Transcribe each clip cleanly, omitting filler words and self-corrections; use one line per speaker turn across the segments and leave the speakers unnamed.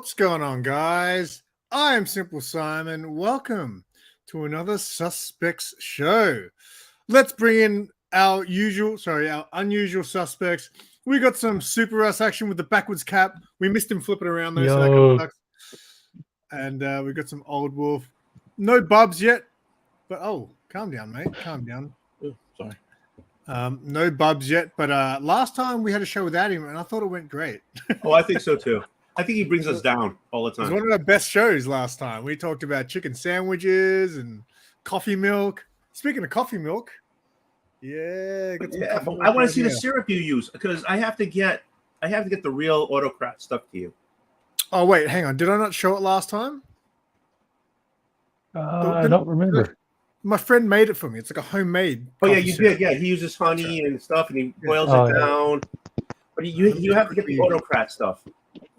What's going on, guys? I am SimpleSimon. Welcome to another Suspects show. Let's bring in our unusual suspects. We got some Superrus action with the backwards cap. We missed him flipping around though, so that kind of sucks. And we got some Oldwolf. No Bubs yet, but calm down, mate. Calm down.
Oh, sorry.
No Bubs yet, but last time we had a show without him, and I thought it went great.
Oh, I think so too. I think he brings us down all the
It was
time.
one of our best shows last time. We talked about chicken sandwiches and coffee milk. Speaking of coffee milk, I
want to see the syrup you use because I have to get the real autocrat stuff to you.
Oh wait, hang on. Did I not show it last time?
I don't remember.
My friend made it for me. It's like a homemade.
Oh yeah, you
syrup.
did. Yeah, he uses honey and stuff, and he boils it down. But you have to get the autocrat stuff.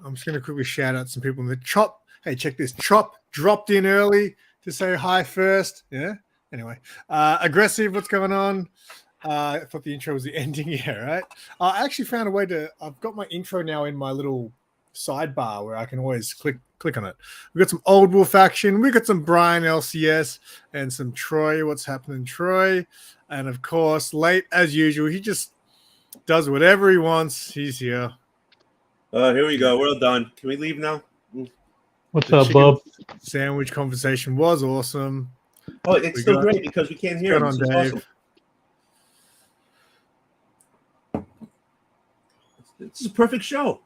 I'm just going to quickly shout out some people in the Chop. Hey, check this. Chop dropped in early to say hi first. Yeah. Anyway, Aggressive. What's going on? I thought the intro was the ending. Yeah, right. I actually found a way to. I've got my intro now in my little sidebar where I can always click on it. We got some Oldwolf action. We got some Brian LCS and some Troy. What's happening, Troy? And of course, late as usual, he just does whatever he wants. He's here.
Here we go. We're all done. Can we leave now?
What's up, Bub?
Sandwich conversation was awesome.
Oh, it's still great because we can't hear him.
On, Dave.
Awesome. It's a perfect show.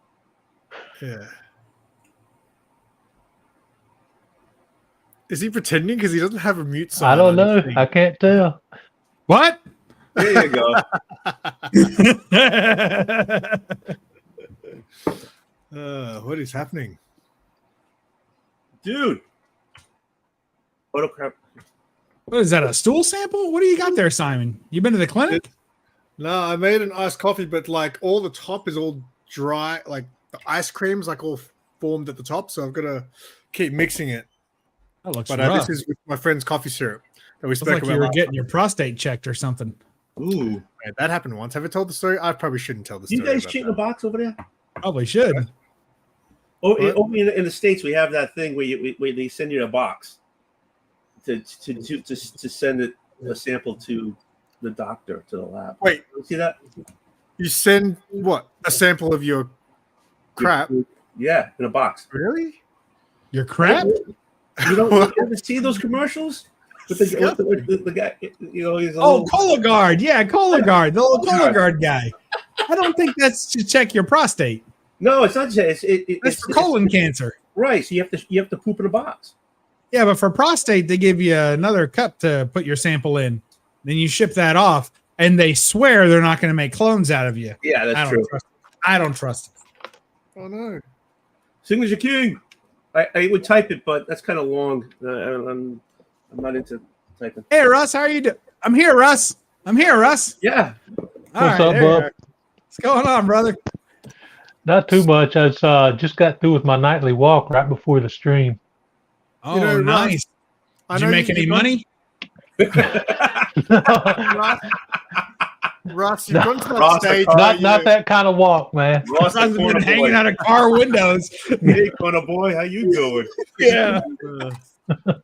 Yeah. Is he pretending because he doesn't have a mute sign?
I don't know. I can't tell.
What?
There you go.
What is happening?
Dude. Autocrat.
What is that, a stool sample? What do you got there, Simon? You been to the clinic?
No, I made an iced coffee, but like all the top is all dry. Like the ice cream's like all formed at the top, so I've got to keep mixing it.
That looks
But
rough.
this is with my friend's coffee syrup that we
Looks
spoke
like
about.
you were
last
getting
time.
your prostate checked or something.
Ooh.
Right, that happened once. Have I told the story? I probably shouldn't tell the story.
You guys
about
cheat in
that.
the box over there?
Probably should.
Over in the States, we have that thing where they send you a box to send a sample to the doctor, to the lab.
Wait,
You see that?
you send what? A sample of your crap?
Yeah, in a box.
Really?
Your crap?
You ever see those commercials? With the guy, he's a little...
Cologuard. Yeah, Cologuard. The little Cologuard guy. I don't think that's to check your prostate.
No, it's not.
It's for colon cancer.
Right. So you have to poop in a box.
Yeah, but for prostate, they give you another cup to put your sample in. Then you ship that off, and they swear they're not going to make clones out of you.
Yeah, that's true.
I don't trust it.
Oh no!
Signature King. I would type it, but that's kind of long. I'm not into typing.
Hey, Russ, how are you doing? I'm here, Russ.
Yeah.
What's up, Bub?
What's going on, brother?
Not too much. I just got through with my nightly walk right before the stream.
Oh,
You know,
nice. Did you make any money?
Ross, you've gone to that stage.
Not that kind of walk, man.
Ross,
I've been hanging out of car windows.
Hey, corner boy, how you doing?
Yeah. You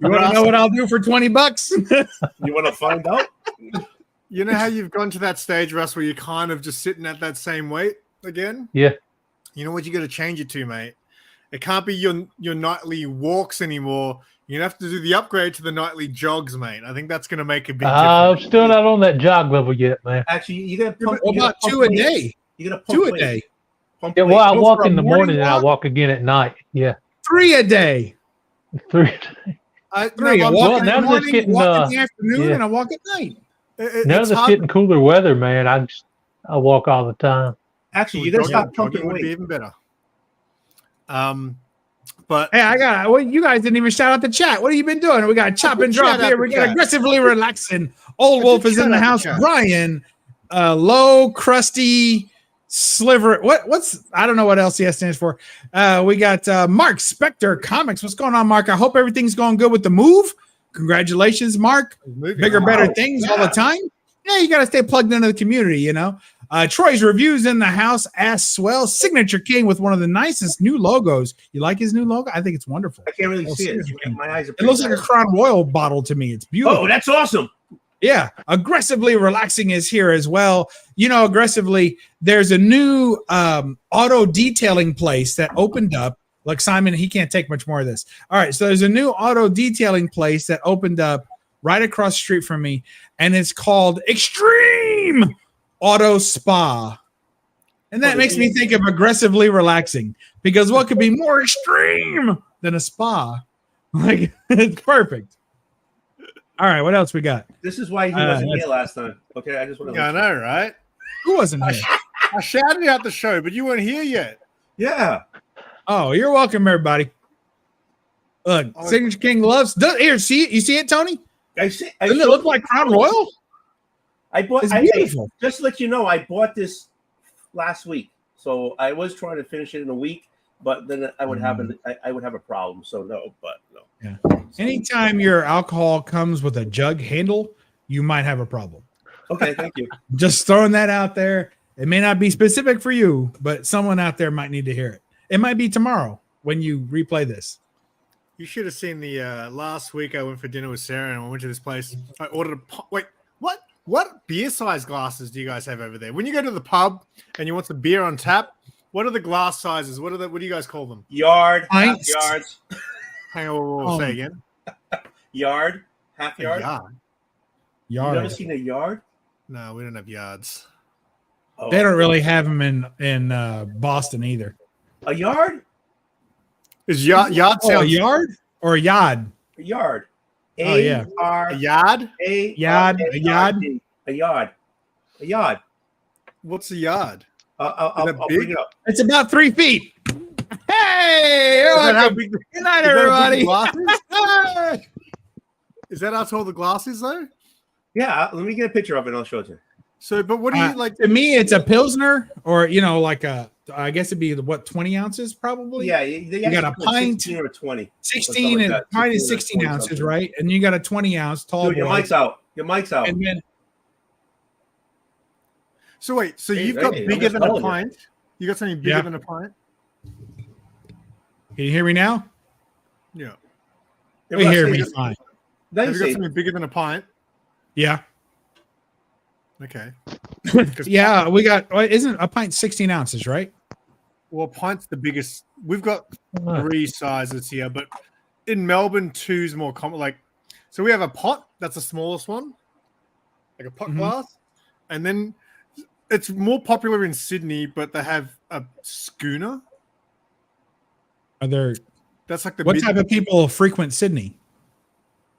want to know what I'll do for $20?
You want to find out?
You know how you've gone to that stage, Russ, where you're kind of just sitting at that same weight again?
Yeah.
You know what you got to change it to, mate? It can't be your nightly walks anymore. You're going to have to do the upgrade to the nightly jogs, mate. I think that's going to make a big
I'm
difference.
still not on that jog level yet, man.
Actually, you got to pump.
What about 2 a day?
You got to
2
pump
a day.
Pump
Yeah,
weight.
well, I
Go
walk
for a
in the
morning
morning and I
walk?
walk again at night. Yeah.
3 a day.
3.
3. I
no,
walk
well,
in
now
the
that
morning,
it's getting,
walk in the afternoon,
yeah.
and I walk at night.
Now that it's getting cooler weather, man, I walk all the time.
Actually, you got to stop pumping
would be
weight.
even better. But
Hey, you guys didn't even shout out the chat. What have you been doing? We got Chop and Drop
Shout out
here.
the
We got
chat.
Aggressively Relaxing. Oldwolf is in the
Shout out
house.
the chat.
Brian, Low, Crusty, Sliver. What's I don't know what LCS stands for. We got Mark Spector Comics. What's going on, Mark? I hope everything's going good with the move. Congratulations, Mark. Bigger, better things all the time. Yeah, you got to stay plugged into the community, you know. Troy's reviews in the house as swell. Signature King with one of the nicest new logos. You like his new logo? I think it's wonderful.
I can't really see it. My eyes are
It looks like a Crown Royal bottle to me. It's beautiful.
Oh, that's awesome.
Yeah, Aggressively Relaxing is here as well. You know, Aggressively, there's a new auto detailing place that opened up. Like Simon, he can't take much more of this. All right, so there's a new auto detailing place that opened up right across the street from me, and it's called Extreme Auto Spa. And that makes me think of Aggressively Relaxing, because what could be more extreme than a spa? Like, it's perfect. All right, what else we got?
This is why he wasn't here last time. Okay, I just want to.
Yeah, I know, right?
Who wasn't here?
I shouted out the show, but you weren't here yet.
Yeah.
Oh, you're welcome, everybody. Look, Signature King loves. Here, see it? You see it, Tony?
Doesn't
it look like Crown Royal?
I bought.
It's beautiful.
Just to let you know, I bought this last week, so I was trying to finish it in a week, but then I would have a problem. So no, but no.
Yeah. Anytime your alcohol comes with a jug handle, you might have a problem.
Okay, thank you.
Just throwing that out there. It may not be specific for you, but someone out there might need to hear it. It might be tomorrow when you replay this.
You should have seen the last week I went for dinner with Sarah and I went to this place. I ordered wait, what beer size glasses do you guys have over there? When you go to the pub and you want some beer on tap, what are the glass sizes? What do you guys call them?
Yard, half
Pints.
yards.
Hang on, we'll say again.
Yard, half yard.
Yard.
You never seen a yard?
No, we don't have yards.
Oh.
They don't really have them in Boston either.
A yard?
Is yard
Oh, a yard or a yard?
A yard.
Oh, yeah.
A yard?
A
yard. A yard.
A yard. A yard.
What's a yard?
I'll bring it up.
It's about 3 feet. Hey, good night, everybody.
Is that how tall the glass is, though?
Yeah, let me get a picture of it and I'll show it to you.
So, but what do you like?
To me, it's a Pilsner, or like I guess it'd be 20 ounces probably.
Yeah,
you got a pint,
16 or 20.
16 and pint is 16 ounces, something. Right? And you got a 20 ounce tall.
Dude, your mic's out. Your mic's out.
And then,
so wait, so you've got bigger than a pint? You got something bigger than a pint?
Can you hear me now?
Yeah.
You hear me fine.
Have you got something bigger than a pint?
Yeah.
Okay.
Yeah, we got. Isn't a pint 16 ounces, right?
Well, pint's the biggest. We've got 3 sizes here, but in Melbourne, 2's more common. Like, so we have a pot. That's the smallest one, like a pot glass, and then it's more popular in Sydney, but they have a schooner.
Are there?
That's like the
what type of people frequent Sydney?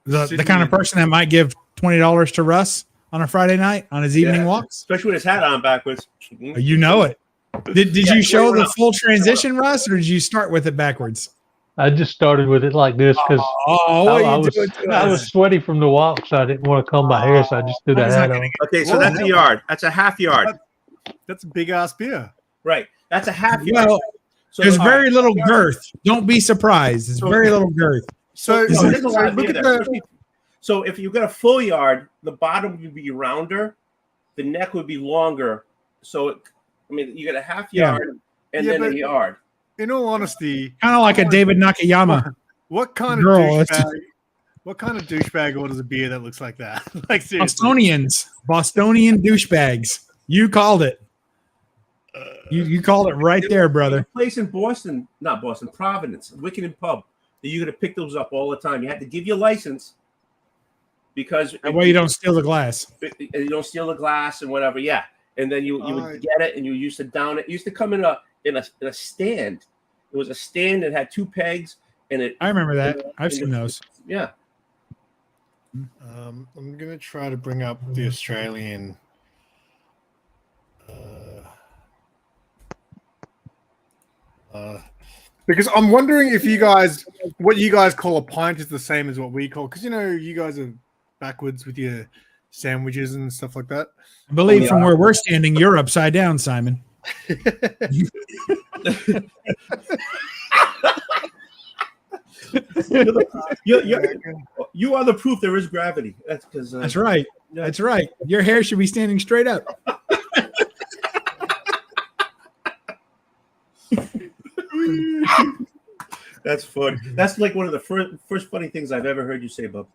The kind of person that might give $20 to Russ on a Friday night on his evening walks,
especially with his hat on backwards.
You know it. Did you show the full transition, Russ, or did you start with it backwards?
I just started with it like this because I was sweaty from the walk, so I didn't want to comb my hair, so I just threw that hat on.
Okay, so that's a yard. That's a half yard.
That's a big ass beer.
Right. That's a half yard.
Well, so there's very little girth. Don't be surprised. There's very little girth.
So if you got a full yard, the bottom would be rounder, the neck would be longer. So you get a half yard and then a yard.
In all honesty,
kind of like a David Nakayama.
What kind of douchebag? What kind of douchebag orders a beer that looks like that? Like seriously. Bostonian douchebags. You called it. You called it right there, brother.
A place in Boston, not Boston, Providence, Wickenden Pub. You're going to pick those up all the time. You have to give your license because
that way you don't steal the glass.
You don't steal the glass and whatever. Yeah, and then you would get it, and you used to down it. It used to come in a stand. It was a stand that had 2 pegs, and it.
I remember that. I've seen those.
Yeah.
I'm gonna try to bring up the Australian. Because I'm wondering if what you guys call a pint is the same as what we call, because you guys are backwards with your sandwiches and stuff like that.
I believe from where we're standing, you're upside down, Simon.
You are the proof there is gravity. That's because
that's right. That's right. Your hair should be standing straight up.
That's funny. That's like one of the first funny things I've ever heard you say, Bub.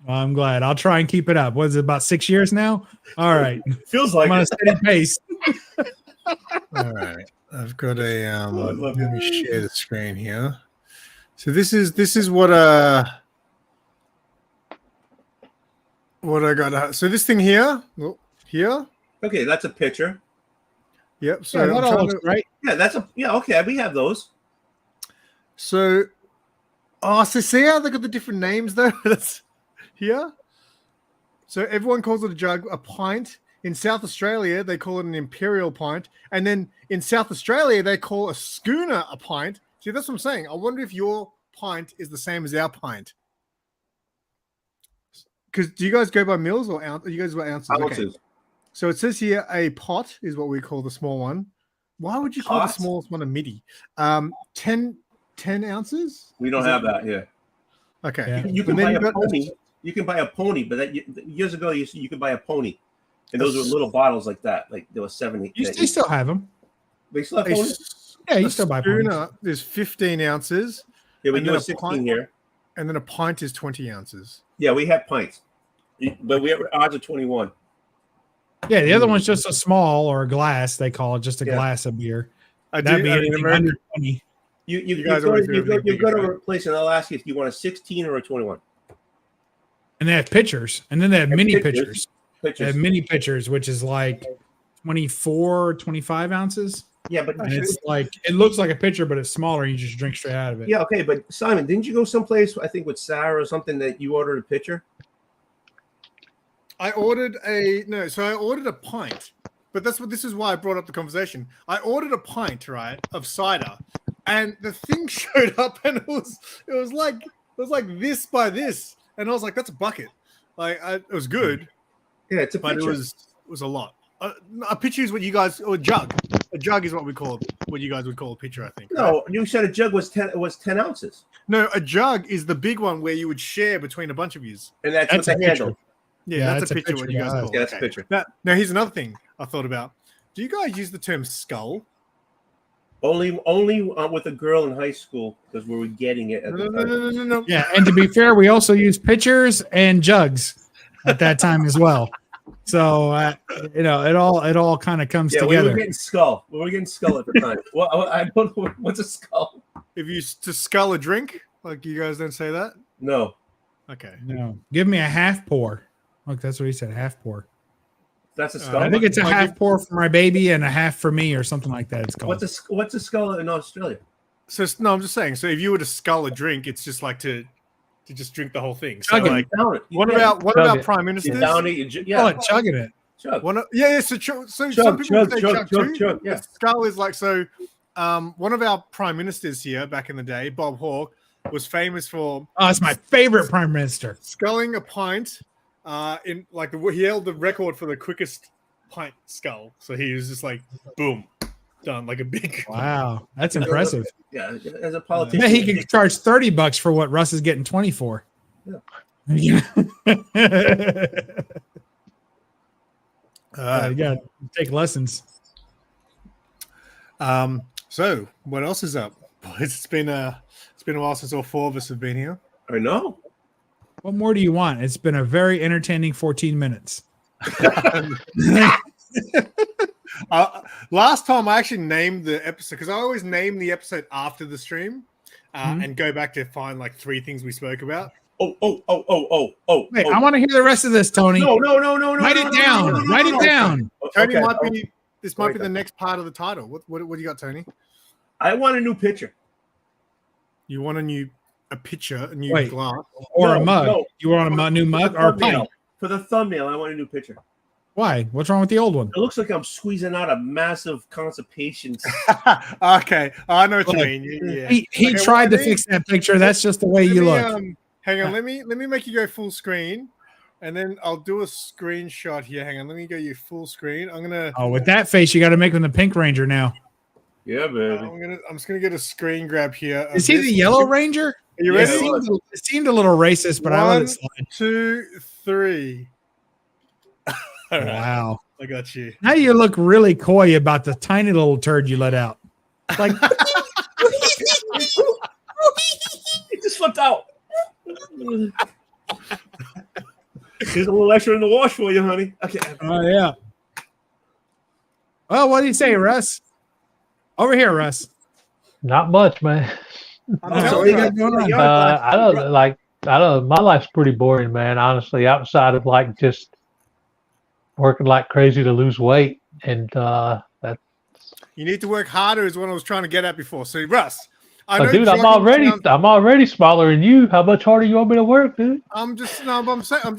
Well, I'm glad. I'll try and keep it up. What is it, about 6 years now? All right.
Feels like
I'm on a
it.
steady pace.
All right, I've got a
love
let
it.
me share the screen here. So this is what I got. So this thing here, here.
Okay, that's a picture.
Yep. So
Yeah, that
I'm
all
trying
looks
to-
right.
Yeah. Okay, we have those.
So, so see how they got the different names though? That's here. So everyone calls it a jug, a pint. In South Australia, they call it an imperial pint. And then in South Australia, they call a schooner a pint. See, that's what I'm saying. I wonder if your pint is the same as our pint. Because do you guys go by mils or ounces? You guys go by ounces? Okay.
Ounces.
So it says here a pot is what we call the small one. Why would you call the
Pot?
smallest one a midi? 10 ounces?
We don't have that here.
Okay.
Yeah.
You can
And then
buy
you
a
got-
pony. You can buy a pony, but years ago you could buy a pony, and those were little bottles like that. Like there were 70.
They still have them.
They still have
A
ponies.
Yeah, you
a
still buy ponies.
schooner is 15 ounces,
Yeah, we
and
do
then
a
a
16
pint-
here.
and then a pint is 20 ounces.
Yeah, we have pints, but we have ours are 21.
Yeah, the other one's just a small or a glass. They call it just a
Yeah.
glass of beer.
I
That'd be
I mean,
anything
American-
under 20.
You
guys
go
always
to
do everything
you go to
bigger,
a place and they'll ask you if you want a 16 or a 21.
And they have pitchers. And then they have mini pitchers. They have
Pictures.
mini pitchers, which is like 24, 25 ounces.
Yeah, but
And it's like, it looks like a pitcher, but it's smaller. And you just drink straight out of it.
yeah, okay, but Simon, didn't you go someplace? I think with Sarah or something that you ordered a pitcher.
I ordered a pint, but this is why I brought up the conversation. I ordered a pint, right, of cider, and the thing showed up, and it was like this by this, and I was like, that's a bucket. It was good,
Yeah, it's a
but
pitcher.
it was a lot. A pitcher is what you guys, or a jug. A jug is what you guys would call a pitcher, I think. right?
No, you said a jug was 10 ounces,
No, a jug is the big one where you would share between a bunch of yous.
and that's
That's
what
a
they
pitcher.
handle.
Yeah, that's a pitcher. What you guys
yeah.
call.
Yeah, that's a
Okay.
pitcher.
Now, here's another thing I thought about. Do you guys use the term skull?
Only with a girl in high school because we were getting it at the time.
No.
Yeah. And to be fair, we also use pitchers and jugs at that time as well. So, it all kind of comes
Yeah, we
together.
were getting skull. We were getting skull at the time. Well, I don't know what's a skull.
If you to skull a drink, like you guys don't say that.
No,
Okay.
No, give me a half pour. Look, that's what he said, half pour.
that's a
I
skull.
I think it's a
I'll
half
give-
pour for my baby and a half for me or something like that. It's called.
What's a skull in Australia?
So no, I'm just saying. So if you were to skull a drink, it's just like to just drink the whole thing. So
Chug it.
like,
Down it.
what
Yeah,
about
Chug it.
prime
you
ministers?
down it?
Call it chugging it.
Chug.
Yeah. So some
Chug,
people
chug,
say
chug,
chug
chug,
too.
chug, yeah.
But skull is like so. One of our prime ministers here back in the day, Bob Hawke, was famous for
Oh, it's my favorite prime minister.
sculling a pint. In like he held the record for the quickest pint skull. So he was just like, boom, done like a big.
Wow, that's impressive.
Yeah, as a
I
politician.
bet he could charge $30 for what Russ is getting 20 for.
Yeah.
You got to take lessons.
So what else is up, boys? It's been a while since all four of us have been here.
I know.
What more do you want? It's been a very entertaining 14 minutes.
Last time I actually named the episode because I always name the episode after the stream and go back to find like 3 things we spoke about.
Oh.
Wait, I want to hear the rest of this, Tony.
No.
Write it down. Write it down.
Tony
Okay.
might be this might be
Okay.
the next part of the title. What do you got, Tony?
I want a new picture.
You want a picture, a new
Wait.
glass.
Or
No,
a mug.
no.
You want a new mug or a pint?
For the thumbnail, I want a new picture.
Why? What's wrong with the old one?
It looks like I'm squeezing out a massive constipation.
Okay, I know what you
Look,
mean. Yeah.
He
Okay,
tried to
let me-
fix that picture. That's just the way
let
you
me,
look.
Hang on, let me make you go full screen, and then I'll do a screenshot here. Hang on, let me go you full screen. I'm gonna.
Oh, with that face, you got to make him the Pink Ranger now.
Yeah, baby.
I'm just gonna get a screen grab here. of
Is he
this.
the Yellow Ranger?
Are you
Yeah.
ready?
It seemed a little racist, but I let
One,
it slide.
2, 3. All right,
Wow.
I got you.
Now you look really coy about the tiny little turd you let out. Like,
slipped out. Here's a little extra in the wash for you, honey. Okay.
Oh yeah. Well, what do you say, Russ? Over here, Russ.
Not much, man.
I'm
So
telling
what do you
you,
got going on?
I don't. My life's pretty boring, man. Honestly, outside of like just working like crazy to lose weight, and that.
you need to work harder is what I was trying to get at before. So, Russ, I know
Dude, I'm
jogging sounds-
already smaller than you. How much harder you want me to work, dude?
I'm just no, but I'm saying I'm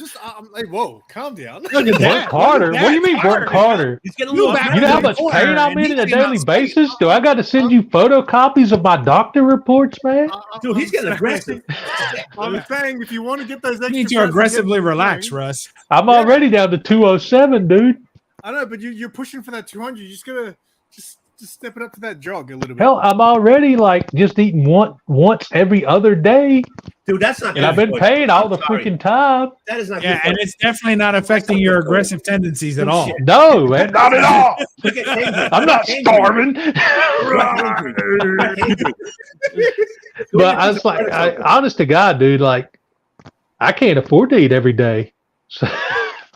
like, whoa, calm down.
Look at that.
Work harder. What do you mean work harder?
He's getting a
You
little
back
You know how
to the
much
corner,
pain I'm
and
in on a
he cannot
daily
speak.
basis? Do I got to send you photocopies of my doctor reports, man?
Dude, he's getting
saying-
aggressive.
I'm saying if you want to get those
You
extra
need to
pounds
aggressively
get-
relax, Russ.
I'm already down to 207, dude.
I know, but you're pushing for that 200. You just gotta just step it up to that jog a little bit.
Hell, I'm already like just eating once every other day,
Dude, that's not good.
and I've been
for you.
paid all
I'm
the
sorry.
freaking time.
That is not
Yeah,
good. for
and
you.
it's definitely not affecting your aggressive tendencies at all.
Bullshit.
No, man, not at all.
Look at Hangry.
I'm not
Hangry.
starving.
Hangry.
But I was like, honest to God, dude, like I can't afford to eat every day. So,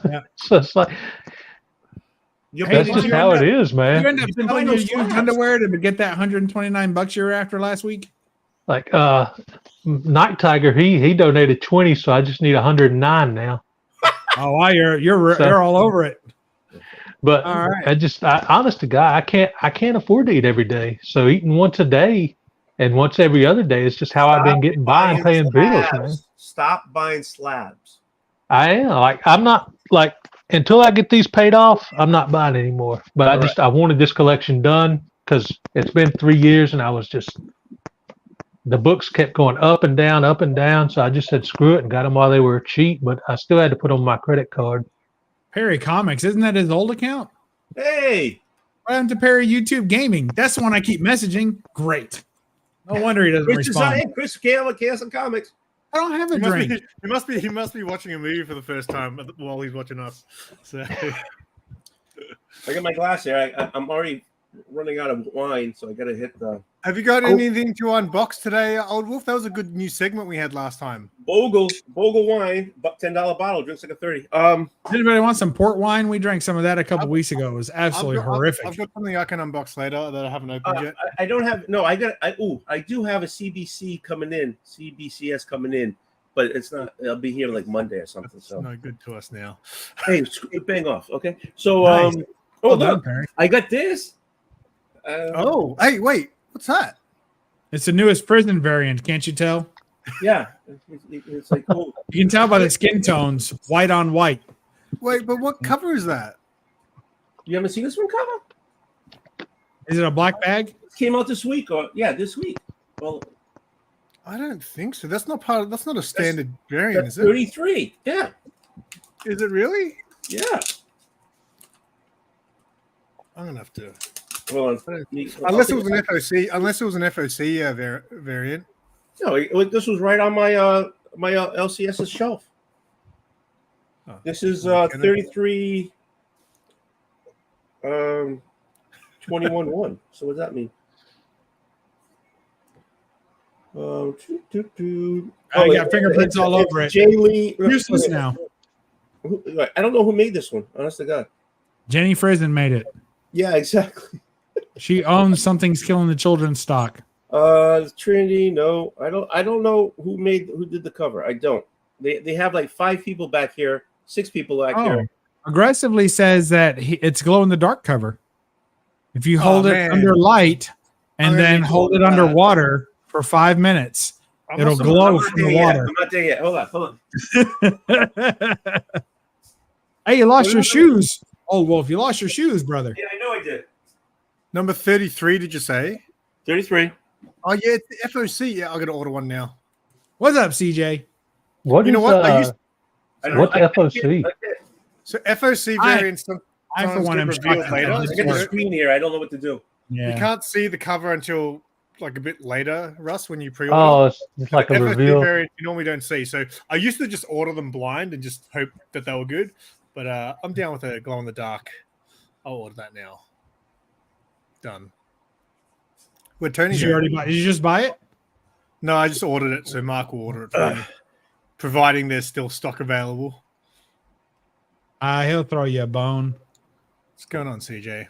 Yeah.
so it's like
You're
that's
paying
just
you
how
end
it
up-
is,
You
man.
end up
You've been
selling
buying
your
those
used
slabs.
underwear to get that $129 you were after last week.
Like Night Tiger, he donated 20, so I just need 109 now.
Oh, wow, you're
So-
all over it.
But
All right.
honest to God, I can't afford to eat every day. So eating once a day and once every other day is just how I've been getting by and paying bills, man.
Stop buying slabs.
I am like I'm not like until I get these paid off, I'm not buying anymore. But I wanted this collection done because it's been 3 years and I was just the books kept going up and down, up and down. So I just said screw it and got them while they were cheap. But I still had to put on my credit card.
Perry Comics, isn't that his old account?
Hey,
What happened to Perry YouTube Gaming? That's the one I keep messaging. Great. No wonder he doesn't
Chris
respond.
Design, Chris Chaos and Comics.
I don't have a drink.
He must be watching a movie for the first time while he's watching us. So
I got my glass here. I'm already running out of wine, so I got to hit the
have you got anything to unbox today, Old Wolf? That was a good new segment we had last time.
Bogle wine, $10 bottle, drinks like a 30.
Does anybody want some port wine? We drank some of that a couple weeks ago. It was absolutely horrific.
I've got something I can unbox later that I haven't opened yet.
I don't have I do have a CBC coming in, CBCS coming in, but it's not. I'll be here like Monday or something.
It's
So
no good to us now.
hey, bang off, okay? So
Nice. Well done,
look,
Perry.
I got this.
Oh, hey, wait, what's that?
It's the newest prison variant. Can't you tell?
Yeah, it's like cool.
You can tell by the skin tones, white on white.
Wait, but what cover is that?
You haven't seen this one cover?
Is it a black bag?
It came out this week, this week. Well,
I don't think so. That's not a standard variant,
that's
is it?
33. Yeah,
Is it really?
yeah.
I'm gonna have to.
Hold on.
Unless it was an FOC. Unless it was an FOC variant.
No, this was right on my my LCS's shelf.
Oh,
This is
okay.
33 21-1. So what does that mean?
I got fingerprints all over it.
Jay Lee.
Useless now.
I don't know who made this one, honest to God.
Jenny Friesen made it.
Yeah, exactly.
She owns Something's Killing the Children stock.
Trinity, no. I don't know who did the cover. I don't. They have like 5 people back here, 6 people back here.
Aggressively says that it's glow in the dark cover. If you hold it under light and then hold it under water for 5 minutes, it'll glow from the water.
I'm not there yet. Hold on.
Hey, you lost your shoes. Old Wolf, you lost your shoes, brother.
Yeah, I know I did.
Number 33, did you say?
33.
Oh yeah, it's the FOC. Yeah, I got to order one now.
What's up, CJ?
What
You know what?
what's FOC?
So FOC variants.
I for one am
revealed
shocked
later.
at
I
this
got the
work.
screen here. I don't know what to do.
You
Yeah.
can't see the cover until like a bit later, Russ, when you pre-order.
Oh, it's like a
FOC
reveal.
variant you normally don't see. So I used to just order them blind and just hope that they were good. But I'm down with a glow in the dark. I'll order that now. Done. Where'd Tony
Did
go?
you already buy? Did you just buy it?
No, I just ordered it, so Mark will order it for me, providing there's still stock available.
He'll throw you a bone.
What's going on, CJ?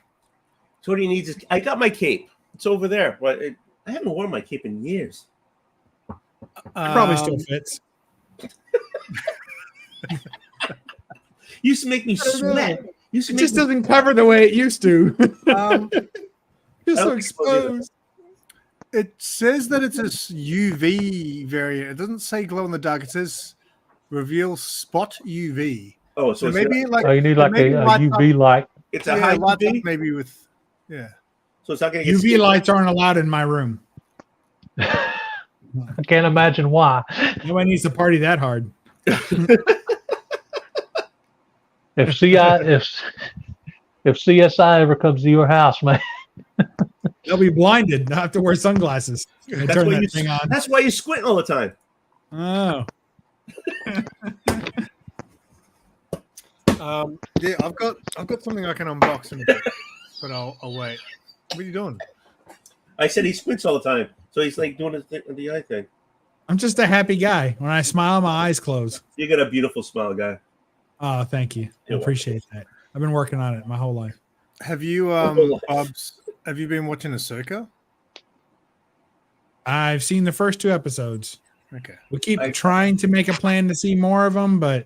So what do you need? I got my cape. It's over there, but I haven't worn my cape in years.
It probably still fits.
Used to make me sweat.
It just doesn't cover the way it used to. Just so exposed.
It says that it's a UV variant. It doesn't say glow in the dark. It says reveal spot UV.
Oh,
So maybe like
you need like a UV light.
It's a high
light
UV.
up maybe with
So it's not going to get
UV lights aren't allowed in my room.
I can't imagine why.
Nobody needs to party that hard.
If CSI ever comes to your house, man.
They'll be blinded. They'll have to wear sunglasses. And turn that thing on.
That's why you squint all the time.
Oh.
Yeah, I've got something I can unbox, but I'll wait. What are you doing?
I said he squints all the time, so he's like doing the eye thing.
I'm just a happy guy. When I smile, my eyes close.
You got a beautiful smile, guy.
Oh, thank you. I appreciate that. I've been working on it my whole life.
Have you, Bubs? Have you been watching Ahsoka?
I've seen the first 2 episodes.
Okay.
We keep trying to make a plan to see more of them, but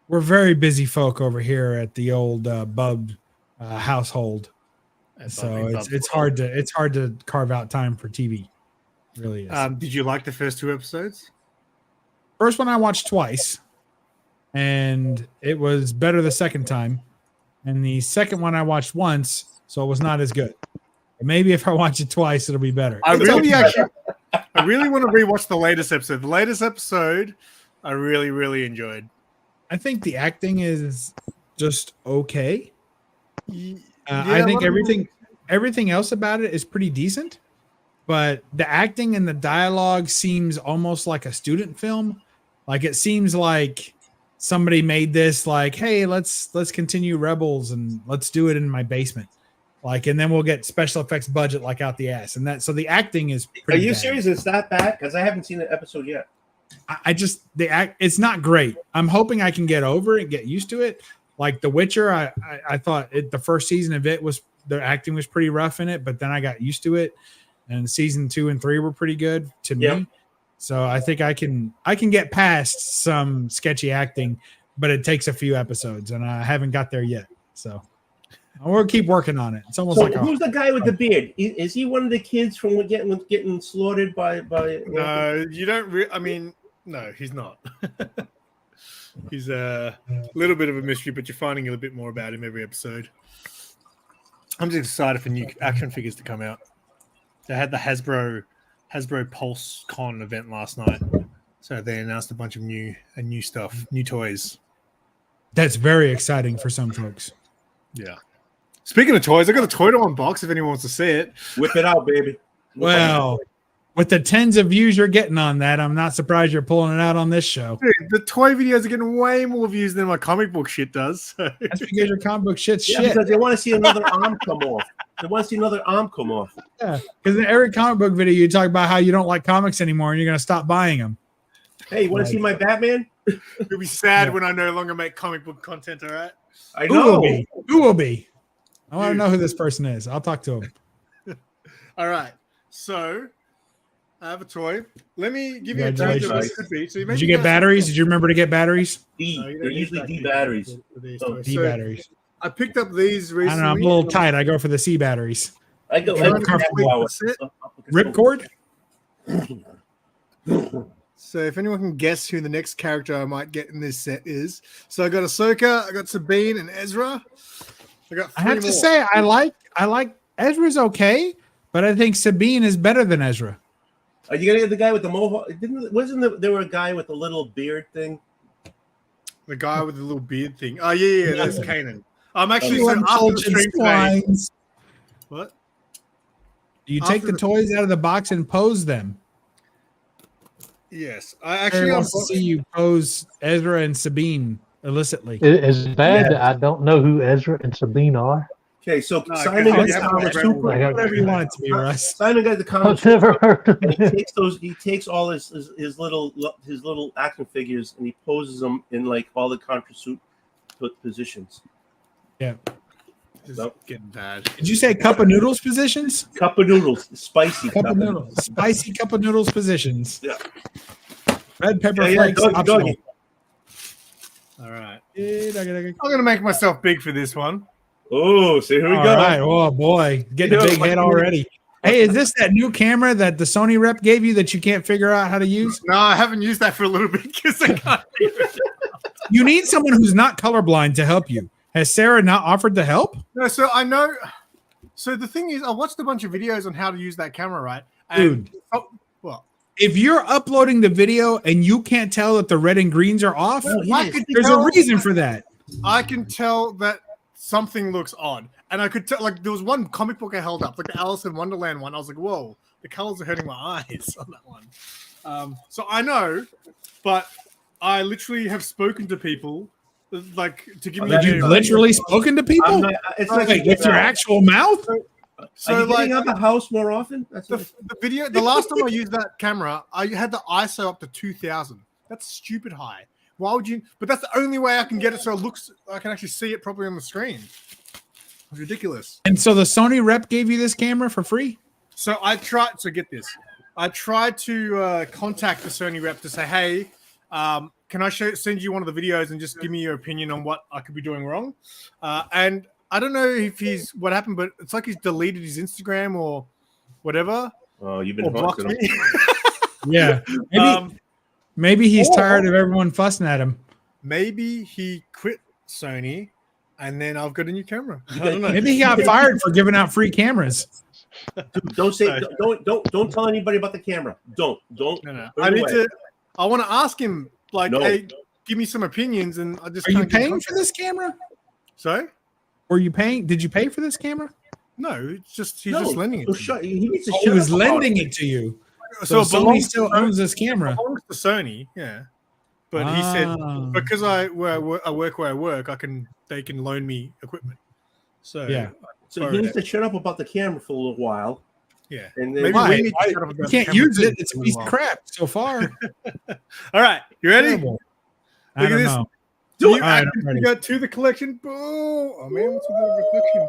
we're very busy folk over here at the old Bub household. So it's hard to carve out time for TV. It really is.
Did you like the first 2 episodes?
First one I watched twice, and it was better the second time. And the second one I watched once, so it was not as good. But maybe if I watch it twice, it'll be better.
I really want to rewatch the latest episode. The latest episode, I really, really enjoyed.
I think the acting is just okay.
Yeah,
I think everything else about it is pretty decent, but the acting and the dialogue seems almost like a student film. Like it seems like somebody made this like, hey, let's continue Rebels and let's do it in my basement. Like, and then we'll get special effects budget like out the ass. And so the acting is pretty
Are you
bad.
serious? It's that bad? Because I haven't seen the episode yet.
It's not great. I'm hoping I can get over it, get used to it. Like The Witcher, I thought the first season of it the acting was pretty rough in it, but then I got used to it. And season 2 and 3 were pretty good to me. So I think I can get past some sketchy acting, but it takes a few episodes, and I haven't got there yet. So we'll keep working on it. It's almost like
who's the guy with the beard? Is he one of the kids from getting slaughtered by?
No, you don't. I mean, no, he's not. He's a little bit of a mystery, but you're finding a little bit more about him every episode. I'm just excited for new action figures to come out. They had the Hasbro Pulse Con event last night, so they announced a bunch of new stuff, new toys.
That's very exciting for some folks.
Yeah. Speaking of toys, I got a toy to unbox if anyone wants to see it.
Whip it out, baby.
Well, with the tens of views you're getting on that, I'm not surprised you're pulling it out on this show.
Dude, the toy videos are getting way more views than my comic book shit does. So.
That's because your comic book shit's shit.
Because they want to see another arm come off. They want to see another arm come off.
Yeah, because in every comic book video, you talk about how you don't like comics anymore and you're going to stop buying them.
Hey, you want to see my Batman?
You'll be sad when I no longer make comic book content, all right?
I know.
Who will be? I want to know who this person is. I'll talk to him.
All right. So I have a toy. Let me give you a taste of what it could be. So
Did you get batteries? Did you remember to get batteries?
They're usually D batteries.
D batteries.
I picked up these recently.
I don't know. I'm a little tight. I go for the C batteries.
I go
Ripcord?
So if anyone can guess who the next character I might get in this set is. So I got Ahsoka, I got Sabine and Ezra.
I have to say, I like Ezra's okay, but I think Sabine is better than Ezra.
Are you gonna get the guy with the mohawk? Wasn't there a guy with a little beard thing?
The guy with the little beard thing. Oh yeah, that's Kanan. I'm actually
after the stream today.
What?
You take the toys out of the box and pose them.
Yes, I actually
want to see you pose Ezra and Sabine illicitly.
It's bad that I don't know who Ezra and Sabine are.
Okay, so
No,
Simon
because
got
you
the
have
comic
to
super.
I got-
Whatever you want it to be, Russ.
Simon got the comic
I've never heard of
and
it.
he takes all his little action figures and he poses them in like all the contra suit positions.
Yeah.
This is
Nope.
getting bad.
Did you say cup of noodles positions?
Cup of noodles, spicy
Cup of noodles. Spicy cup of noodles positions.
Yeah.
Red pepper
Yeah,
flakes.
doggy,
optional.
doggy.
All right.
All
I'm gonna make myself big for this one.
Oh, so here we go.
right. Oh boy, getting a
Yeah,
big head already. Hey, is this that new camera that the Sony rep gave you that you can't figure out how to use?
No, I haven't used that for a little bit because I can't even.
You need someone who's not colorblind to help you. Has Sarah not offered to help?
No, so I know. So the thing is, I watched a bunch of videos on how to use that camera, right?
Dude.
Oh, well,
If you're uploading the video and you can't tell that the red and greens are off,
I could
there's a
tell-
reason for that.
I can tell that something looks odd, and I could tell. Like there was one comic book I held up, like the Alice in Wonderland one. I was like, "Whoa, the colors are hurting my eyes on that one." So I know, but I literally have spoken to people, like to give me.
Have you literally spoken to people?
I'm not, it's like
Like, with your actual mouth?
So
Are you
like
getting out the house more often? That's
the video, the last time I used that camera, I had the ISO up to 2000. That's stupid high. Why would you? But that's the only way I can get it so it looks. I can actually see it properly on the screen. It's ridiculous.
And so the Sony rep gave you this camera for free?
So I tried. So get this. I tried to contact the Sony rep to say, "Hey, can I send you one of the videos and just give me your opinion on what I could be doing wrong?" And I don't know if he's what happened, but it's like he's deleted his Instagram or whatever,
Oh, you've been
or blocked
haunting
me.
him.
Yeah. Maybe he's tired of everyone fussing at him.
Maybe he quit Sony, and then I've got a new camera. I don't know.
Maybe he got fired for giving out free cameras.
Dude, don't say don't tell anybody about the camera. Don't.
No.
Put
I
it
need
away.
to. I want to ask him, like,
No.
hey, give me some opinions, and I just.
Are you
can't get in
paying
contact.
for this camera?
Sorry?
Were you paying? Did you pay for this camera?
No, it's just he's
No,
just lending it.
so
to me.
shut, he needs to
Oh,
shut
he was
up about
lending
it.
it to you.
So
So
it
Sony
belongs
still
to
owns this camera.
belongs to Sony, yeah. But he said
Ah.
because I work where I work, they can loan me equipment. So
Yeah.
So he needs to shut up about the camera for a little while.
yeah.
And then
Maybe
Why?
we need to
Why?
shut up about
You
the
can't
camera
use
too
it. It's a
for
piece
while.
of crap so far.
All right, you ready?
Terrible. I
Look at
don't
this.
know.
Do
Do
you
it.
All right,
add
I'm ready.
go to the collection? Boom! Oh man, what's with the reflection?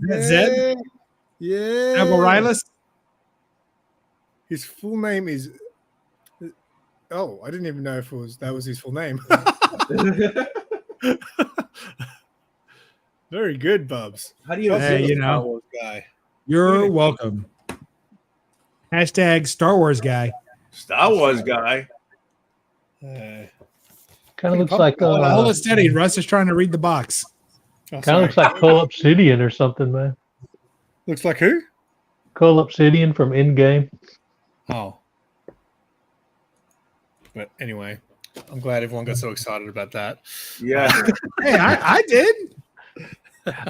Is that Zed?
Yeah.
Abel
His full name is. Oh, I didn't even know if that was his full name. Very good, Bubs.
How do you
Hey, you
Star
know,
Wars guy.
you're welcome. Hashtag Star Wars guy.
Star Wars guy?
Kind of looks like
Hold it steady. Russ is trying to read the box.
Oh,
kind of looks like Cole Obsidian or something, man.
Looks like who?
Cole Obsidian from Endgame.
Oh. But anyway, I'm glad everyone got so excited about that.
Yeah.
Hey, I did.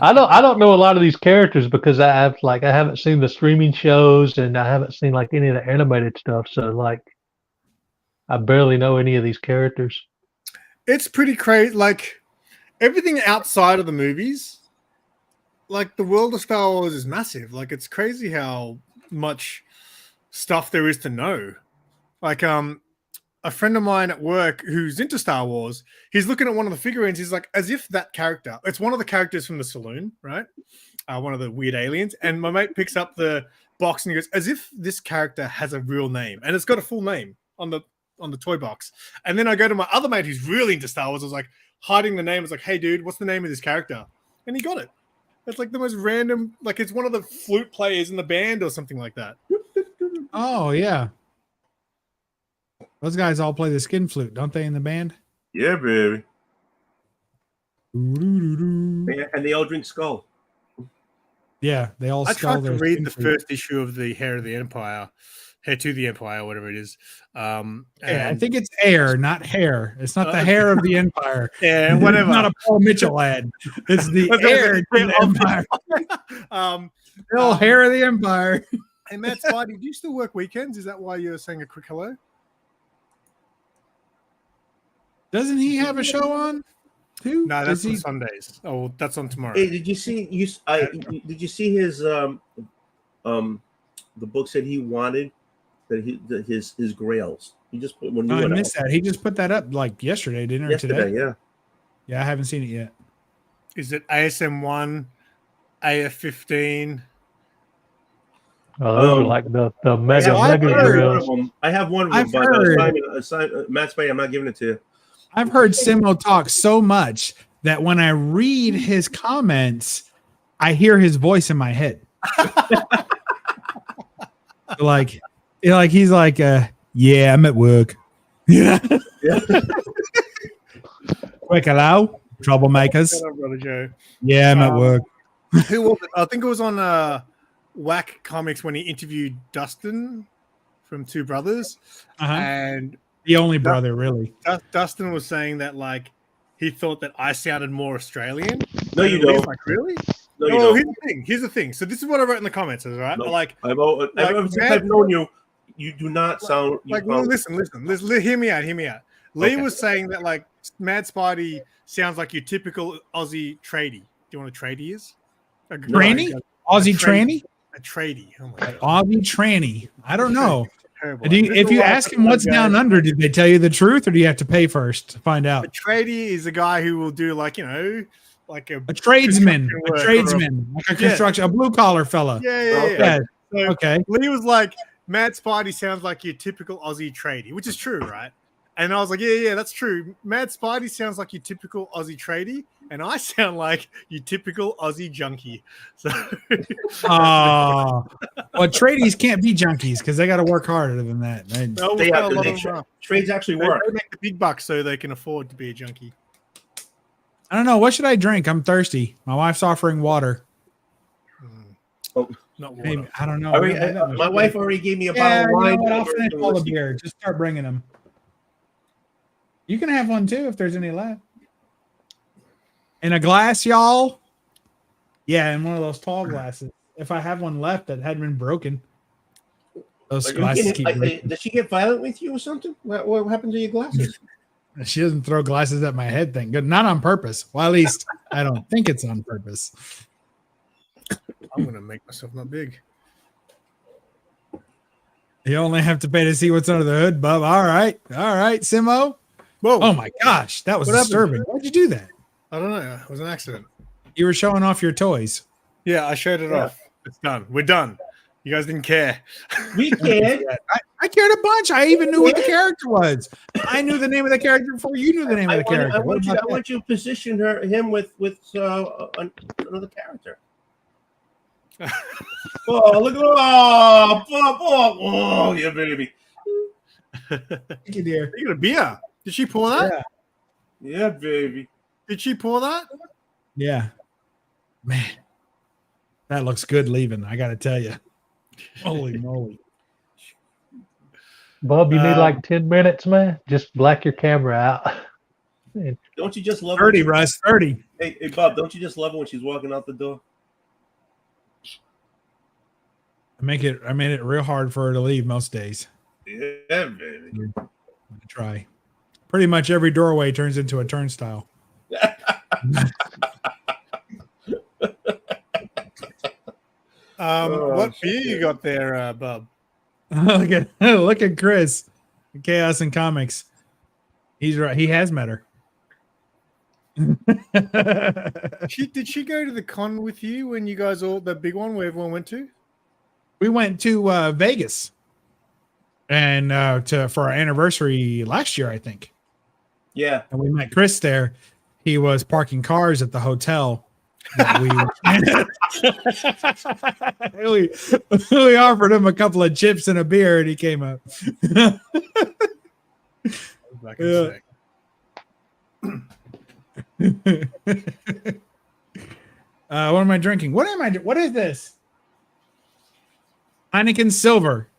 I don't know a lot of these characters because I haven't seen the streaming shows and I haven't seen like any of the animated stuff. So like, I barely know any of these characters.
It's pretty crazy. Like everything outside of the movies, like the world of Star Wars is massive. Like it's crazy how much stuff there is to know. Like a friend of mine at work who's into Star Wars, he's looking at one of the figurines. He's like, as if that character, it's one of the characters from the saloon, right? One of the weird aliens. And my mate picks up the box and he goes, as if this character has a real name. And it's got a full name on the toy box. And then I go to my other mate who's really into Star Wars. I was like, hiding the name. I was like, hey, dude, what's the name of this character? And he got it. It's like the most random, like it's one of the flute players in the band or something like that.
Oh yeah. Those guys all play the skin flute, don't they, in the band?
Yeah, baby.
Doo-doo-doo-doo.
And they all drink skull.
Yeah, they all
I
skull
tried to
their
read
skin
the
flute.
first issue of the Hair to the Empire, whatever it is.
Yeah, I
And-
think it's air, not hair. It's not the hair of the empire.
yeah,
It's
whatever.
not a Paul Mitchell ad. It's the
What's that?
air to the empire. Still hair of the empire.
Hey, Matt Spidey, do you still work weekends? Is that why you're saying a quick hello?
Doesn't he have a show on? Who?
No,
Does
that's on
he?
Sundays. Oh, well, that's on tomorrow.
Hey, did you see did you see his the books that he wanted his grails? He just put one new
I
one
missed
out
that. He just put that up like yesterday, didn't he? Or
yesterday.
today?
Yeah.
Yeah, I haven't seen it yet.
Is it ASM1, AF15?
Oh, those are like the mega
I've
mega
heard-
drills.
I have one of
I've
them,
heard-
but Matt Spade, I'm not giving it to you.
I've heard Simo talk so much that when I read his comments, I hear his voice in my head. like he's like, yeah, I'm at work. Yeah.
Yeah.
Quick, hello, troublemakers.
Shut up, Brother Joe.
Yeah, I'm at work.
Who was it? I think it was on Whack Comics when he interviewed Dustin from Two Brothers,
Uh-huh.
and
The only brother, really.
Dustin was saying that like he thought that I sounded more Australian.
No, you
And Lee's
don't.
Like, really?
No, you
Oh,
don't.
here's the thing. So this is what I wrote in the comments, all right?
No.
Like,
Ever since I've known you, you do not sound.
listen. Hear me out. Lee
Okay.
was saying that like Mad Spidey sounds like your typical Aussie tradie. Do you know what a tradie is?
Tranny? Aussie tranny?
A tradie. Oh my god.
Aussie tranny. I don't know.
Terrible.
If you ask him what's down under, did they tell you the truth, or do you have to pay first to find
A
out?
tradie is a guy who will do like like
A tradesman,
construction work
like a construction, a blue collar fella.
Yeah.
Yeah.
So
Okay.
Lee was like, Mad Spidey sounds like your typical Aussie tradie, which is true, right? And I was like, yeah, that's true. Mad Spidey sounds like your typical Aussie tradie, and I sound like your typical Aussie junkie. So
Oh, well, tradies can't be junkies because they got to work harder than that.
no,
They
a
have
lot
to
of them are.
trades actually
They
work.
make the big bucks so they can afford to be a junkie.
I don't know. What should I drink? I'm thirsty. My wife's offering water.
Oh,
Not water.
Maybe, I don't know.
my wife already gave me a
Yeah,
bottle of
you know
wine.
what? I'll finish all the beer. Just start bringing them. You can have one too if there's any left. In a glass, y'all. Yeah, in one of those tall glasses. If I have one left that hadn't been broken, those glasses keep breaking.
Did she get violent with you or something? What happened to your glasses?
She doesn't throw glasses at my head. Thank good. Not on purpose. Well, at least I don't think it's on purpose.
I'm gonna make myself not big.
You only have to pay to see what's under the hood, bub. All right, Simo.
Whoa!
Oh my gosh, that was
What happened?
disturbing. Why'd you do that?
I don't know. It was an accident.
You were showing off your toys.
Yeah, I showed it
Yeah.
off. It's done. We're done. You guys didn't care.
We can.
I cared a bunch. I even knew what the character was. I knew the name of the character before you knew the name of the character.
I want you to position him with another character. Oh, look at oh, yeah, baby.
Thank you, dear.
You got a beer. Did she pour that?
Yeah, baby.
Did she pour that?
Yeah. Man, that looks good leaving. I got to tell you. Holy moly.
Bub, you need like 10 minutes, man. Just black your camera out.
Don't you just love
30, Russ, 30.
Hey, Bob, don't you just love it when she's walking out the door?
I made it real hard for her to leave most days.
Yeah, baby.
I try. Pretty much every doorway turns into a turnstile.
What beer you got there, Bub?
look at Chris. Chaos and Comics. He's right. He has met her.
Did she go to the con with you when you guys all the big one where everyone went to?
We went to Vegas and for our anniversary last year, I think.
Yeah.
And we met Chris there. He was parking cars at the hotel. We offered him a couple of chips and a beer, and he came up.
Back in a sec.
What am I drinking? What is this? Heineken Silver,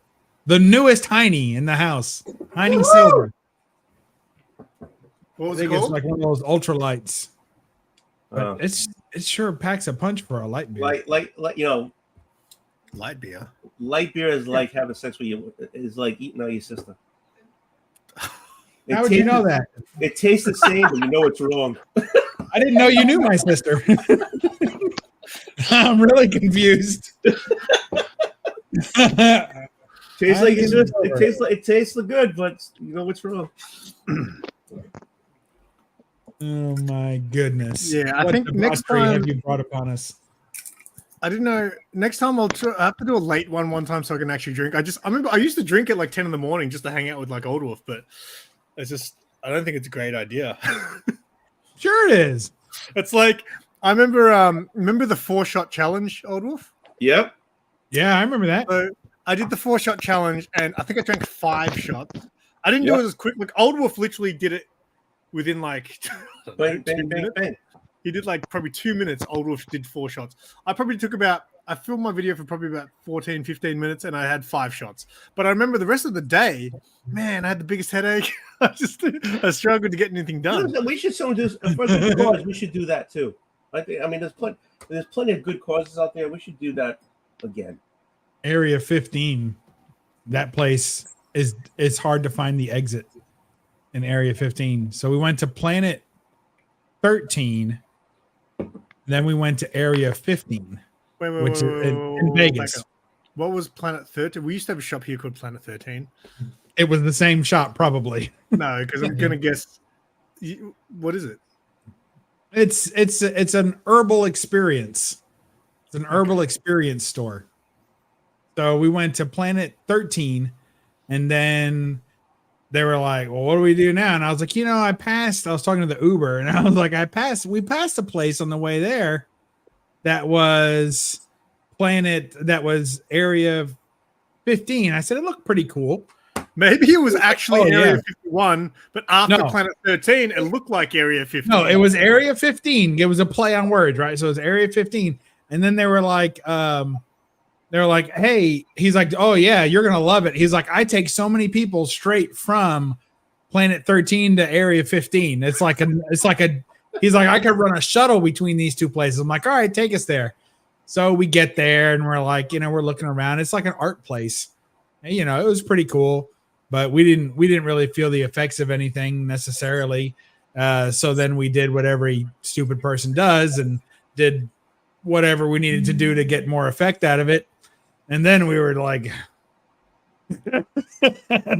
the newest Heine in the house. Heine Silver.
What
I
was it
think it's
called?
like one of those ultralights. But it sure packs a punch for a light beer.
Like
Light beer.
light beer is like having sex with you. Is like eating out your sister.
How would you know that?
It tastes the same, but you know it's wrong.
I didn't know you knew my sister. I'm really confused.
It tastes good, but you know what's wrong.
Oh my goodness!
Yeah, I
What
think next
debauchery
time
have you brought upon us?
I didn't know. Next time I have to do a late one time so I can actually drink. I remember I used to drink at like 10 in the morning just to hang out with like Oldwolf, but it's just I don't think it's a great idea.
Sure, it is.
It's like I remember the 4-shot challenge, Oldwolf.
Yep.
Yeah, I remember that.
So I did the 4-shot challenge, and I think I drank 5 shots. I didn't do it as quick. Like Oldwolf literally did it within like
Bang,
2
bang, bang,
minutes.
bang.
He did like probably 2 minutes. Oldwolf did 4 shots. I probably took I filmed my video for probably about 14, 15 minutes, and I had 5 shots. But I remember the rest of the day, man, I had the biggest headache. I struggled to get anything done.
We should do for a good cause. We should do that too. I mean, there's plenty of good causes out there. We should do that again.
Area 15. That place it's hard to find the exit in Area 15. So we went to Planet 13. Then we went to Area 15, which is in Vegas.
What was Planet 13? We used to have a shop here called Planet 13.
It was the same shop, probably.
No, because I'm gonna guess. What is it?
It's an herbal experience. It's an herbal experience store. So we went to Planet 13, and then they were like, well, what do we do now? And I was like, I was talking to the Uber, and I was like, we passed a place on the way there that was Area 15. I said, it looked pretty cool.
Maybe it was actually Area 51, but after
No.
Planet 13, it looked like Area 15.
No, it was Area 15. It was a play on words, right? So it was Area 15. And then they were like, hey, he's like, oh yeah, you're gonna love it. He's like, I take so many people straight from Planet 13 to Area 15. He's like, I could run a shuttle between these two places. I'm like, all right, take us there. So we get there and we're like, we're looking around. It's like an art place. And, it was pretty cool, but we didn't really feel the effects of anything necessarily. So then we did what every stupid person does and did whatever we needed to do to get more effect out of it. And then we were like, and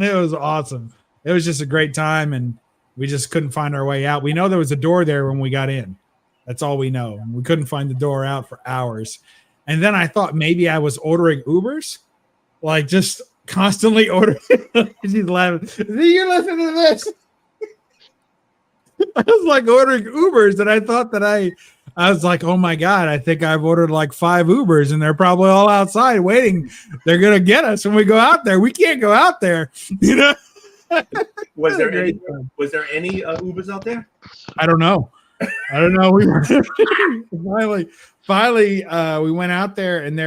it was awesome. It was just a great time, and we just couldn't find our way out. We know there was a door there when we got in. That's all we know. We couldn't find the door out for hours. And then I thought maybe I was ordering Ubers, like just constantly ordering. She's laughing. You're listening to this. I was like ordering Ubers, and I thought that I was like, oh my God, I think I've ordered like 5 Ubers, and they're probably all outside waiting. They're going to get us when we go out there. We can't go out there.
Was there any Ubers out there?
I don't know. We were finally we went out there, and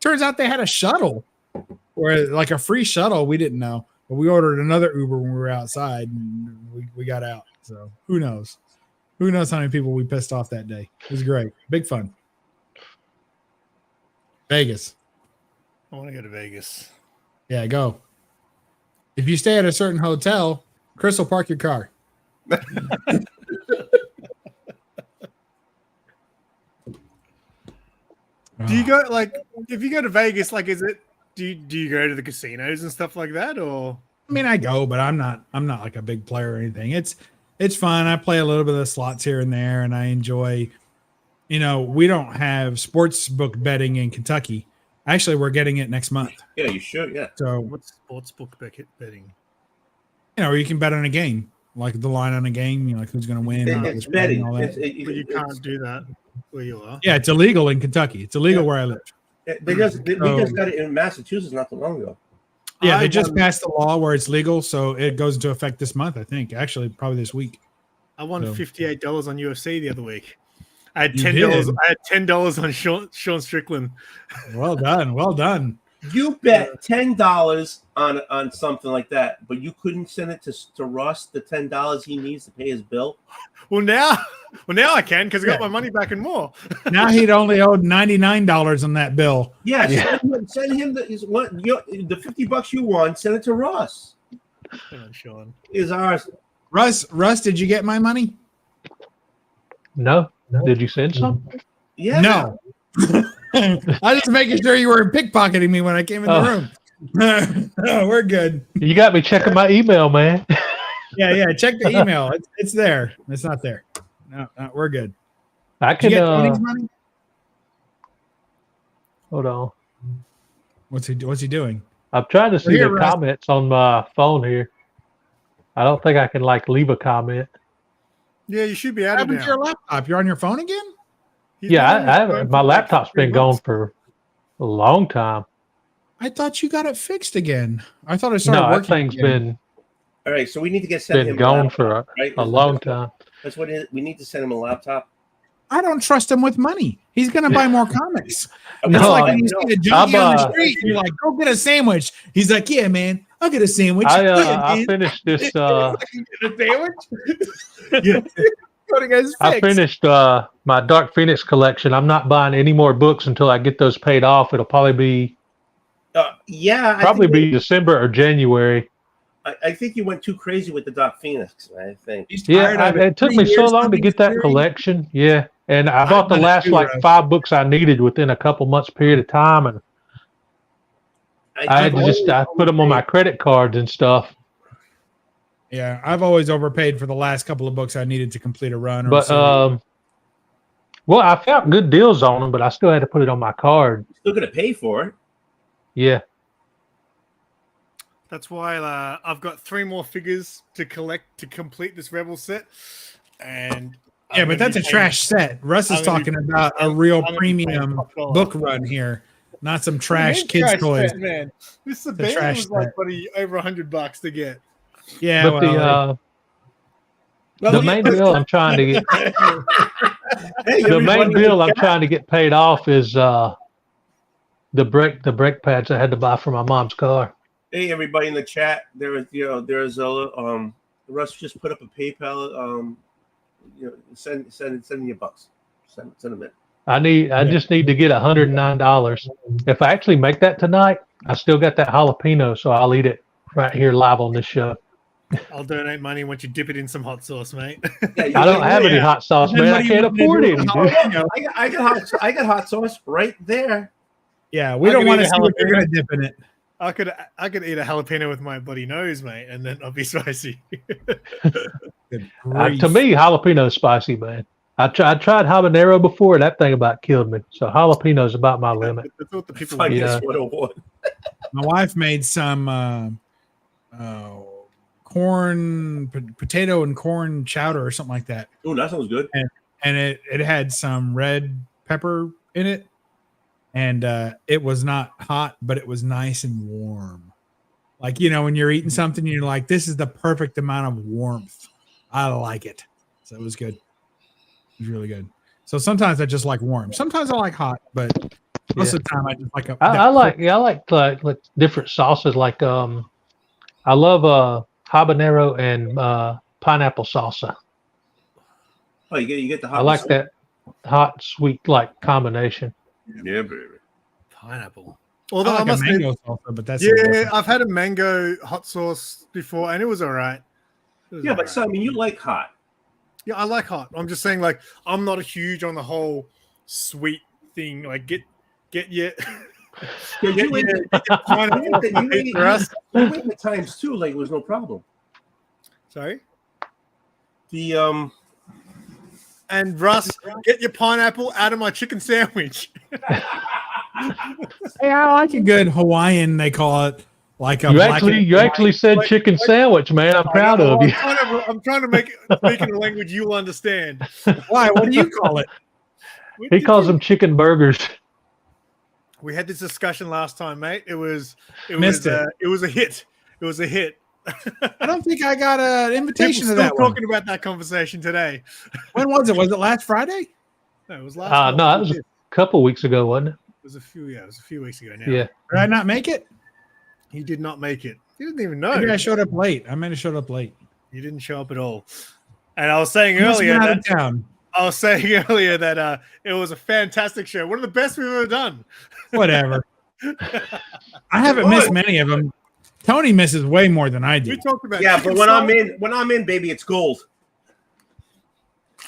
turns out they had a shuttle, or like a free shuttle. We didn't know, but we ordered another Uber when we were outside, and we got out. So who knows? Who knows how many people we pissed off that day? It was great. Big fun. Vegas.
I want to go to Vegas.
Yeah, go. If you stay at a certain hotel, Chris will park your car.
Do you go if you go to Vegas, do you go to the casinos and stuff like that, or?
I mean, I go, but I'm not like a big player or anything. It's fun. I play a little bit of slots here and there, and I enjoy. We don't have sports book betting in Kentucky. Actually, we're getting it next month.
Yeah, you should. Yeah.
So what's sports book betting?
Where you can bet on a game, like the line on a game. Like who's going to win.
It's betting.
But you can't do that where you are.
Yeah, it's illegal in Kentucky. It's illegal where I live.
We just got it in Massachusetts not too long ago.
Yeah, they just passed the law where it's legal, so it goes into effect this month, I think. Actually, probably this week.
I won $58 on UFC the other week. I had $10. I had $10 on Sean Strickland.
Well done.
You bet $10 on something like that, but you couldn't send it to Russ the $10 he needs to pay his bill.
Well, now I can because I got my money back and more.
Now he'd only owed $99 on that bill.
Yeah. Send him the $50 you won. Send it to Russ.
Sean
Is ours.
Russ, did you get my money?
No. Did you send some?
Yeah.
No. I was just making sure you weren't pickpocketing me when I came in the room. No, we're good.
You got me checking my email, man.
Yeah. Check the email. It's there. It's not there. No, we're good.
I
Did you
can.
get Tony's money?
Hold on.
What's he doing?
I'm trying to see
Here,
the
Russ.
comments on my phone here. I don't think I can leave a comment.
Yeah, you should be
What
out of
happened to your
now.
laptop? You're on your phone again?
He's
Yeah,
been on his
I
phone
haven't.
for
My
like
laptop's
3
been gone
months.
for a long time.
I thought you got it fixed again. I thought it
No,
started
that
working.
thing's
again.
All right, so we need to send
been
him
gone
laptop,
for
right?
a long time.
That's what it is. We need to send him a laptop.
I don't trust him with money. He's gonna buy more comics.
No,
It's like when
I
you see a junkie
I'm,
on the street, you're like, "Go get a sandwich." He's like, "Yeah, man, I'll get a sandwich."
I
man.
finished this.
Get a sandwich. Tony guy's
I
fixed.
finished my Dark Phoenix collection. I'm not buying any more books until I get those paid off. It'll probably be December or January.
I think you went too crazy with the Dark Phoenix. I think.
He's tired of
It took
3
me so
years
long to
hunting
get that
series.
collection. Yeah, and I bought the
done it
last
too,
like
Russ.
5 books I needed within a couple months period of time, and I had to I put them on my credit cards and stuff.
Yeah, I've always overpaid for the last couple of books I needed to complete a run. Or
But well, I found good deals on them, but I still had to put it on my card.
Still gonna pay for it.
Yeah.
That's why I've got 3 more figures to collect to complete this Rebel set. And
yeah, but that's a trash set. Russ is talking about a real premium book run here, not some trash kids toys.
Set, man. This
The
Sabine
trash
was like
set.
buddy over $100 to get.
Yeah,
But the main bill I'm trying to get the main bill I'm trying to get paid off is the brake pads I had to buy for my mom's car.
Hey, everybody in the chat. There's a Russ just put up a PayPal. Send me your bucks. Send them in.
I just need to get $109. If I actually make that tonight, I still got that jalapeno, so I'll eat it right here live on this show.
I'll donate money once you dip it in some hot sauce, mate.
I don't have any hot sauce, man. I can't afford any.
I got hot sauce right there.
Yeah, we don't want to see what you're
jalapeno.
gonna dip in it.
I could eat a jalapeno with my bloody nose, mate, and then I'll be spicy.
Good grief.
To me, jalapeno is spicy, man. I tried habanero before, and that thing about killed me. So jalapeno is about my limit.
That's what the people
I
want.
guess 101.
My wife made some potato and corn chowder or something like that,
Oh, that sounds good.
and it had some red pepper in it, and it was not hot, but it was nice and warm. Like, when you're eating something, you're like, this is the perfect amount of warmth. I like it. So it was good. It was really good. So sometimes I just like warm. Sometimes I like hot, but most of the time I just like
I like different sauces. Like I love habanero and pineapple salsa.
Oh, you get the hot.
I like that hot sweet like combination.
Yeah, baby.
Pineapple.
I
Although
like
I must
a
say,
mango salsa, but that's
yeah, I've had a mango hot sauce before, and it was all right.
Yeah, but so I mean, you like hot.
Yeah, I like hot. I'm just saying, like, I'm not a huge on the whole sweet thing. Like, get you.
You went
Russ.
the times too. Like it was no problem.
Sorry.
The
And Russ, get your pineapple out of my chicken sandwich.
Hey, I like a good Hawaiian. They call it like a.
You actually said chicken sandwich, man. I'm proud of you.
I'm trying to make it in a language you'll understand.
Why? What do you call it?
He calls them chicken burgers.
We had this discussion last time, mate. It was a hit. It was a hit.
I don't think I got an invitation
People
to that
still
one.
talking about that conversation today.
When was it? Was it last Friday?
No, it was last.
No, that was a couple weeks ago, wasn't it?
It was a few weeks ago now.
Yeah.
Did I not make it?
He did not make it. He didn't even know.
Maybe I showed up late. I might have showed up late.
You didn't show up at all. And I was saying
You must have
earlier
been out
that
of town.
it was a fantastic show. One of the best we've ever done.
Whatever. I haven't missed many of them. Tony misses way more than I do.
We talked about
but
chicken
when
salad.
I'm in, baby, it's gold.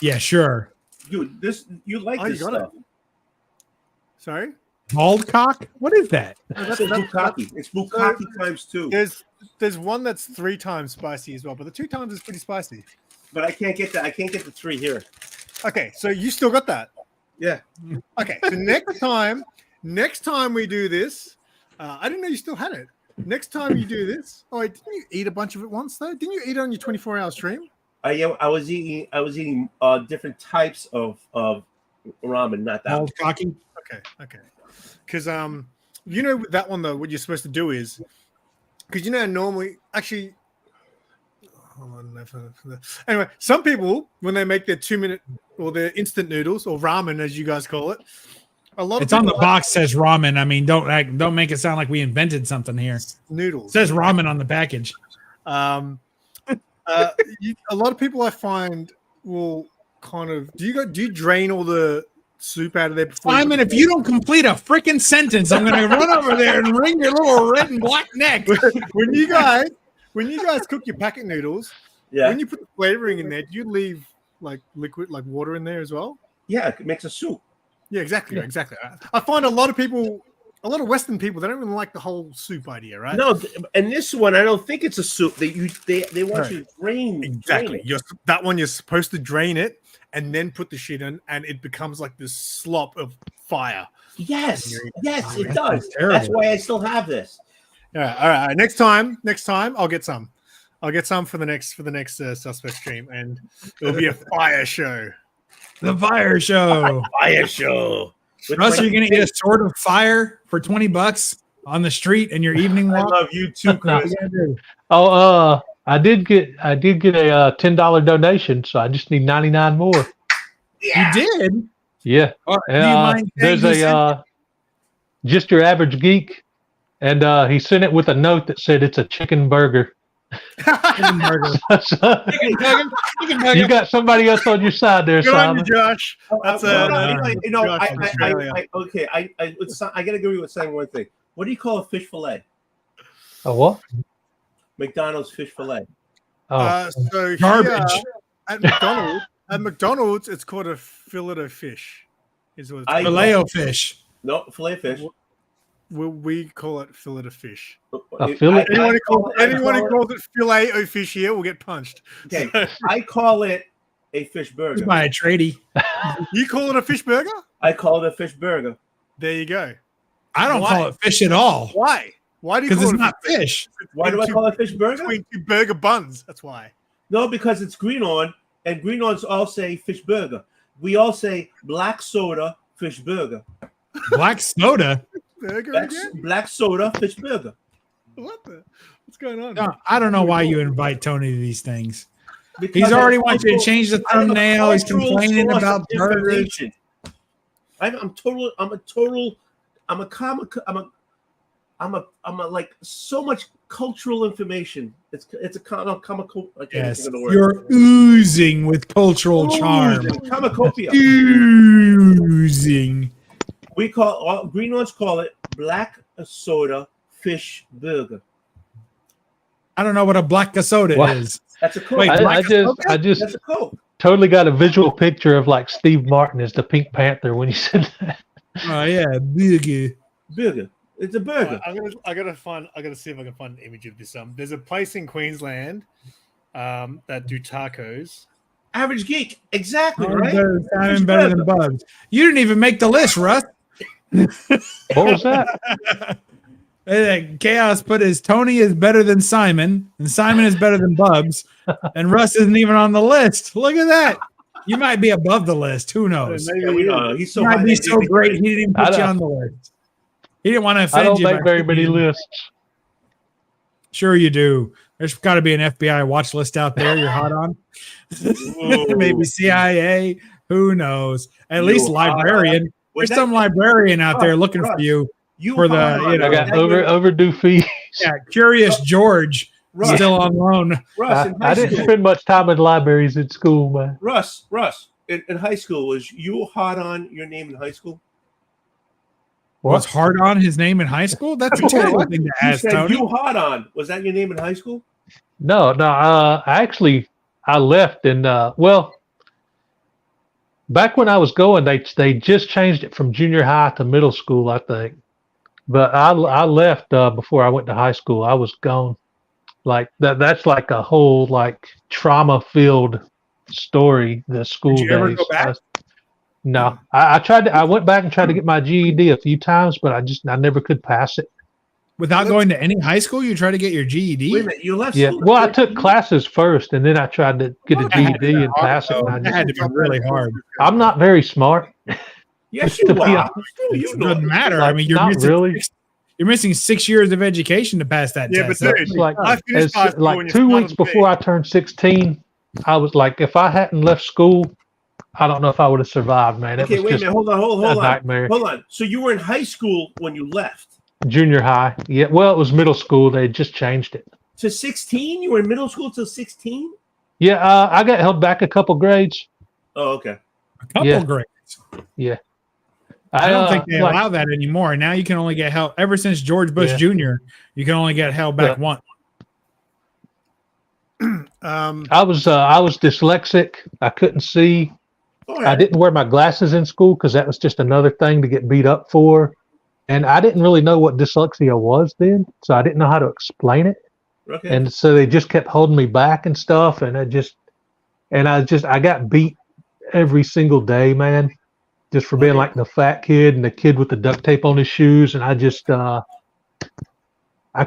Yeah, sure.
Dude, you like
Oh,
this
you got
stuff.
Sorry.
Bald cock? What is that?
It's bukkake. It's bukkake times 2.
There's one that's 3 times spicy as well, but the 2 times is pretty spicy.
But I can't get that. I can't get the 3 here.
Okay, so you still got that.
Yeah.
Okay, so next time we do this, I didn't know you still had it. Next time you do this, oh wait, didn't you eat a bunch of it once though? Didn't you eat it on your 24-hour stream?
I was eating different types of ramen, not that.
Bald cocky?
Okay. Because you know with that one though, what you're supposed to do is because you know normally actually. Anyway, some people when they make their 2-minute or their instant noodles or ramen as you guys call it, a lot
It's
of
on the
people
box says ramen. I mean, don't make it sound like we invented something here. It
noodles.
says ramen on the package.
A lot of people I find will kind of do you drain all the soup out of there before
Simon, if you don't complete a freaking sentence, I'm going to run over there and wring your little red and black neck.
when you guys cook your packet noodles, when you put the flavoring in there, do you leave like liquid like water in there as well?
Yeah, it makes a soup.
Yeah, exactly. I find a lot of Western people, they don't even like the whole soup idea, right?
No, and this one I don't think it's a soup. They want you to drain.
Exactly.
Drain it.
That one you're supposed to drain it and then put the shit in, and it becomes like this slop of fire.
Yes, it
That's
does.
terrible.
That's why I still have this.
All right. Next time, I'll get some. I'll get some for the next suspect stream, and it'll be a fire show.
The fire show.
Fire show.
Russ, you're going to eat a sword of fire for $20 on the street in your evening
I
walk?
love you too, Chris.
Oh, I did get a $10 donation, so I just need 99 more.
You did?
Yeah.
Do you mind
There's
saying
a just your average geek, and he sent it with a note that said it's a chicken burger.
chicken burger?
So,
Chicken burger.
you got somebody else on your side there,
Good on you,
Simon.
Josh. That's
I gotta agree with saying one thing. What do you call a fish fillet?
A what?
McDonald's fish fillet.
Oh,
So
Garbage.
here, at McDonald's, it's called a fillet of fish. Is what it's called.
Filet-O-Fish.
No, fillet fish.
We call it fillet of fish.
A fillet?
Anyone who calls it fillet of fish here will get punched.
Okay,
So,
I call it a fish burger.
By a tradie.
you call it a fish burger?
I call it a fish burger.
There you go.
I don't
Why?
call it fish at all
Why? Why do you
because
call
it's
it
not fish.
Why do I call it a fish burger?
between 2 burger buns? That's why.
No, because it's green on, and green ons all say fish burger. We all say black soda fish burger.
Black soda?
Burger
Black,
again?
black soda fish burger.
What's going on?
No, I don't know why you invite Tony to these things.
Because
He's already
I-
wants you to change the
I have a
thumbnail. He's
cultural
complaining
source
about
of
burgers.
information. I'm a like so much cultural information. It's a comical. I can't
Yes,
think of the word.
you're oozing with cultural charm.
Comicopia.
Oozing.
We call green ones call it black soda fish burger.
I don't know what a black soda
What?
is.
That's a Coke.
Wait,
I just
That's a Coke.
totally got a visual picture of like Steve Martin as the Pink Panther when you said that.
Oh yeah, burger.
Burger. It's a burger.
I gotta see if I can find an image of this. There's a place in Queensland that do tacos.
Average geek. Exactly,
Oh,
right?
Simon better than Bubs. You didn't even make the list, Russ.
What was that?
Chaos put his Tony is better than Simon, and Simon is better than Bubs, and Russ isn't even on the list. Look at that. You might be above the list. Who knows?
Yeah, we know. He's so
You might
high.
be so great he didn't even
I
put you
don't-
on the list. He didn't want to
I
offend
don't
you.
make
by
very
putting
many
you-
lists.
Sure you do. There's got to be an FBI watch list out there you're hot on. Maybe CIA. Who knows? At least librarian.
Was
There's some librarian out there looking for you. for the, you know,
I got overdue fees.
Yeah, Curious George
Russ,
still on loan.
Russ, in
I
high
didn't
school,
spend much time in libraries in school, man.
Russ, in high school, was you hot on your name in high school?
Was hard on his name in high school? That's a terrible thing to
You
ask,
said
Tony.
you hot on. Was that your name in high school?
No. I left and well, back when I was going, they just changed it from junior high to middle school, I think. But I left before I went to high school. I was gone. Like that's like a whole like trauma filled story. The school
Did you ever
days.
go back?
No, I tried to. I went back and tried to get my GED a few times, but I never could pass it.
Without going to any high school, you try to get your GED?
Wait a minute, you left
Yeah.
school.
Well, I took classes first, and then I tried to get a
That had to
GED
be
and
hard,
pass it.
though.
And I
That had to be really hard.
I'm not very smart.
Yes,
to
you
be
are.
honest.
You
It
know.
doesn't matter.
Like,
I mean, you're
not
missing
really.
you're missing 6 years of education to pass that
Yeah,
test.
but dude,
It's like
I finished high school when
like
you
2
started
weeks before I turned 16. I was like, if I hadn't left school, I don't know if I would have survived, man. It
Okay,
was
wait a
just
minute. Hold
a
on.
nightmare.
Hold on. So you were in high school when you left.
Junior high. Yeah. Well, it was middle school. They just changed it.
To 16? You were in middle school till 16?
Yeah. I got held back a couple grades.
Oh, okay.
A couple
Yeah.
grades.
Yeah.
I don't think they
like,
allow that anymore. Now you can only get held. Ever since George Bush Jr., you can only get held back once.
I was dyslexic. I couldn't see.
All
I
right.
didn't wear my glasses in school because that was just another thing to get beat up for. And I didn't really know what dyslexia was then, so I didn't know how to explain it.
Okay.
And so they just kept holding me back and stuff. And I got beat every single day, man, just for being like the fat kid and the kid with the duct tape on his shoes. And I just, I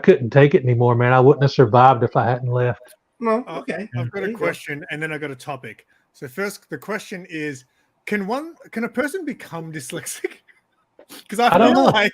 couldn't take it anymore, man. I wouldn't have survived if I hadn't left.
No, okay.
I've got
There
a
you go.
question and then I've got a topic. So first, the question is, can a person become dyslexic? Because I
don't
feel
know.
like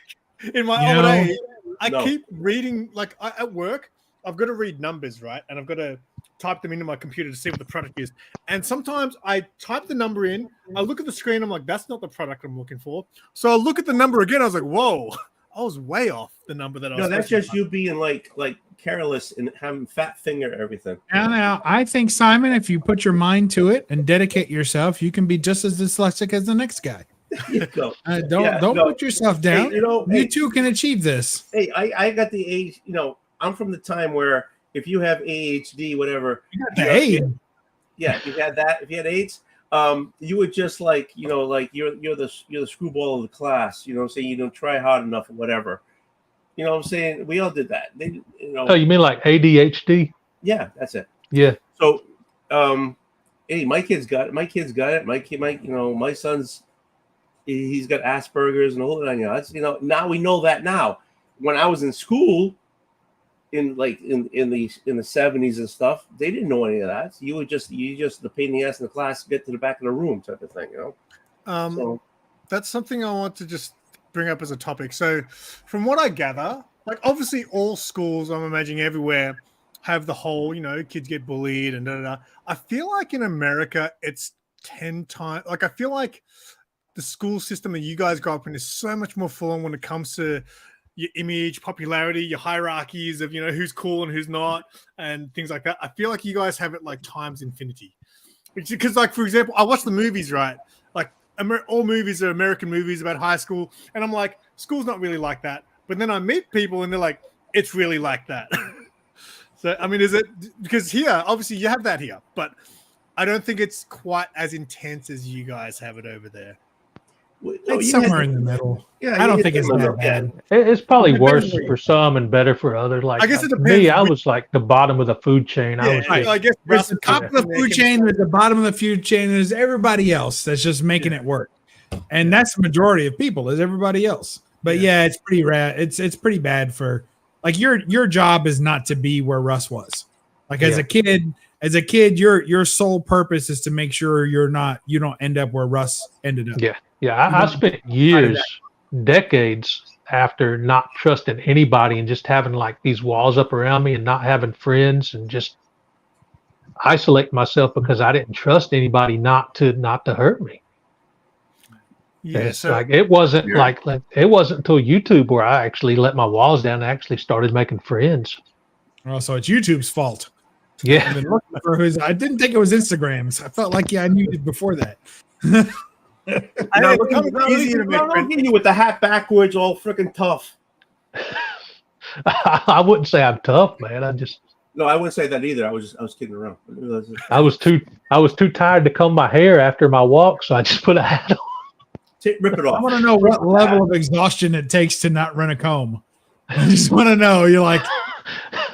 in my
You
old
know,
age, I
no.
keep reading, like at work, I've got to read numbers, right? And I've got to type them into my computer to see what the product is. And sometimes I type the number in, I look at the screen, I'm like, that's not the product I'm looking for. So I look at the number again, I was like, whoa, I was way off the number that I was.
No, that's
supposed
just
to
you being like careless and having fat finger everything.
Now, I think, Simon, if you put your mind to it and dedicate yourself, you can be just as dyslexic as the next guy.
There you go.
Don't put yourself down.
Hey, you
you too can achieve this.
Hey, I got the age, I'm from the time where if you have ADHD, whatever,
Hey,
yeah, if you had that, if you had AIDS, you would just like you're the screwball of the class, saying you don't try hard enough or whatever. You know what I'm saying? We all did that.
Oh, you mean like ADHD?
Yeah, that's it.
Yeah.
So, hey, my kid's got it. My son's, he's got Asperger's and the whole nine yards. Now we know that now. When I was in school, in the 70s and stuff, they didn't know any of that. So you just the pain in the ass in the class, get to the back of the room type of thing, So,
that's something I want to just bring up as a topic. So from what I gather, like obviously all schools, I'm imagining everywhere, have the whole, kids get bullied and da. I feel like in America, it's 10 times, like I feel like the school system that you guys grew up in is so much more full on when it comes to your image, popularity, your hierarchies of, who's cool and who's not, and things like that. I feel like you guys have it like times infinity. Because like, for example, I watch the movies, right? Like all movies are American movies about high school. And I'm like, school's not really like that. But then I meet people and they're like, it's really like that. So, I mean, is it because here, obviously you have that here, but I don't think it's quite as intense as you guys have it over there.
it's somewhere in the middle.
Yeah,
I don't think it's that bad.
It's probably
It
worse
depends.
for some and better for others. Like
I guess it
me,
depends.
I was like the bottom of the food chain. I was
Yeah,
just,
I guess
There's the top of the food chain, there's the bottom of the food chain, there's everybody else that's just making it work. And that's the majority of people, is everybody else. But yeah, it's pretty rad. It's pretty bad for like your job is not to be where Russ was. Like as a kid, your sole purpose is to make sure you don't end up where Russ ended up.
Yeah. I spent years, decades after not trusting anybody and just having like these walls up around me and not having friends and just isolate myself because I didn't trust anybody not to hurt me.
Yeah,
It's
so
like it wasn't like it wasn't until YouTube where I actually let my walls down and actually started making friends.
Oh, so it's YouTube's fault.
Yeah.
I've been looking for I didn't think it was Instagram's. I felt like I knew it before that.
I
look
it's easy to make friends.
at you with the hat backwards, all freaking tough.
I wouldn't say I'm tough, man.
No, I wouldn't say that either. I was kidding around.
I was too tired to comb my hair after my walk, so I just put a hat on.
Rip it off.
I want to know what level of exhaustion it takes to not run a comb. I just want to know. You're like,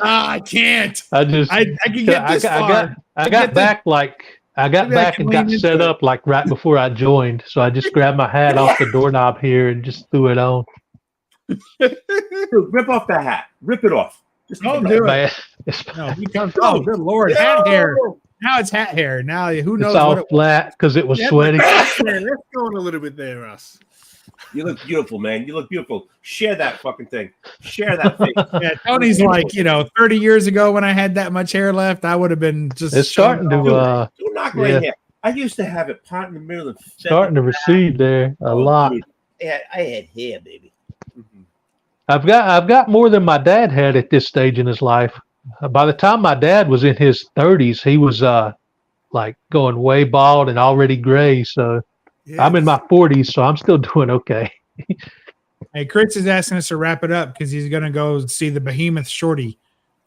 I can't. I can get this far.
I got back and got set up like right before I joined. So I just grabbed my hat off the doorknob here and just threw it on.
Dude, rip off that hat. Rip it off. Just
don't do it. No, he comes. Oh, good Lord. Hat hair. Now it's hat hair. Now who knows?
It's all flat because it was sweaty.
Let's go on a little bit there, Russ.
You look beautiful, man. You look beautiful. Share that fucking thing. Share that thing.
Yeah, Tony's like, 30 years ago when I had that much hair left, I would have been just.
It's starting to.
Don't knock my hair. I used to have it part in the middle of.
Starting to recede there a lot.
Dude. I had hair, baby. Mm-hmm.
I've got more than my dad had at this stage in his life. By the time my dad was in his 30s, he was like going way bald and already gray. So yes. I'm in my 40s, so I'm still doing okay.
Hey, Chris is asking us to wrap it up because he's going to go see the Behemoth Shorty.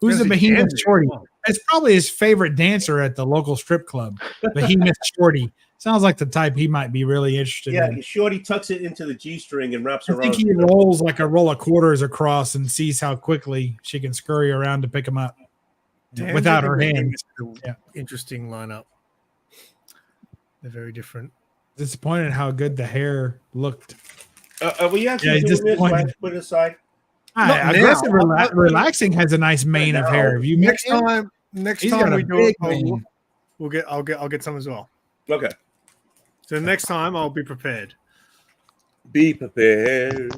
Who's the Behemoth Shorty? It's probably his favorite dancer at the local strip club. Behemoth Shorty. Sounds like the type he might be really interested in.
Yeah, Shorty tucks it into the G-string and wraps around.
I think he rolls like a roll of quarters across and sees how quickly she can scurry around to pick him up without her hands.
Yeah. Interesting lineup. They're very different.
Disappointed how good the hair looked.
Were you actually doing this? Put it aside.
Aggressive relaxing has a nice mane of hair. Have you
next time we do it, I'll get some as well.
Okay.
So next time I'll be prepared.
Be prepared.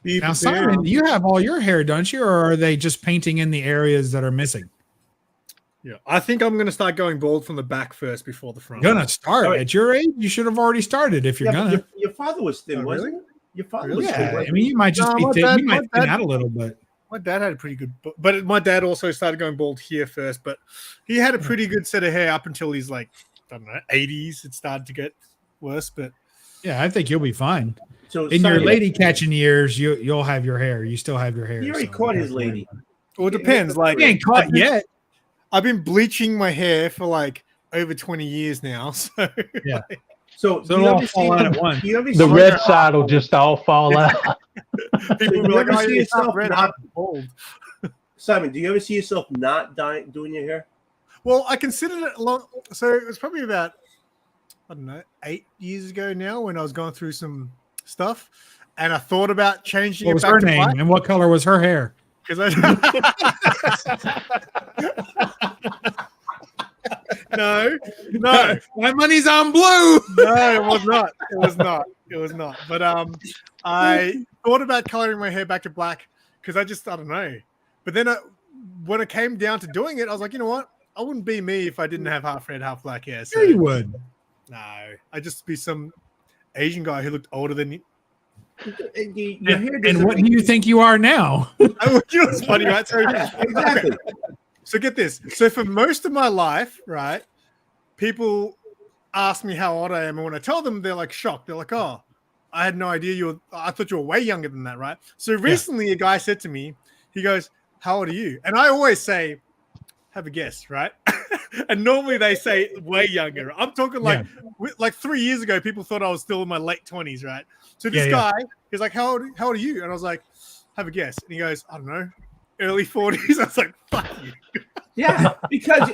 Now, Simon, you have all your hair, don't you? Or are they just painting in the areas that are missing?
Yeah, I think I'm going to start going bald from the back first before the front.
Gonna start at your age? You should have already started if you're gonna.
Your father was thin, wasn't he? Your father was thin.
I mean, you might just be thin. You might thin out a little bit.
My dad had a pretty good, but my dad also started going bald here first. But he had a pretty good set of hair up until he's like, I don't know, 80s. It started to get worse, but
yeah, I think you'll be fine. So in your lady catching years, you'll have your hair. You still have your hair.
He already caught his lady.
Well, it depends. Like,
he ain't caught yet.
I've been bleaching my hair for like over 20 years now. So
yeah.
So
it'll all fall out at once.
The red side will just all fall out.
People will ever see yourself not bald. Simon, do you ever see yourself not doing your hair?
Well, I considered it long. So it was probably about, I don't know, 8 years ago now when I was going through some stuff, and I thought about changing
it back to black. What was her name, and what color was her hair?
Because No.
My money's on blue.
No, it was not. But I thought about coloring my hair back to black because I don't know. But then when it came down to doing it, I was like, you know what? I wouldn't be me if I didn't have half red, half black hair. So,
sure you would.
No, I'd just be some Asian guy who looked older than you.
And what do you think you are now?
It's funny, right? So,
exactly.
Okay. So get this. So for most of my life, right, people ask me how old I am, and when I tell them, they're like shocked. They're like, "Oh, I had no idea I thought you were way younger than that, right?" So recently, a guy said to me, he goes, "How old are you?" And I always say, "Have a guess," right? And normally they say way younger. I'm talking like 3 years ago, people thought I was still in my late 20s, right? So this guy, he's like, "How old are you?" And I was like, "Have a guess." And he goes, "I don't know, early 40s." I was like, "Fuck you."
Yeah, because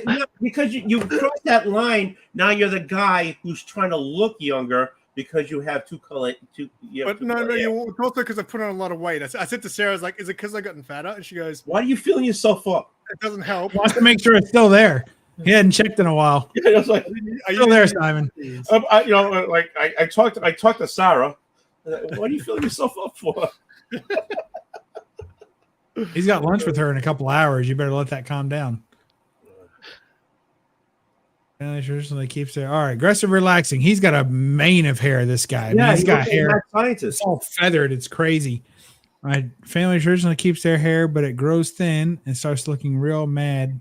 you crossed that line. Now you're the guy who's trying to look younger because you have
But no, it's also because I put on a lot of weight. I said to Sarah, I was like, "Is it because I've gotten fatter?" And she goes,
"Why are you filling yourself up?"
It doesn't help.
Wants to make sure it's still there. He hadn't checked in a while.
Yeah, I was like,
"Are you still there, Simon?"
I talked to Sarah. What are you filling yourself up for?
He's got lunch with her in a couple hours. You better let that calm down. Traditionally keeps there. All right, aggressive relaxing. He's got a mane of hair. This guy.
Yeah,
he's got hair.
Scientist.
It's all feathered. It's crazy. All right, family traditionally keeps their hair, but it grows thin and starts looking real mad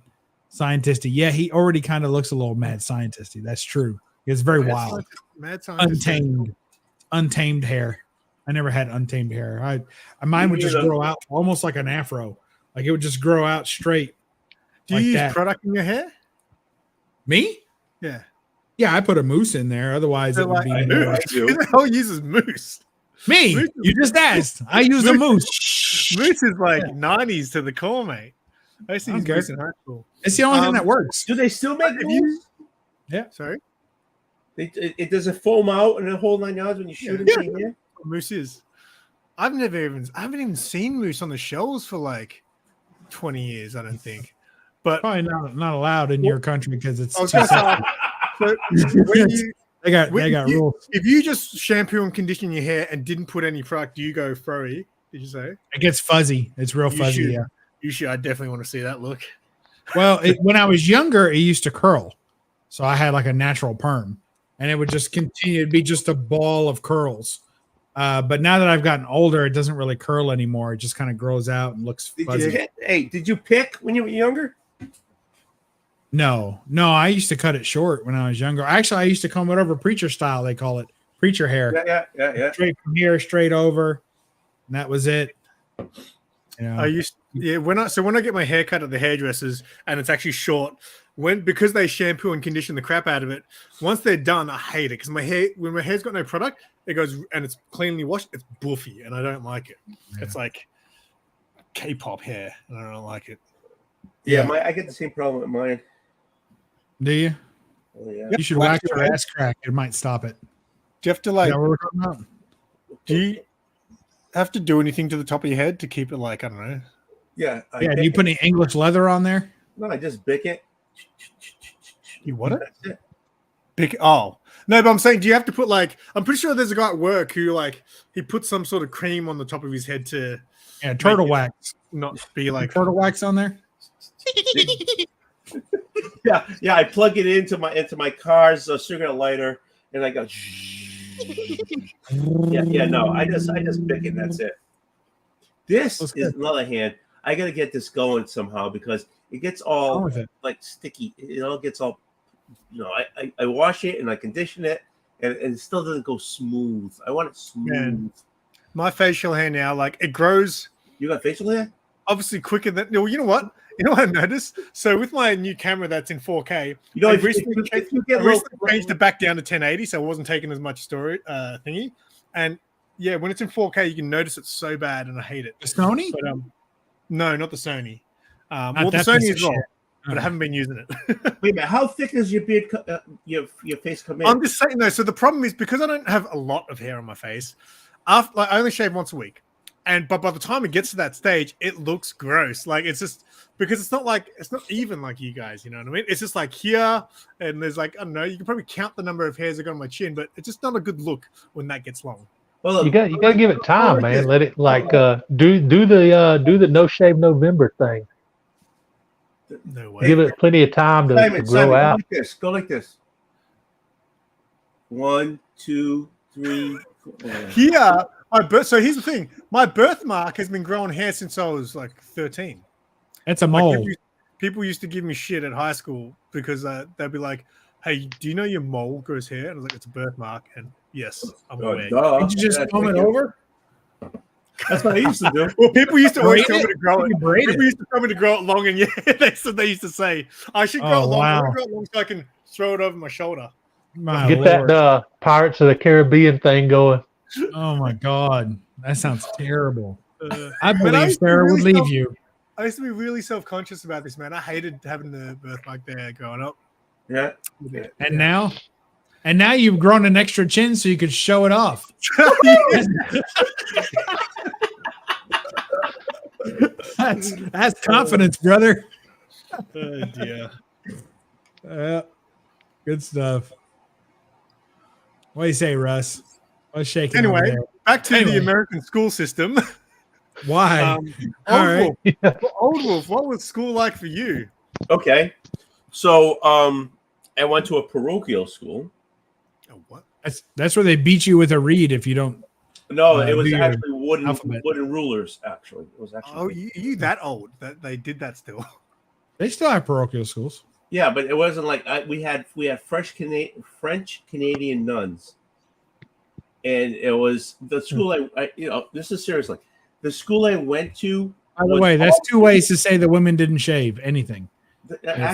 scientisty. Yeah, he already kind of looks a little mad scientisty. That's true. It's very wild.
Mad scientist.
Untamed hair. I never had untamed hair. Mine would just grow out almost like an afro. Like it would just grow out straight.
Do
Like
you use
that.
product in your hair?
Me?
Yeah.
Yeah, I put a mousse in there. Otherwise,
So
it would
like,
be
I
more.
do.
Who the hell uses mousse?
Me.
Mousse
You just asked. I use a mousse.
Mousse is like 90s to the core, mate. I used to
I
use
don't
mousse
care.
in high school.
It's the only thing that works.
Do they still make
If you-
moves?
Sorry?
It does it foam out and the whole 9 yards when you shoot
Yeah.
it in here?
Mousse is. I haven't even seen mousse on the shelves for like 20 years, I don't think. But
Probably not allowed in your country because it's
I was
too
gonna say,
sensitive.
so when you,
They got
when you-
rules.
if you just shampoo and condition your hair and didn't put any product, do you go furry? Did you say?
It gets fuzzy. It's real
You
fuzzy.
should.
Yeah.
You should. I definitely want to see that look.
Well, when I was younger, it used to curl, so I had like a natural perm, and it would just continue to be just a ball of curls. But now that I've gotten older, it doesn't really curl anymore. It just kind of grows out and looks fuzzy.
Did you pick when you were younger?
No, I used to cut it short when I was younger. Actually, I used to comb it over preacher style. They call it preacher hair.
Yeah.
Straight from here, straight over, and that was it. You know,
When I get my hair cut at the hairdressers and it's actually short, because they shampoo and condition the crap out of it, once they're done, I hate it because when my hair's got no product, it goes and it's cleanly washed, it's buffy and I don't like it.
Yeah.
It's like K-pop hair and I don't like it.
Yeah, I get the same problem with mine.
do you?
Oh, yeah.
You should
wax
wax
your
your
head.
ass crack. It might stop it.
Do you have to like?
Is that what we're talking about?
Do you have to do anything to the top of your head to keep it like I don't know?
Yeah.
Yeah. Do you put any English leather on there?
No, I just bick it.
You what it?
That's it.
Big no, but I'm saying, do you have to put like? I'm pretty sure there's a guy at work who like he puts some sort of cream on the top of his head to
Yeah, turtle
Make it-
wax.
not be like.
Turtle wax on there.
Yeah. I plug it into my car's cigarette lighter, and I go. Yeah. No, I just bick it. And that's it. This
That's
is
good.
another hand. I gotta get this going somehow because it gets
What's wrong
all
with it?
like sticky. It all gets all. I wash it and I condition it, and it still doesn't go smooth. I want it smooth.
Man. My facial hair now, like it grows
You got facial hair?
obviously quicker than. No, you know what? You know what I noticed? So with my new camera that's in 4K,
You know,
I
if
recently
you get
I recently changed it back down to 1080, so it wasn't taking as much story thingy. And yeah, when it's in 4K, you can notice it's so bad, and I hate it.
The Sony?
But no, not the Sony.
Not
Well, the
that
Sony
piece of
as well,
shit.
but I haven't been using it.
Wait a minute, how thick does your beard, your face come in?
I'm just saying though. So the problem is because I don't have a lot of hair on my face. I only shave once a week, but by the time it gets to that stage, it looks gross. Like it's just because it's not even like you guys. You know what I mean? It's just like here, and there's like I don't know. You can probably count the number of hairs I got on my chin, but it's just not a good look when that gets long.
Well,
You got to give it time, man. Let it like do the no shave November thing.
No way.
Give it plenty of time to
Simon,
grow
go
out.
like this. Go like this. 1, 2, 3. 4.
Here, so here's the thing. My birthmark has been growing hair since I was like 13.
It's a
Like,
mole.
people used to give me shit at high school because they'd be like, "Hey, do you know your mole grows hair?" And I was like, "It's a birthmark." And yes, I'm aware.
Duh.
Did you just
Yeah,
comb it
thank you.
over?
That's what I used to do.
Well, people used to always
Braid
tell me to grow it.
You braid
People
it.
used to tell me to grow it long, and yeah, they used to say I should grow
Oh,
it long. I
wow.
wanna grow it long so I can throw it over my shoulder.
My
Get
Lord.
that Pirates of the Caribbean thing going.
Oh my God. That sounds terrible.
Uh,
I
But I
believe
used to
Sarah would
really
leave
feel-
you.
I used to be really self-conscious about this, man. I hated having the birthmark there growing up.
Yeah.
And now you've grown an extra chin so you could show it off. That's confidence, brother.
Oh dear.
Good stuff. What do you say, Russ? What's shaking? over
Anyway,
there?
back to
Anyway.
the American school system.
Why?
Old
All right.
Wolf, Old Wolf, what was school like for you?
Okay. So I went to a parochial school.
Oh, what?
That's where they beat you with a reed if you don't.
No,
Do
it was
your
actually
alphabet.
wooden rulers. Actually, it was actually.
Oh, you that old that they did that still?
They still have parochial schools.
Yeah, but it wasn't like we had French Canadian nuns, and it was the school I this is seriously the school I went to.
By the
was
way, that's
all-
2 ways to say the women didn't shave anything.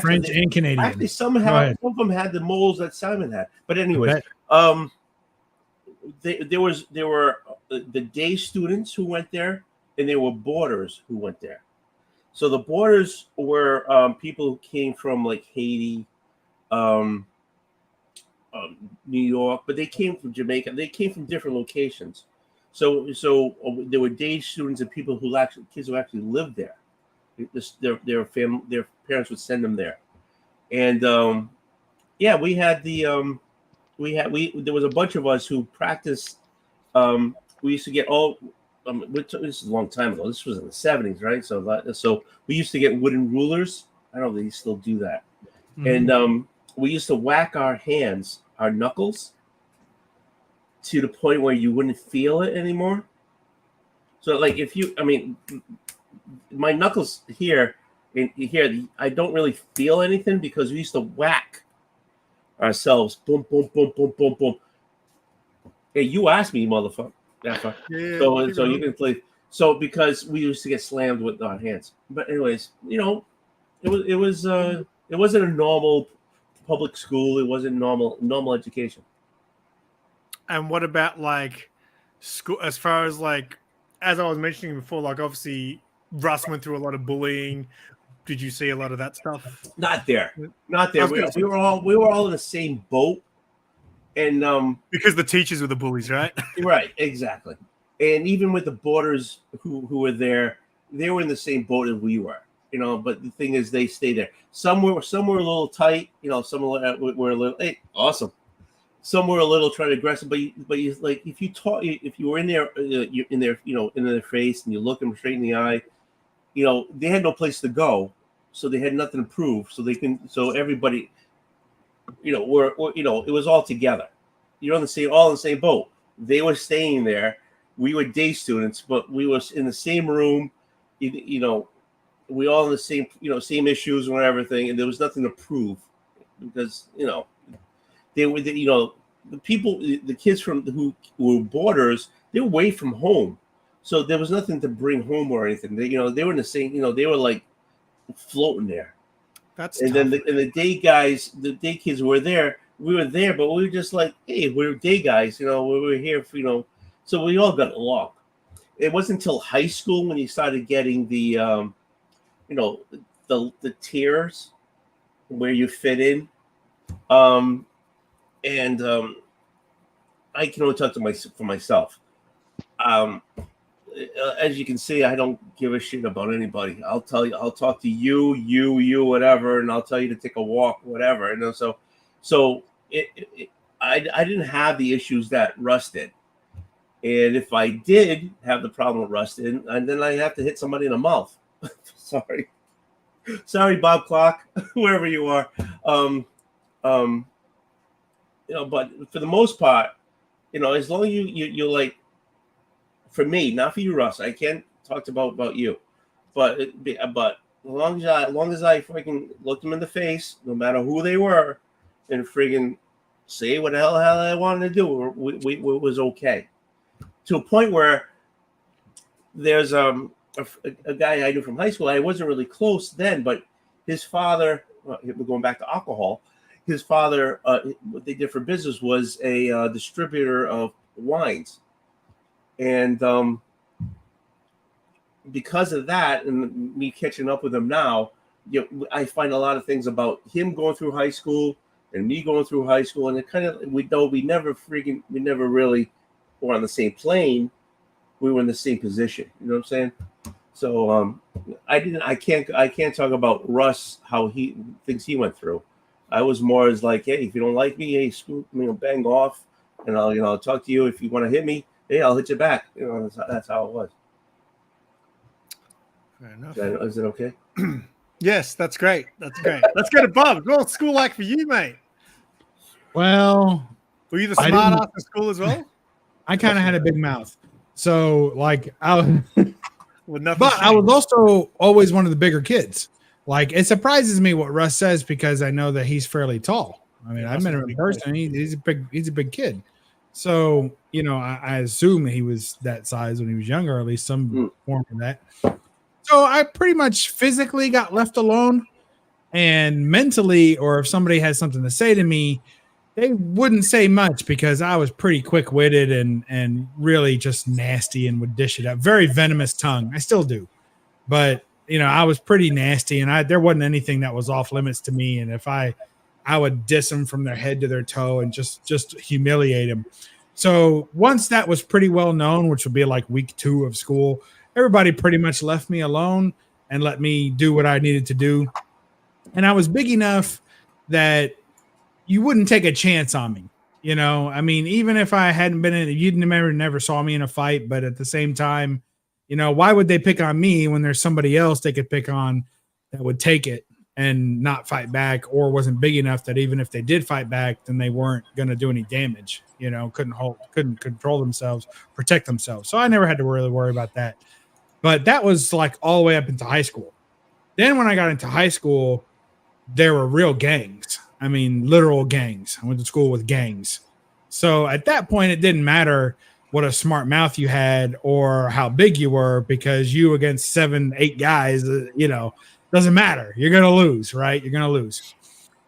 French and Canadian.
Actually, some of them had the moles that Simon had. But anyway, there were the day students who went there, and there were boarders who went there. So the boarders were people who came from like Haiti, New York, but they came from Jamaica. They came from different locations. So there were day students and people kids who actually lived there. Their parents would send them there, and we had there was a bunch of us who practiced. We used to get this is a long time ago. This was in the 70s, right? So we used to get wooden rulers. I don't know if they still do that. Mm-hmm. And we used to whack our knuckles, to the point where you wouldn't feel it anymore. So like my knuckles here, I don't really feel anything because we used to whack ourselves. Boom, boom, boom, boom, boom, boom. Hey, you asked me, motherfucker. Yeah, so you can play. So because we used to get slammed with our hands. But anyways, it wasn't a normal public school. It wasn't normal education.
And what about like school? As far as like, as I was mentioning before, like obviously Russ went through a lot of bullying. Did you see a lot of that stuff?
Not there. We were all in the same boat. And
because the teachers were the bullies, right?
Right, exactly. And even with the boarders who were there, they were in the same boat as we were, But the thing is, they stayed there. Some were a little tight, some were a little awesome. Some were a little trying to aggressive, but you like if you were in there, you're in their in their face and you look them straight in the eye, they had no place to go, so they had nothing to prove. So everybody. It was all together. You're all in the same boat. They were staying there. We were day students, but we were in the same room. We all in the same, same issues and everything, and there was nothing to prove because they were, the people, the kids who were boarders, they were away from home, so there was nothing to bring home or anything. They were in the same, they were like floating there. Then the day guys, the day kids were there. We were there, but we were just like, hey, we're day guys, we were here for, so we all got along. It wasn't until high school when you started getting the, the tiers where you fit in. I can only talk for myself. As you can see, I don't give a shit about anybody. I'll tell you, I'll talk to you, whatever, and I'll tell you to take a walk, whatever. So I didn't have the issues that Russ did. And if I did have the problem with Russ did, and then I have to hit somebody in the mouth. Sorry, Bob Clock, wherever you are. But for the most part, as long as you're like, for me, not for you, Russ. I can't talk about you, but as long as I freaking looked them in the face, no matter who they were, and freaking say what the hell I wanted to do, we was okay. To a point where there's a guy I knew from high school. I wasn't really close then, but his father. We're going back to alcohol. His father, what they did for business was a distributor of wines. And because of that, and me catching up with him now, I find a lot of things about him going through high school and me going through high school, and it kind of we never really were on the same plane. We were in the same position. You know what I'm saying? So I can't talk about Russ, how he things he went through. I was more as like, hey, if you don't like me, hey, screw me, bang off, and I'll talk to you if you want to hit me. Hey, I'll hit you back. That's how it was.
Fair enough.
Is it okay?
Yes, that's great. Let's go to Bubs. What's school like for you, mate?
Well,
were you the smart ass in school as well?
I kind of had a big mouth, so like I
was
also always one of the bigger kids. Like it surprises me what Russ says because I know that he's fairly tall. I mean, I met him in person. He's a big kid. So, I assume he was that size when he was younger, or at least some form of that. So I pretty much physically got left alone. And mentally, or if somebody has something to say to me, they wouldn't say much because I was pretty quick-witted and really just nasty and would dish it up. Very venomous tongue. I still do. But, I was pretty nasty, and there wasn't anything that was off limits to me. And if I would diss them from their head to their toe and just humiliate them. So once that was pretty well known, which would be like week 2 of school, everybody pretty much left me alone and let me do what I needed to do. And I was big enough that you wouldn't take a chance on me. Even if I hadn't been in it, you'd never saw me in a fight. But at the same time, why would they pick on me when there's somebody else they could pick on that would take it and not fight back, or wasn't big enough that even if they did fight back, then they weren't going to do any damage, couldn't control themselves, protect themselves. So I never had to really worry about that. But that was like all the way up into high school. Then when I got into high school, there were real gangs. Literal gangs. I went to school with gangs. So at that point, it didn't matter what a smart mouth you had or how big you were, because you against 7, 8 guys, doesn't matter. You're going to lose, right? You're going to lose.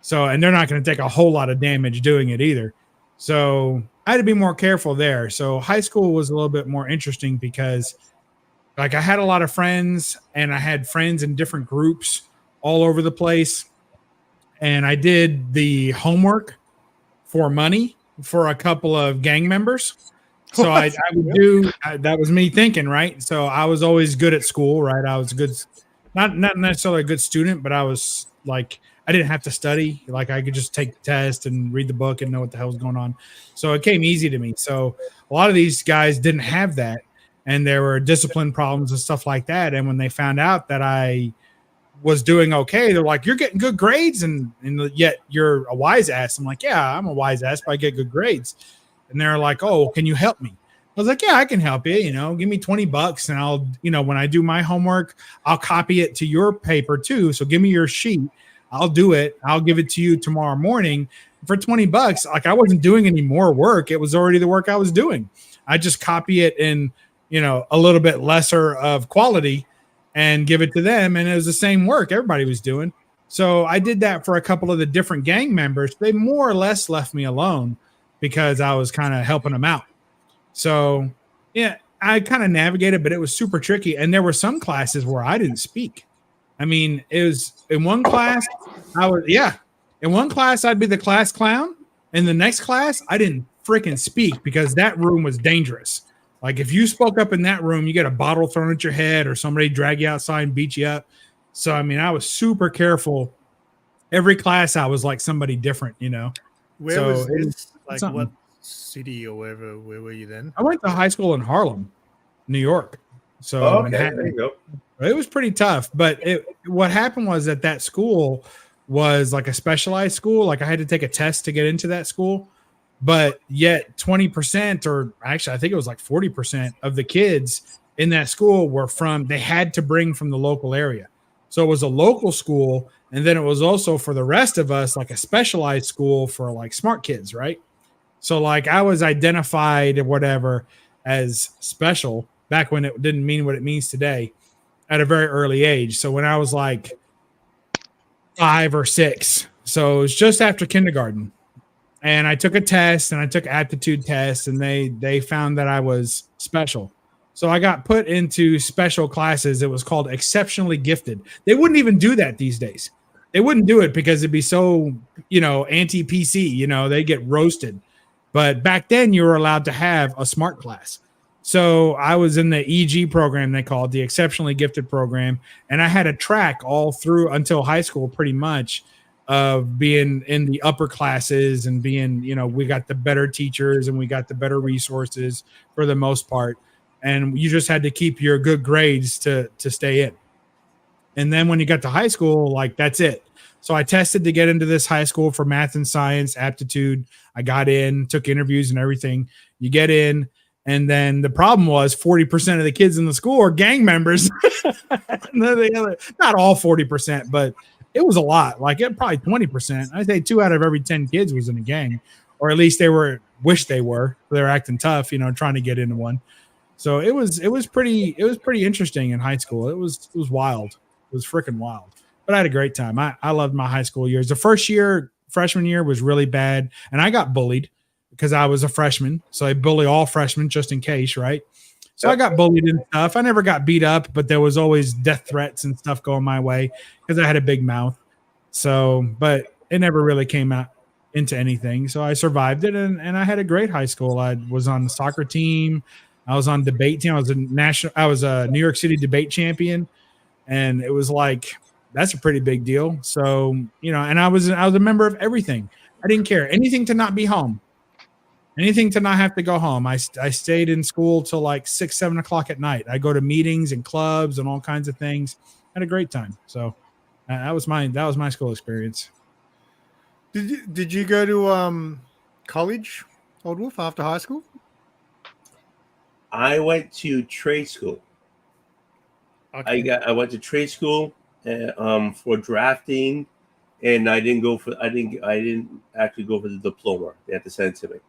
So, and they're not going to take a whole lot of damage doing it either. So I had to be more careful there. So high school was a little bit more interesting because I had a lot of friends, and I had friends in different groups all over the place. And I did the homework for money for a couple of gang members. So I would do, that was me thinking, right? So I was always good at school, right? I was good, not necessarily a good student, but I was like, I didn't have to study. Like I could just take the test and read the book and know what the hell was going on. So it came easy to me. So a lot of these guys didn't have that. And there were discipline problems and stuff like that. And when they found out that I was doing okay, they're like, you're getting good grades, and yet you're a wise ass. I'm like, yeah, I'm a wise ass, but I get good grades. And they're like, oh, can you help me? I was like, yeah, I can help you. Give me $20 and I'll, when I do my homework, I'll copy it to your paper too. So give me your sheet. I'll do it. I'll give it to you tomorrow morning for $20. Like I wasn't doing any more work. It was already the work I was doing. I just copy it in, a little bit lesser of quality and give it to them. And it was the same work everybody was doing. So I did that for a couple of the different gang members. They more or less left me alone because I was kind of helping them out. So yeah, I kind of navigated, but it was super tricky. And there were some classes where I didn't speak. It was in one class, in one class, I'd be the class clown. In the next class, I didn't freaking speak because that room was dangerous. Like if you spoke up in that room, you get a bottle thrown at your head or somebody drag you outside and beat you up. So, I was super careful. Every class I was like somebody different,
Where was this? Like what city or where were you then?
I went to high school in Harlem, New York. So Manhattan. There you go. It was pretty tough. But what happened was that school was like a specialized school. Like I had to take a test to get into that school. But yet 20%, or actually I think it was like 40% of the kids in that school they had to bring from the local area. So it was a local school. And then it was also for the rest of us, like a specialized school for like smart kids, right? So like I was identified or whatever as special back when it didn't mean what it means today at a very early age. So when I was like 5 or 6, so it was just after kindergarten. And I took a test and I took aptitude tests, and they found that I was special. So I got put into special classes. It was called exceptionally gifted. They wouldn't even do that these days. They wouldn't do it because it'd be so, anti-PC, they get roasted. But back then you were allowed to have a smart class. So I was in the EG program, they called the exceptionally gifted program. And I had a track all through until high school pretty much of being in the upper classes and being, we got the better teachers and we got the better resources for the most part. And you just had to keep your good grades to stay in. And then when you got to high school, like that's it. So I tested to get into this high school for math and science aptitude. I got in, took interviews and everything. You get in. And then the problem was 40% of the kids in the school are gang members. Not all 40%, but it was a lot. Like it probably 20%. I'd say 2 out of every 10 kids was in a gang, or at least they wish they were. They're acting tough, trying to get into one. So it was pretty interesting in high school. It was wild. It was freaking wild. but I had a great time. I loved my high school years. The first year, freshman year, was really bad, and I got bullied because I was a freshman. So I bully all freshmen just in case, right? So I got bullied and stuff. I never got beat up, but there was always death threats and stuff going my way because I had a big mouth. So, but it never really came out into anything. So I survived it, and I had a great high school. I was on the soccer team. I was on debate team. I was a New York City debate champion, and it was like, that's a pretty big deal. So, and I was a member of everything. I didn't care anything to not be home, anything to not have to go home. I stayed in school till like 6, 7 o'clock at night. I go to meetings and clubs and all kinds of things. Had a great time. So that was my school experience.
Did you go to college, Oldwolf, after high school?
I went to trade school.
Okay.
I went to trade school for drafting, and I didn't actually go for the diploma. They had to send it to me.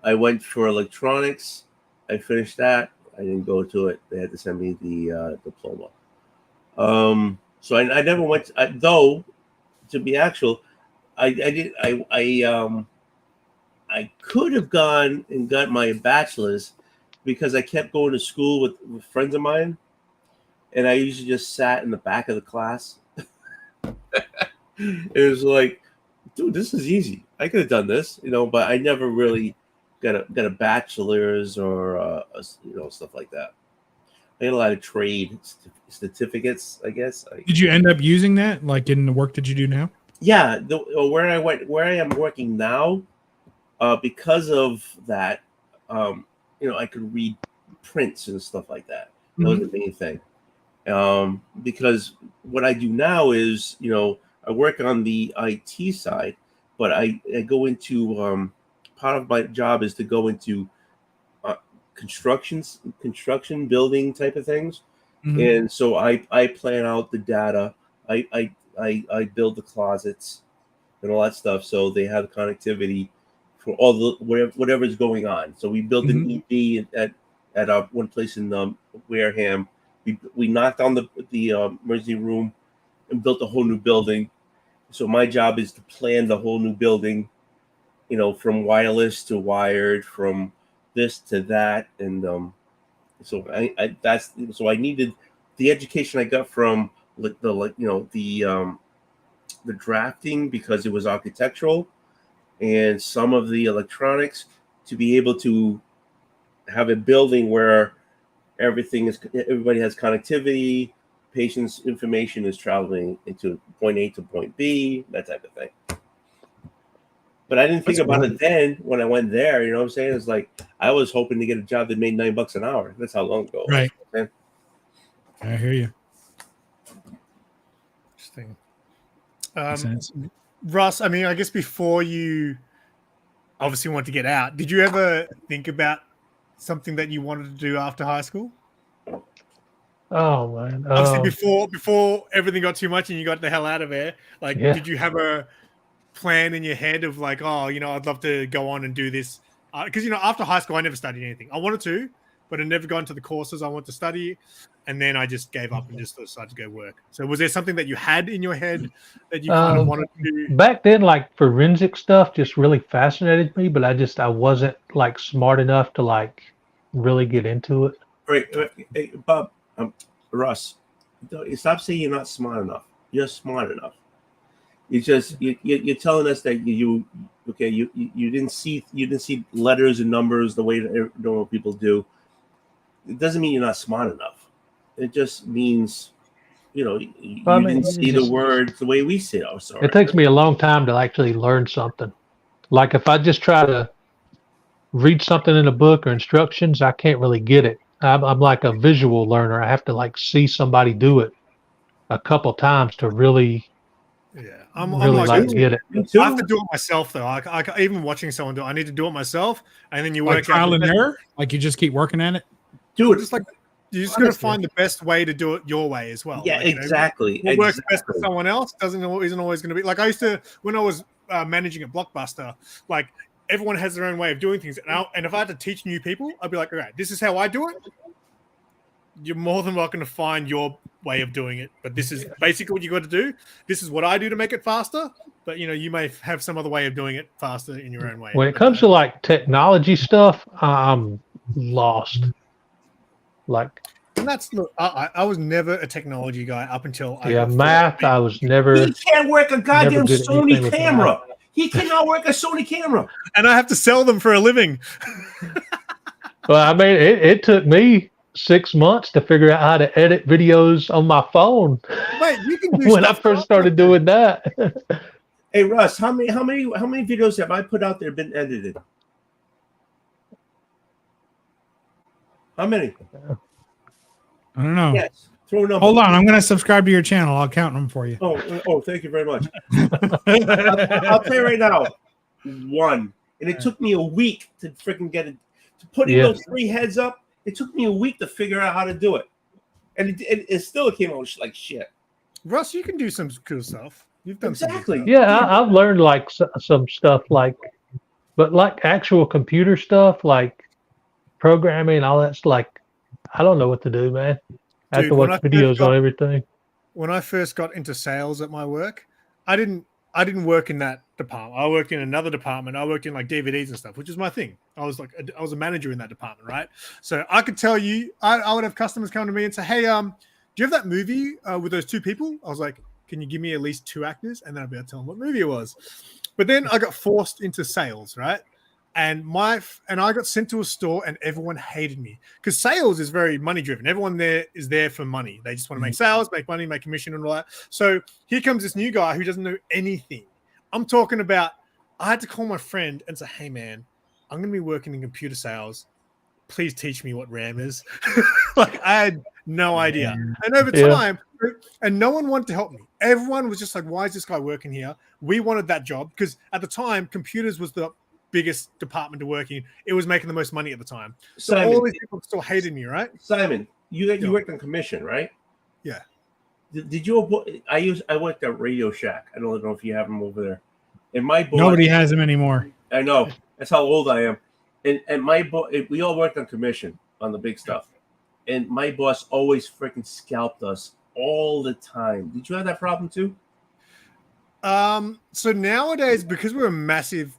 I went for electronics. I finished that. I didn't go to it. They had to send me the diploma. So I never went. Though, to be actual, I could have gone and got my bachelor's because I kept going to school with friends of mine, and I usually just sat in the back of the class. It was like, dude, this is easy. I could have done this, but I never really got a bachelor's or stuff like that. I had a lot of trade certificates, I guess.
Did you end up using that, like in the work that you do now?
Yeah, where I am working now, because of that, I could read prints and stuff like that. That was the main thing. Because what I do now is, I work on the IT side, but I go into part of my job is to go into construction building type of things. And so I plan out the data. I build the closets and all that stuff, so they have connectivity for all the whatever's going on. So we built an ED at our one place in Wareham. We knocked on the emergency room and built a whole new building. So my job is to plan the whole new building, from wireless to wired, from this to that, and so I needed the education I got from the drafting because it was architectural, and some of the electronics to be able to have a building where everybody has connectivity, patient's information is traveling into point A to point B, that type of thing. But I didn't think about it then when I went there. You know what I'm saying? It's like I was hoping to get a job that made $9 an hour. That's how long ago.
Right.
Man.
I hear you.
Interesting.
Makes sense.
Russ, I mean, I guess before you obviously want to get out, did you ever think about something that you wanted to do after high school?
Oh man!
Obviously, before everything got too much and you got the hell out of there, did you have a plan in your head of like, I'd love to go on and do this? Because after high school, I never studied anything. I wanted to, but I never got into the courses I wanted to study, and then I just gave up and just decided to go work. So, was there something that you had in your head that you kind of wanted to do?
Back then, like forensic stuff just really fascinated me, but I wasn't like smart enough to like really get into it.
Right, hey, Bob, Russ, stop saying you're not smart enough. You're smart enough. It's just you're telling us that you didn't see letters and numbers the way that normal people do. It doesn't mean you're not smart enough. It just means you didn't see the words the way we see it. Oh, sorry.
It takes me a long time to actually learn something. Like if I just try to read something in a book or instructions, I can't really get it. I'm like a visual learner. I have to like see somebody do it a couple times to really.
Yeah,
I'm like get it.
I have to do it myself though. I even watching someone do it, I need to do it myself, and then you work out
trial and error. Like you just keep working at it.
Dude,
just like you just got to find the best way to do it your way as well.
Yeah, exactly.
What works best for someone else isn't always going to be. Like I used to when I was managing at Blockbuster, like everyone has their own way of doing things, and if I had to teach new people, I'd be like, all right, this is how I do it. You're more than welcome to find your way of doing it, but this is basically what you got to do. This is what I do to make it faster, but you may have some other way of doing it faster in your own way.
When it comes to like technology stuff, I'm lost. Like,
and that's look, I was never a technology guy up until
math. I was never.
He can't work a goddamn
good at
Sony
anything with
camera. He cannot work a Sony camera.
and I have to sell them for a living.
Well, I mean, it took me 6 months to figure out how to edit videos on my phone.
Wait, you can do
When I first started doing that.
Hey Russ, how many videos have I put out there been edited? How many?
I don't know.
Yes. Throw a number.
Hold on, I'm going to subscribe to your channel. I'll count them for you.
Oh, thank you very much. I'll tell you right now, 1. And it took me a week to freaking get it. To put in those 3 heads up, it took me a week to figure out how to do it. And it still came out like shit.
Russ, you can do some cool stuff. You've done
Exactly.
Yeah, I've learned like some stuff but like actual computer stuff, like programming, all that's like, I don't know what to do, man. I have to watch videos on everything.
When I first got into sales at my work, I didn't work in that department. I worked in another department. I worked in like DVDs and stuff, which is my thing. I was a manager in that department, right? So I could tell you, I would have customers come to me and say, "Hey, do you have that movie with those 2 people?" I was like, "Can you give me at least 2 actors?" And then I'd be able to tell them what movie it was. But then I got forced into sales, right? And I got sent to a store and everyone hated me because sales is very money driven. Everyone there is there for money. They just want to make sales, make money, make commission and all that. So here comes this new guy who doesn't know anything. I'm talking about, I had to call my friend and say, "Hey man, I'm going to be working in computer sales. Please teach me what RAM is." Like I had no idea. And over time, and no one wanted to help me. Everyone was just like, "Why is this guy working here?" We wanted that job because at the time, computers was the biggest department to work in. It was making the most money at the time. So
Simon,
all these people still hated me, right?
Simon, you worked on commission, right?
Yeah.
Did you? I worked at Radio Shack. I don't know if you have them over there. And my boss,
Nobody has them anymore.
I know. That's how old I am. And my boss, we all worked on commission on the big stuff. And my boss always freaking scalped us all the time. Did you have that problem too?
So nowadays, because we're a massive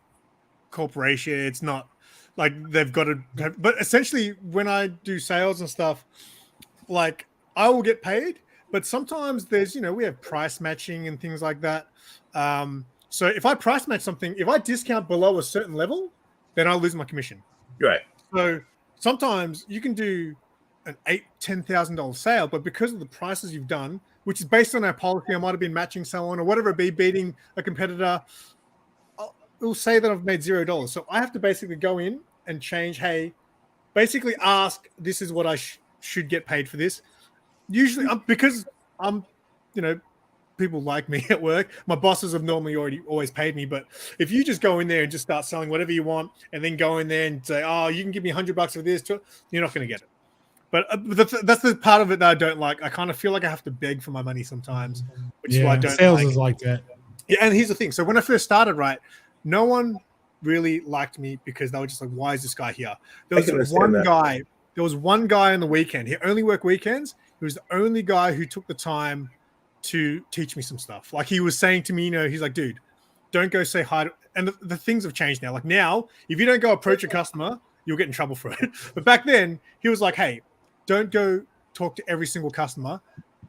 corporation, it's not like they've got to, but essentially when I do sales and stuff, like I will get paid, but sometimes there's, we have price matching and things like that. So if I price match something, if I discount below a certain level, then I'll lose my commission.
Right.
So sometimes you can do an $8,000-$10,000 sale, but because of the prices you've done, which is based on our policy, I might have been matching someone or whatever it be, beating a competitor, it will say that I've made $0. So I have to basically go in and change, hey, basically ask, this is what I should get paid for this. Usually, because I'm, people like me at work, my bosses have normally always paid me. But if you just go in there and just start selling whatever you want and then go in there and say, "Oh, you can give me $100 for this," you're not going to get it. But that's the part of it that I don't like. I kind of feel like I have to beg for my money sometimes, which is why I don't
sales
like
is like that.
Yeah, and here's the thing. So when I first started, right, no one really liked me because they were just like, "Why is this guy here?" There was one guy. There was one guy on the weekend. He only worked weekends. He was the only guy who took the time to teach me some stuff. Like he was saying to me, he's like, "Dude, don't go say hi." And the things have changed now. Like now, if you don't go approach a customer, you'll get in trouble for it. But back then, he was like, "Hey, don't go talk to every single customer.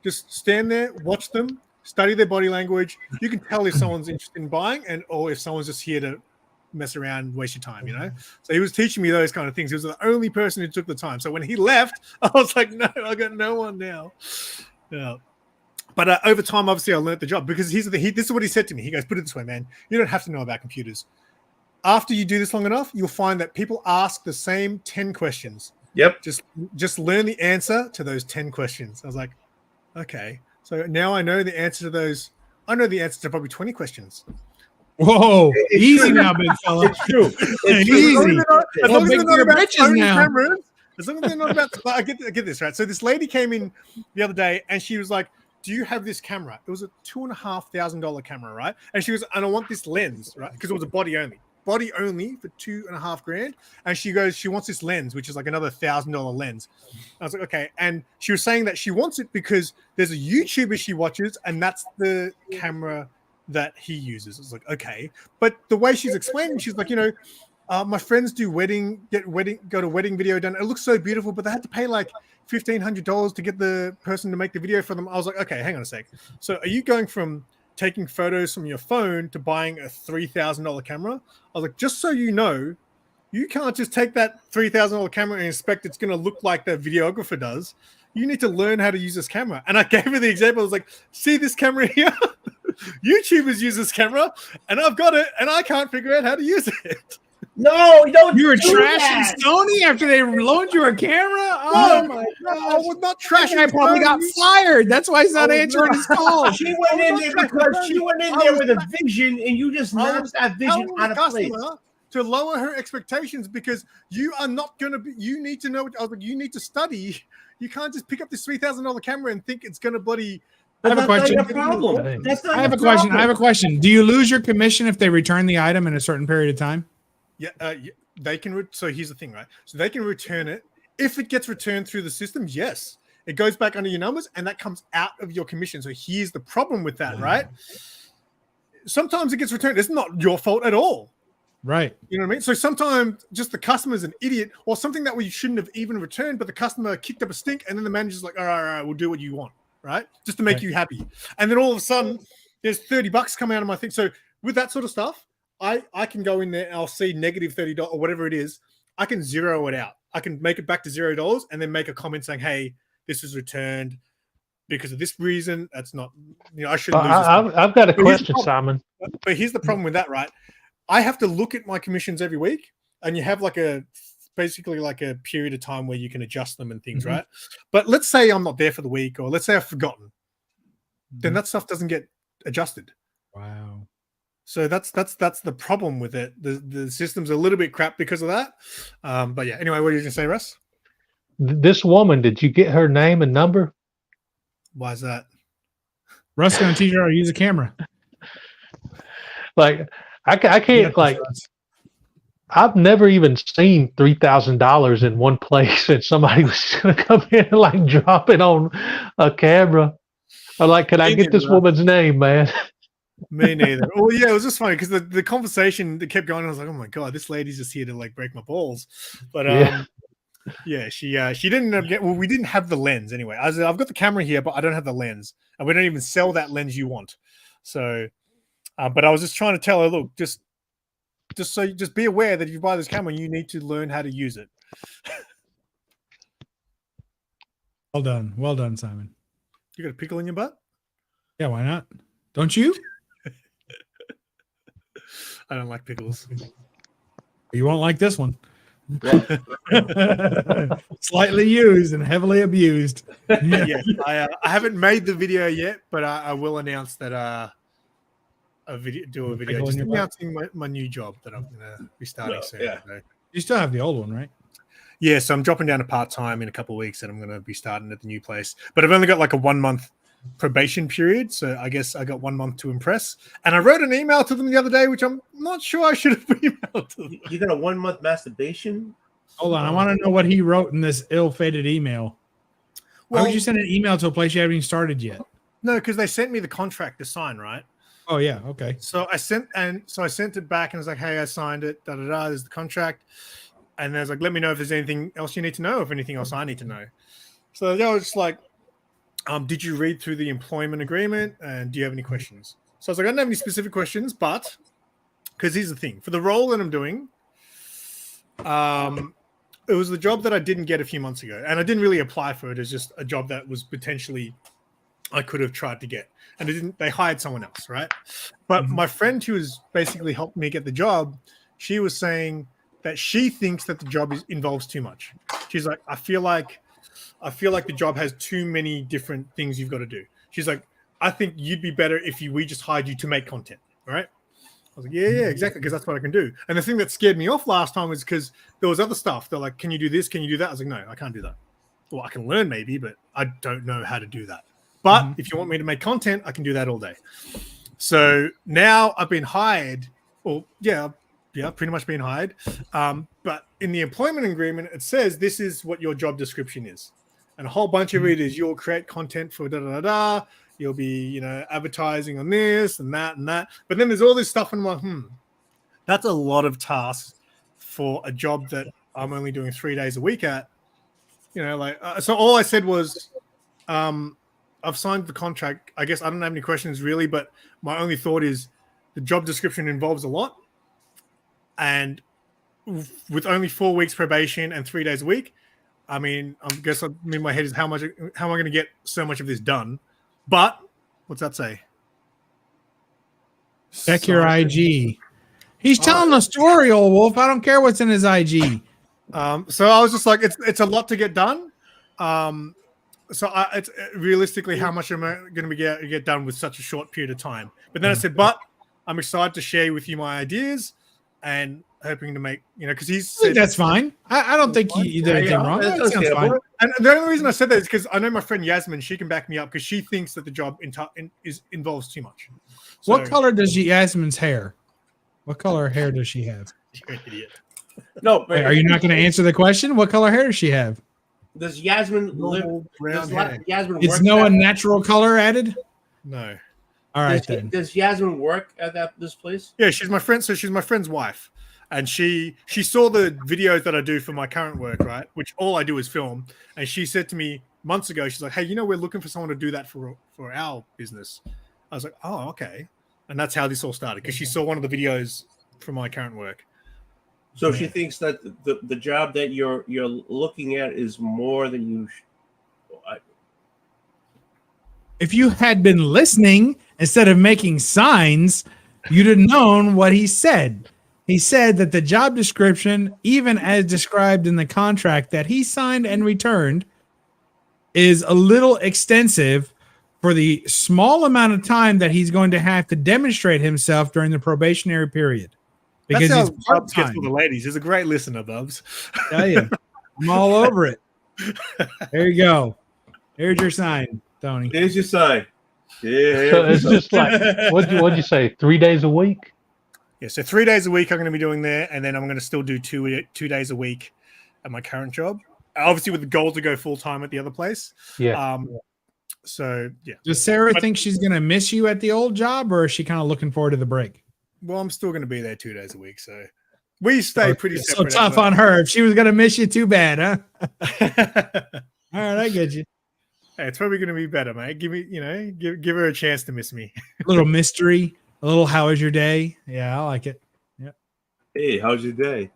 Just stand there, watch them, study their body language. You can tell if someone's interested in buying or if someone's just here to mess around, waste your time, So he was teaching me those kind of things. He was the only person who took the time. So when he left, I was like, no, I got no one now. Yeah. But over time, obviously, I learned the job because this is what he said to me. He goes, "Put it this way, man. You don't have to know about computers. After you do this long enough, you'll find that people ask the same 10 questions.
Yep.
Just learn the answer to those 10 questions." I was like, okay. So now I know the answer to those. I know the answer to probably 20 questions.
Whoa, easy now, big fella.
It's true. It's
Easy.
As long as they're not about
bitches
Sony
now.
cameras, as long as they're not about, I get this right. So this lady came in the other day and she was like, "Do you have this camera?" It was a $2,500 camera, right? And she was, "And I want this lens, right? Because it was a body only." body only for $2,500. And she goes, she wants this lens, which is like another $1,000 lens. I was like, okay. And she was saying that she wants it because there's a YouTuber she watches, and that's the camera that he uses. I was like, okay. But the way she's explaining, she's like, my friends do go to wedding video done. It looks so beautiful, but they had to pay like $1,500 to get the person to make the video for them. I was like, okay, hang on a sec. So are you going from taking photos from your phone to buying a $3,000 camera? I was like, just so you know, you can't just take that $3,000 camera and expect it's going to look like the videographer does. You need to learn how to use this camera. And I gave her the example. I was like, see this camera here? YouTubers use this camera, and I've got it, and I can't figure out how to use it.
No, don't.
You were
do
trashing
that.
Sony after they loaned you a camera? Oh my
I
god!
was not
That
trashing.
guy probably got fired. That's why he's not answering his call.
She went in there because she went in there with a vision, and you just knocked that vision out of place.
To lower her expectations, because you are not going to be. You need to know. I was like, you need to study. You can't just pick up this $3,000 camera and think it's going to bloody.
I have a question. I have a question. Do you lose your commission if they return the item in a certain period of time?
Yeah, they can. So here's the thing, right? So they can return it. If it gets returned through the system, yes, it goes back under your numbers, and that comes out of your commission. So here's the problem with that, right? Sometimes it gets returned. It's not your fault at all.
Right.
You know what I mean? So sometimes just the customer's an idiot, or something that we shouldn't have even returned, but the customer kicked up a stink, and then the manager's like, all right, we'll do what you want, right? Just to make you happy. And then all of a sudden, there's $30 coming out of my thing. So with that sort of stuff, I can go in there and I'll see negative $30 or whatever it is. I can zero it out. I can make it back to $0 and then make a comment saying, hey, this was returned because of this reason. That's not, I shouldn't lose this.
I've got a question, Simon.
But here's the problem with that, right? I have to look at my commissions every week, and you have basically like a period of time where you can adjust them and things, right? But let's say I'm not there for the week, or let's say I've forgotten, then that stuff doesn't get adjusted.
Wow.
So that's the problem with it. The system's a little bit crap because of that. But yeah, anyway, what are you going to say, Russ?
This woman, did you get her name and number?
Why is that?
Russ going to teach her how to use a camera.
Like, I can't, like, I've never even seen $3,000 in one place, and somebody was going to come in and like drop it on a camera. I'm like, can I get this woman's name, man?
Me neither. Oh yeah, it was just funny because the conversation that kept going. I was like, oh my god, this lady's just here to like break my balls. But yeah, she didn't end up getting. Well, we didn't have the lens anyway. I've got the camera here, but I don't have the lens, and we don't even sell that lens you want. So. But I was just trying to tell her, look, just be aware that if you buy this camera, you need to learn how to use it.
Well done, Simon.
You got a pickle in your butt?
Yeah, why not? Don't you?
I don't like pickles.
You won't like this one. Slightly used and heavily abused.
Yes, I haven't made the video yet, but I will announce that. Do a video just announcing my new job that I'm going to be starting soon.
Yeah.
So.
You still have the old one, right?
Yeah, so I'm dropping down to part-time in a couple of weeks, and I'm going to be starting at the new place. But I've only got like a 1 month probation period, so I guess I got 1 month to impress. And I wrote an email to them the other day, which I'm not sure I should have emailed to them.
You got a 1 month masturbation?
Hold on, I want to know what he wrote in this ill-fated email. Why would you send an email to a place you haven't even started yet?
No, because they sent me the contract to sign, right?
Oh yeah, okay.
So I sent it back, and I was like, "Hey, I signed it. There's the contract." And then I was like, "Let me know if there's anything else you need to know. If anything else I need to know." So I was just like, "Did you read through the employment agreement? And do you have any questions?" So I was like, "I don't have any specific questions, but because here's the thing: for the role that I'm doing, it was the job that I didn't get a few months ago, and I didn't really apply for it. It's just a job that was potentially I could have tried to get." And they hired someone else, right? But my friend who was basically helped me get the job, she was saying that she thinks that the job involves too much. She's like, I feel like the job has too many different things you've got to do. She's like, I think you'd be better if we just hired you to make content, right? I was like, yeah, exactly, because that's what I can do. And the thing that scared me off last time was because there was other stuff. They're like, can you do this? Can you do that? I was like, no, I can't do that. Well, I can learn maybe, but I don't know how to do that. But if you want me to make content, I can do that all day. So now I've been hired. Well, yeah, I've Yeah, pretty much being hired. But in the employment agreement, it says this is what your job description is. And a whole bunch of it is you'll create content for da-da-da-da. You'll be, advertising on this and that and that. But then there's all this stuff, and I'm like, that's a lot of tasks for a job that I'm only doing 3 days a week at. So all I said was, I've signed the contract. I guess I don't have any questions really, but my only thought is the job description involves a lot. And with only 4 weeks probation and 3 days a week, I mean, I guess in my head is how am I going to get so much of this done? But what's that say?
Check your IG. He's telling a story, Oldwolf. I don't care what's in his IG.
So I was just like, it's a lot to get done. It's realistically, how much am I going to get done with such a short period of time? But then I said, but I'm excited to share with you my ideas and hoping to make, because he's said
that's fine. I don't think you did anything wrong. That sounds fine.
And the only reason I said that is because I know my friend Yasmin, she can back me up because she thinks that the job involves too much. So,
what color does Yasmin's hair? What color hair does she have?
You're an idiot.
No,
Wait, are you not going to answer the question? What color hair does she have?
Does Yasmin live?
Brown
Does
hair.
Yasmin
It's
work
no
at-
natural color added?
No.
All right,
does,
then.
Does Yasmin work at this place?
Yeah, she's my friend. So she's my friend's wife. And she saw the videos that I do for my current work, right? Which all I do is film. And she said to me months ago, she's like, hey, we're looking for someone to do that for our business. I was like, oh, okay. And that's how this all started, because she saw one of the videos from my current work.
So she thinks that the job that you're looking at is more than you.
If you had been listening instead of making signs, you'd have known what he said. He said that the job description, even as described in the contract that he signed and returned, is a little extensive for the small amount of time that he's going to have to demonstrate himself during the probationary period. Because
That's
he's
how Bubs gets
part-time.
for the ladies. He's a great listener, Bubs.
Tell you, I'm all over it. There you go. Here's your sign, Tony.
Here's your sign. Yeah.
So it's just like, what'd you say? 3 days a week?
Yeah, so 3 days a week I'm going to be doing there, and then I'm going to still do two days a week at my current job. Obviously, with the goal to go full time at the other place.
Yeah.
So yeah.
Does Sarah think she's going to miss you at the old job, or is she kind of looking forward to the break?
Well, I'm still going to be there 2 days a week, so we stay pretty
So
separate.
tough on her. If she was going to miss you, too bad, huh? All right, I get you.
Hey, it's probably going to be better, mate. Give me, give her a chance to miss me.
A little mystery, a little how was your day? Yeah, I like it. Yeah.
Hey, how's your day?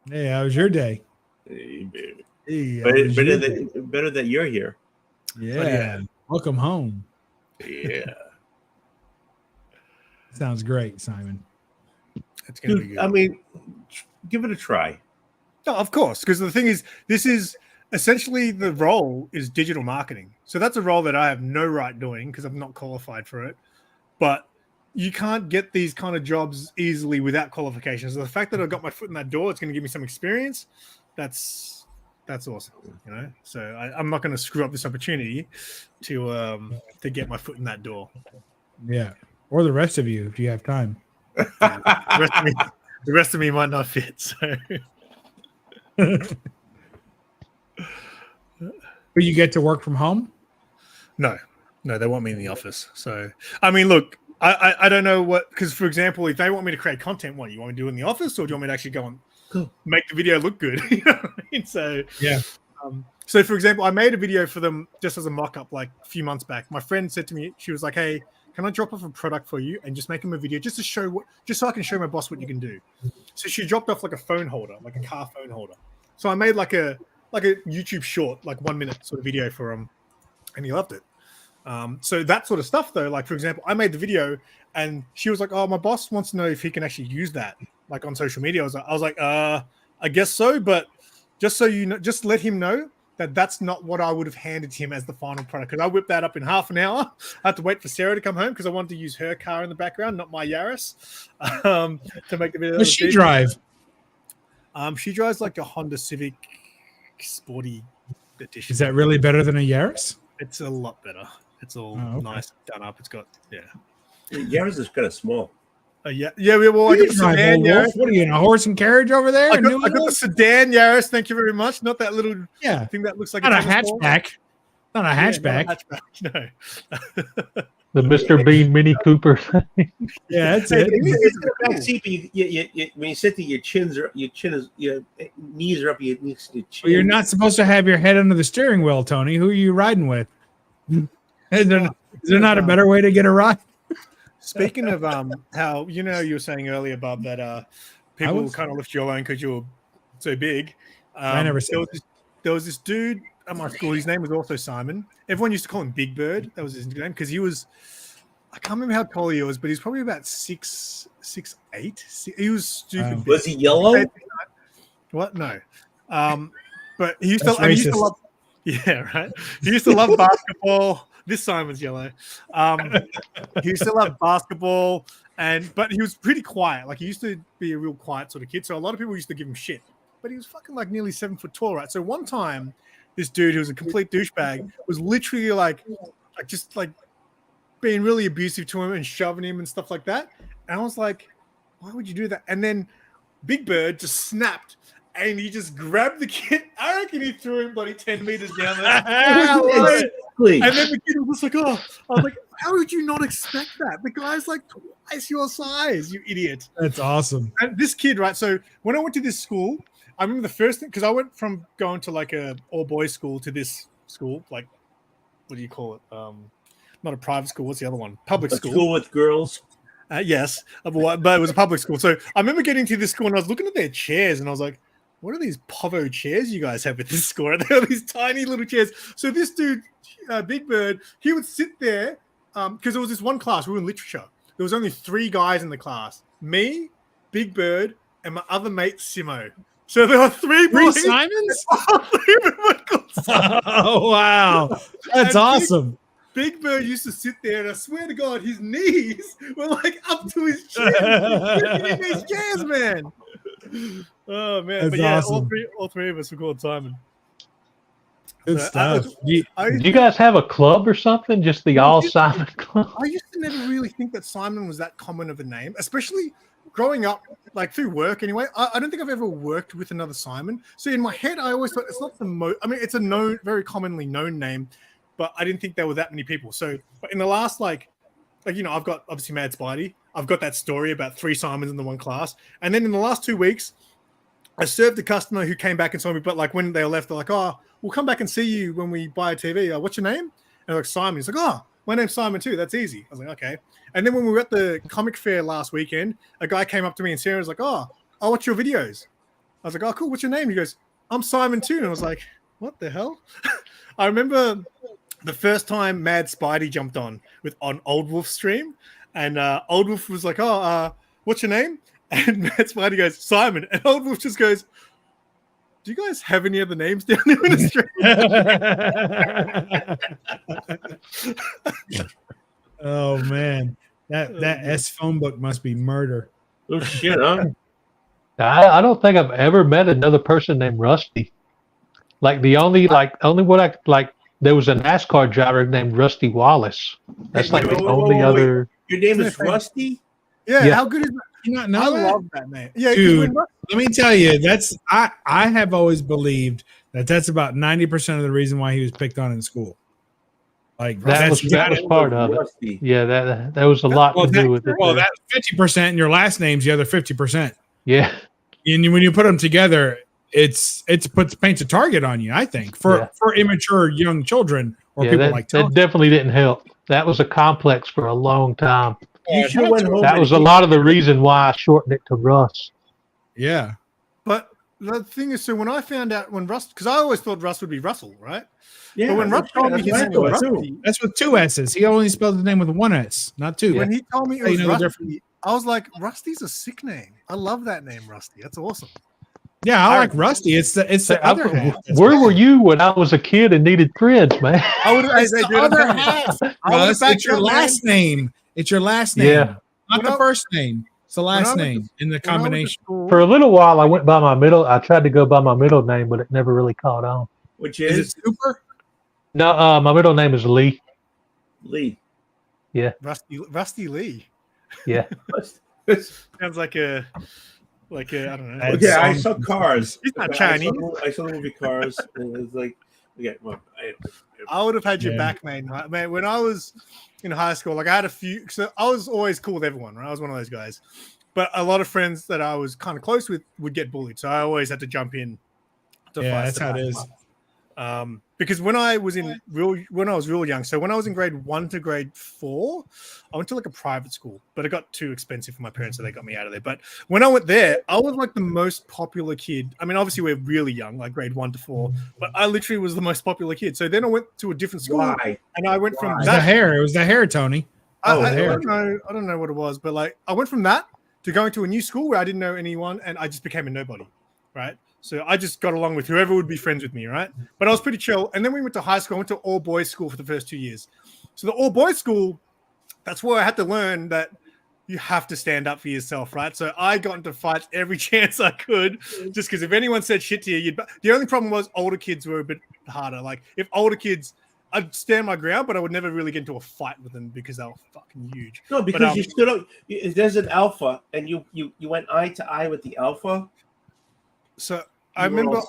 Hey, how was your day?
Hey, baby.
Hey, how was your day?
Better that you're here.
Yeah. Welcome home.
Yeah.
Sounds great, Simon.
It's going to be
Dude,
good.
I mean, give it a try.
No, of course, because the thing is, this is essentially the role is digital marketing. So that's a role that I have no right doing because I'm not qualified for it. But you can't get these kind of jobs easily without qualifications. So the fact that I got my foot in that door, it's going to give me some experience. That's awesome, So I'm not going to screw up this opportunity to get my foot in that door.
Yeah. Or the rest of you, if you have time.
The rest of me might not fit. So.
But you get to work from home?
No, they want me in the office. So, I mean, look, I don't know what, because for example, if they want me to create content, what you want me to do in the office, or do you want me to actually go and make the video look good? You know what I mean? So,
yeah.
So for example, I made a video for them just as a mock-up like a few months back. My friend said to me, she was like, hey, can I drop off a product for you and just make them a video just to show just so I can show my boss what you can do. So she dropped off like a phone holder, like a car phone holder. So I made like a YouTube short, like 1 minute sort of video for him, and he loved it. So that sort of stuff though, like for example, I made the video and she was like, oh, my boss wants to know if he can actually use that like on social media. I was like, I guess so, but just so you know, just let him know that that's not what I would have handed him as the final product. Because I whipped that up in half an hour. I had to wait for Sarah to come home because I wanted to use her car in the background, not my Yaris, to make the video.
What does she drive?
She drives like a Honda Civic Sporty edition.
Is that really better than a Yaris?
It's a lot better. It's all nice done up. It's got
Yaris is kind of small.
Yeah. Well, I got the sedan Yaris.
What are you in a horse and carriage over there?
I
in
got,
New
I got the
England?
sedan Yaris. Thank you very much. Not that little
Yeah,
thing that looks like
not a
tennis ball.
hatchback. Not a
Yeah,
hatchback.
not a hatchback. No.
The Mr. Bean Mini Cooper.
Yeah, that's
Hey,
it.
you sit in the back seat, but you, when you sit there, your knees are up, your chin.
Well, you're not supposed to have your head under the steering wheel, Tony. Who are you riding with? Is there not a better way to get a ride?
Speaking of how you were saying earlier, Bob, that people kind of lift you alone because you're so big.
I never said
there was this dude at my school. His name was also Simon. Everyone used to call him Big Bird. That was his name because he was. I can't remember how tall he was, but he's probably about 6'8". He was stupid. Big.
Was he yellow?
What? No. But he used
That's
to. I mean, he used to
racist.
love. Yeah, right. He used to love basketball. This Simon's yellow. He used to love basketball, but he was pretty quiet. Like he used to be a real quiet sort of kid. So a lot of people used to give him shit. But he was fucking like nearly 7 foot tall, right? So one time, this dude who was a complete douchebag was literally like just like being really abusive to him and shoving him and stuff like that. And I was like, why would you do that? And then Big Bird just snapped and he just grabbed the kid. I reckon he threw him bloody 10 meters down there. And then the kid was just like, oh, I was like, how would you not expect that? The guy's like twice your size, you idiot.
That's awesome.
And this kid, right? So when I went to this school, I remember the first thing, because I went from going to like a all boys school to this school, like, what do you call it? Not a private school. What's the other one? Public school.
School with girls.
Yes, but it was a public school. So I remember getting to this school and I was looking at their chairs and I was like, what are these povo chairs you guys have at this school? They are these tiny little chairs. So this dude, Big Bird, he would sit there because there was this one class. We were in literature. There was only 3 guys in the class. Me, Big Bird, and my other mate, Simo. So there were 3 boys.
Simons?
Simon.
Oh, wow. That's awesome.
Big Bird used to sit there, and I swear to God, his knees were like up to his chin. In these chairs, man. Oh man!
That's
but yeah,
awesome.
all three of us were called Simon.
Good stuff.
Do you guys have a club or something? Just the All Simon Club?
I used to never really think that Simon was that common of a name, especially growing up, like through work anyway. I don't think I've ever worked with another Simon. So in my head, I always thought it's not the most. I mean, it's a known, very commonly known name, but I didn't think there were that many people. So, but in the last like I've got obviously Mad Spidey. I've got that story about 3 Simons in the one class, and then in the last 2 weeks, I served a customer who came back and saw me. But like when they left, they're like, "Oh, we'll come back and see you when we buy a TV. What's your name?" And they're like, "Simon." He's like, "Oh, my name's Simon too. That's easy." I was like, "Okay." And then when we were at the comic fair last weekend, a guy came up to me and Sarah was like, "Oh, I watch your videos." I was like, "Oh, cool. What's your name?" He goes, "I'm Simon too." And I was like, "What the hell?" I remember the first time Mad Spidey jumped on Oldwolf stream, and Oldwolf was like, "Oh, what's your name?" And Mad Spidey goes, "Simon." And Oldwolf just goes, "Do you guys have any other names down there in the stream?"
Oh man, that S phone book must be murder.
Oh shit, huh?
I don't think I've ever met another person named Rusty. Like the only one I like. There was a NASCAR driver named Rusty Wallace. That's like the only other.
Your name is Rusty?
Yeah, how good is that?
You not
I
know that?
love that name. Yeah,
Dude, let me tell you, I have always believed that's about 90% of the reason why he was picked on in school. Like
That was part of it.
Rusty.
Yeah, that was a lot to do with it.
Well, that's 50%, and your last name's the other 50%.
Yeah.
And when you put them together, paints a target on you. I think for immature young children or people
that,
like
that
Tom.
definitely didn't help. That was a complex for a long time.
You should have went home.
That was a lot of the reason why I shortened it to Russ.
Yeah.
But the thing is, so when I found out because I always thought Russ would be Russell, right?
Yeah,
But when Russ told me his name was Rusty,
That's with 2 S's. He only spelled his name with 1 S, not 2.
when he told me it
You
was
know the difference.
Rusty, I was like, Rusty's a sick name. I love that name, Rusty. That's awesome.
Yeah, I like Rusty. It's the other half.
Where were you when I was a kid and needed friends, man?
I would
It's the other half. Russ, it's your last name. It's your last name.
Yeah.
Not the first name. It's the last
when I
name in the combination.
For a little while, I tried to go by my middle name, but it never really caught on.
Which
Is
is
it Super?
No, my middle name is Lee.
Lee.
Yeah.
Rusty Lee.
Yeah.
Sounds like a I don't know.
That's-
Yeah, I saw Cars.
He's not
I
Chinese.
saw the movie Cars, and it was like, yeah, well,
I would have had your
Yeah.
back, man. Man, when I was in high school, like I had a few. So I was always cool with everyone, right? I was one of those guys. But a lot of friends that I was kind of close with would get bullied, so I always had to jump in.
Yeah, that's how it is.
Because when I was real young, so when I was in grade 1 to grade 4, I went to like a private school, but it got too expensive for my parents, so they got me out of there. But when I went there, I was like the most popular kid. I mean, obviously we're really young, like grade 1 to 4, but I literally was the most popular kid. So then I went to a different school,
why?
and I went from
It was
that.
the hair. It was the hair, Tony.
I
there.
don't know what it was, but like I went from that to going to a new school where I didn't know anyone, and I just became a nobody, right? So I just got along with whoever would be friends with me, right? But I was pretty chill. And then we went to high school. I went to all boys school for the first 2 years. So the all boys school, that's where I had to learn that you have to stand up for yourself, right? So I got into fights every chance I could, just because if anyone said shit to you, the only problem was older kids were a bit harder. Like if older kids, I'd stand my ground, but I would never really get into a fight with them because they were fucking huge.
No, because you stood up. There's an alpha, and you went eye to eye with the alpha.
So I remember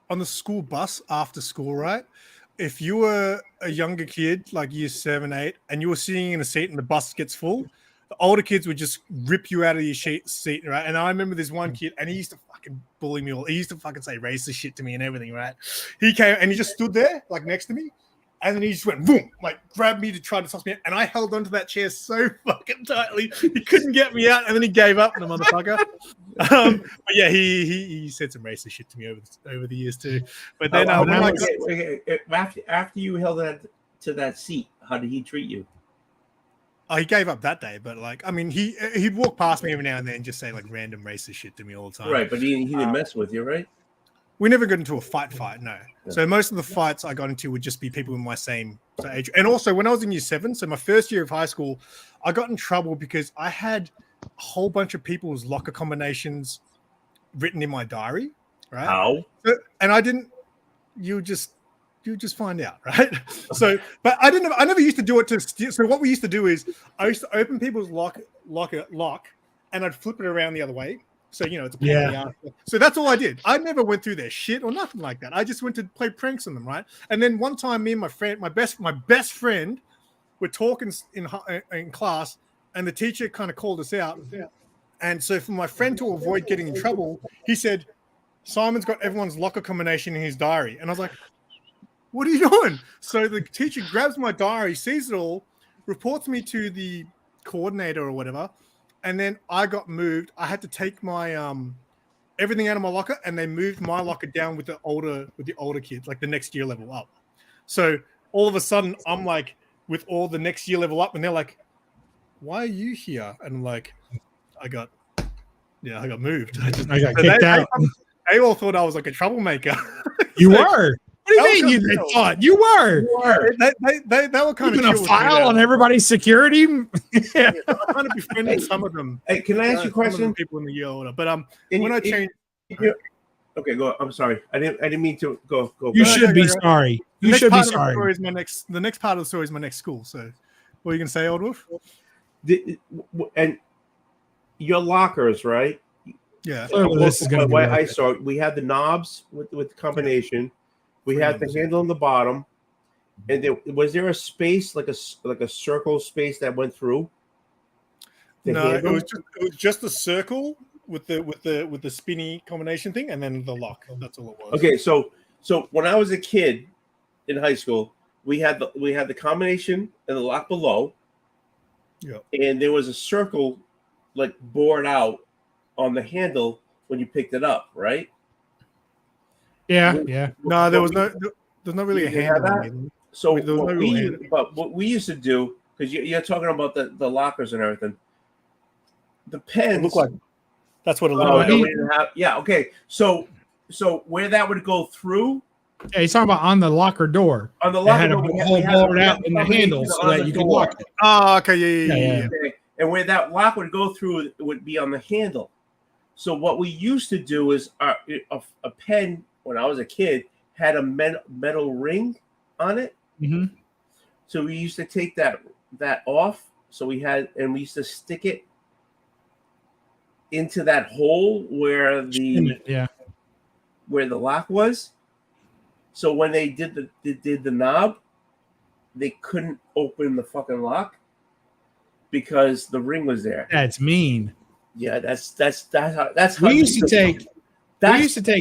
on the school bus after school, right? If you were a younger kid, like year 7, 8, and you were sitting in a seat and the bus gets full, the older kids would just rip you out of your seat, right? And I remember this one kid, and he used to fucking bully me. He used to fucking say racist shit to me and everything, right? He came and he just stood there, like next to me, and then he just went boom, like grabbed me to try to toss me out, and I held onto that chair so fucking tightly he couldn't get me out, and then he gave up, the motherfucker. But yeah, he said some racist shit to me over the years too. But then
after you held that to that seat, how did he treat you?
Oh, he gave up that day, but like, I mean, he'd walk past me every now and then and just say like random racist shit to me all the time.
Right, but he didn't mess with you, right?
We never got into a fight, no. So most of the fights I got into would just be people in my same age. And also when I was in year 7, so my first year of high school, I got in trouble because I had a whole bunch of people's locker combinations written in my diary, right?
How?
So, and I didn't, you just find out, right? So, but I never used to do it to steal. So what we used to do is I used to open people's lock, and I'd flip it around the other way. So, you know, it's a pain in the ass. So that's all I did. I never went through their shit or nothing like that. I just went to play pranks on them, right? And then one time, me and my friend, my best friend, were talking in class, and the teacher kind of called us out. And so for my friend to avoid getting in trouble, he said, Simon's got everyone's locker combination in his diary. And I was like, what are you doing? So the teacher grabs my diary, sees it all, reports me to the coordinator or whatever. And then I got moved. I had to take my everything out of my locker, and they moved my locker down with the older kids, like the next year level up. So all of a sudden, I'm like with all the next year level up, and they're like, "Why are you here?" And I'm like, I got moved.
I got kicked out.
They all thought I was like a troublemaker.
You were. What do you mean they thought? You were.
They were kind of
a file on everybody's security.
Yeah, I kind of befriended some of them.
Hey, can I ask you a question?
People in the year older, but when I changed.
Okay, go. I'm sorry. I didn't mean to go.
You should be sorry. You should be sorry.
The next part of the story is my next school. So, what are you gonna say, Oldwolf?
And your lockers, right?
Yeah.
This is gonna be
I saw. We had the knobs with the combination. We had the handle on the bottom, and was there a space like a circle space that went through?
No, it was just a circle with the spinny combination thing, and then the lock. That's all it was.
Okay, so when I was a kid in high school, we had the combination and the lock below.
Yeah. And
there was a circle like bored out on the handle when you picked it up, right?
Yeah.
No, there's not really a handle.
So what we used to do, because you're talking about the lockers and everything, the pens
look like that's what it looked like.
Yeah, okay. So where that would go through.
Yeah, he's talking about on the locker door.
On the locker door,
we had bored out in the handle so that you could lock it.
Oh, okay, yeah.
Okay. And where that lock would go through, it would be on the handle. So what we used to do is a pen, when I was a kid, had a metal ring on it.
Mm-hmm.
So we used to take that off. So we used to stick it into that hole where
Yeah.
where the lock was. So when they did the knob, they couldn't open the fucking lock because the ring was there.
That's mean.
Yeah, that's how
We used to take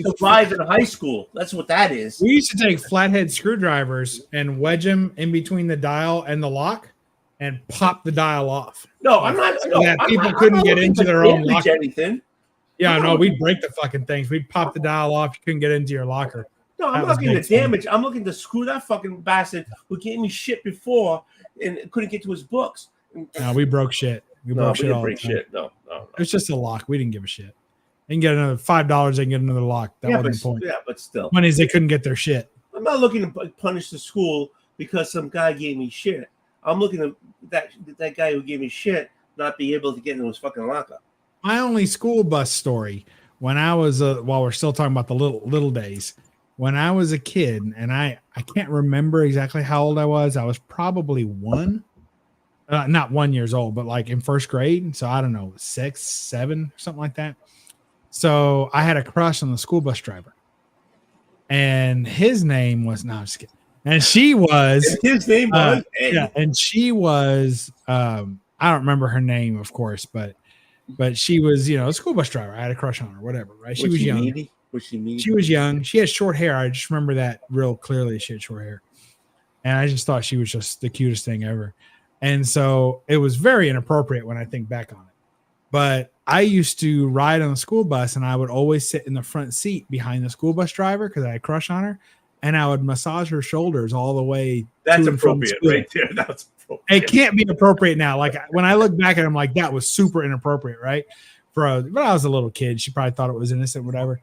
survive in high school. That's what that is.
We used to take flathead screwdrivers and wedge them in between the dial and the lock and pop the dial off.
No, I'm not.
So
No,
that
I'm
people
not,
couldn't
I'm
get
not
into
looking
their
to
own
damage
locker.
anything.
Yeah,
No.
no, we'd break the fucking things. We'd pop the dial off. You couldn't get into your locker.
No, I'm
That
not
was
looking to
big fun.
damage. I'm looking to screw that fucking bastard who gave me shit before and couldn't get to his books.
No, we broke shit. We
No,
broke
we
shit
didn't
all the
break
time.
shit. No.
It was just a lock. We didn't give a shit. They can get another $5. They can get another lock. That wasn't the point.
Yeah, but still,
Money is they couldn't get their shit.
I'm not looking to punish the school because some guy gave me shit. I'm looking to that guy who gave me shit not be able to get into his fucking locker.
My only school bus story when I was while we're still talking about the little days, when I was a kid, and I can't remember exactly how old I was. I was probably not 1 year old, but like in first grade. So I don't know, 6, 7, something like that. So I had a crush on the school bus driver, and his name was no, I'm just kidding. And she was
His name was
yeah, and she was I don't remember her name, of course, but she was, a school bus driver. I had a crush on her, whatever, right? She was young.
Needy? Was she mean?
She was young. She had short hair. I just remember that real clearly. She had short hair. And I just thought she was just the cutest thing ever. And so it was very inappropriate when I think back on it. But I used to ride on the school bus, and I would always sit in the front seat behind the school bus driver because I had a crush on her. And I would massage her shoulders all the way.
That's
to and from
appropriate
school.
right there. That's appropriate.
It can't be appropriate now. Like when I look back at it, I'm like, that was super inappropriate, right? But I was a little kid. She probably thought it was innocent, whatever.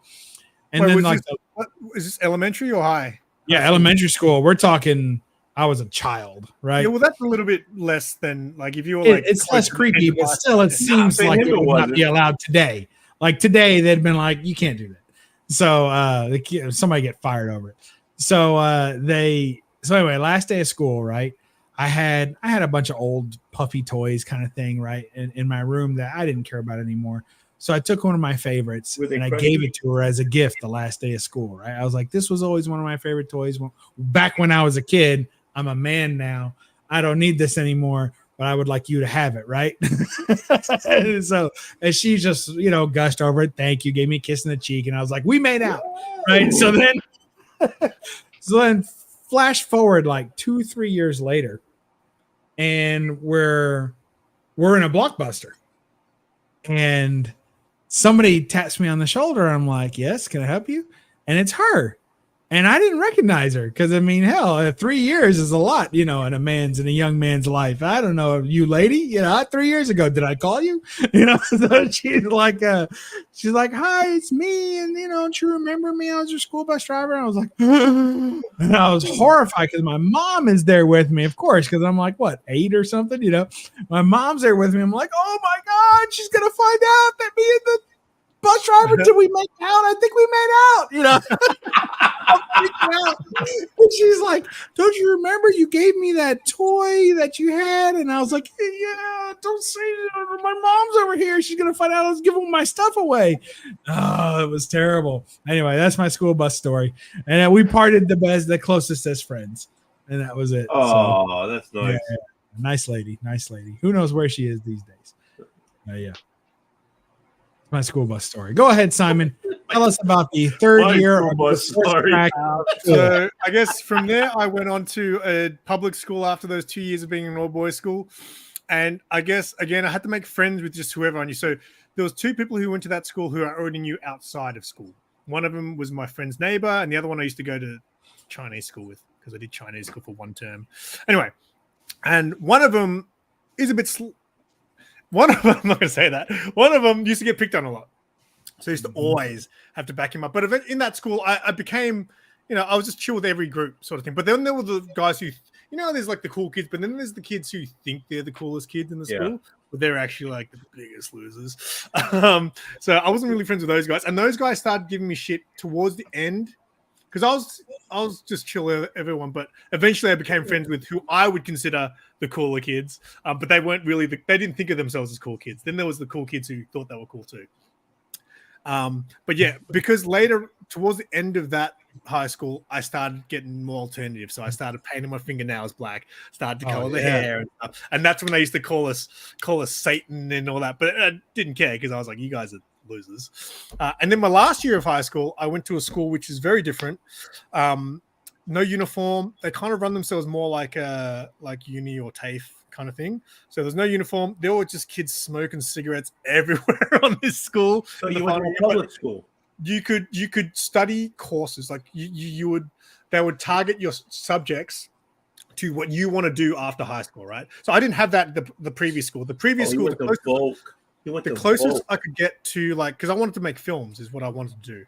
And
Wait,
then
was
like,
is this elementary or high?
yeah, elementary school. We're talking. I was a child, right?
Yeah, well, that's a little bit less than like if you were like.
It's less creepy, but still, it seems
for
like
him
it
it
would not
wasn't.
be allowed today. Like today, they'd been like, you can't do that. So somebody get fired over it. So anyway, last day of school, right? I had a bunch of old puffy toys kind of thing, right, in my room that I didn't care about anymore. So I took one of my favorites and I gave it to her as a gift the last day of school, right? I was like, this was always one of my favorite toys. Back when I was a kid, I'm a man now. I don't need this anymore, but I would like you to have it, right? So, and she just, gushed over it. Thank you. Gave me a kiss in the cheek. And I was like, we made out, right? So then flash forward like 2-3 years later, and we're in a Blockbuster, and somebody taps me on the shoulder. I'm like, yes, can I help you? And it's her. And I didn't recognize her because, I mean, hell, 3 years is a lot, in a young man's life. I don't know, you lady, 3 years ago, did I call you? So she's like, hi, it's me. And, don't you remember me? I was your school bus driver. And I was like, and I was horrified because my mom is there with me, of course, because I'm like, what, 8 or something? My mom's there with me. I'm like, oh my God, she's going to find out that me and the bus driver, did we make out? I think we made out, I'm freaking out. And she's like, don't you remember you gave me that toy that you had? And I was like, yeah, don't say that. My mom's over here. She's going to find out I was giving my stuff away. Oh, it was terrible. Anyway, that's my school bus story. And we parted the closest as friends. And that was it.
Oh, that's nice.
Yeah, nice lady. Who knows where she is these days? Yeah. My school bus story. Go ahead, Simon. Tell us about the third year of the first crack.
So I guess from there, I went on to a public school after those 2 years of being in an all-boys school. And I guess, again, I had to make friends with just whoever I knew. So there was 2 people who went to that school who I already knew outside of school. One of them was my friend's neighbor, and the other one I used to go to Chinese school with because I did Chinese school for 1 term. Anyway, and one of them is a bit... One of them, I'm not going to say that. One of them used to get picked on a lot. So I used to always have to back him up. But in that school, I became, I was just chill with every group sort of thing. But then there were the guys who, there's like the cool kids, but then there's the kids who think they're the coolest kids in the school, but they're actually like the biggest losers. So I wasn't really friends with those guys. And those guys started giving me shit towards the end because I was just chill with everyone, but eventually I became friends with who I would consider the cooler kids, but they weren't really they didn't think of themselves as cool kids. Then there was the cool kids who thought they were cool too. But yeah, because later towards the end of that high school, I started getting more alternative. So I started painting my fingernails black, started to color the hair and stuff. And that's when they used to call us Satan and all that. But I didn't care because I was like, you guys are losers. And then my last year of high school, I went to a school which is very different. No uniform. They kind of run themselves more like uni or TAFE kind of thing. So there's no uniform. There were just kids smoking cigarettes everywhere on this school.
So you went to a public school.
You could study courses like they would target your subjects to what you want to do after high school, right? So I didn't have that at the previous school. The previous school, the closest I could get to, like, because I wanted to make films is what I wanted to do.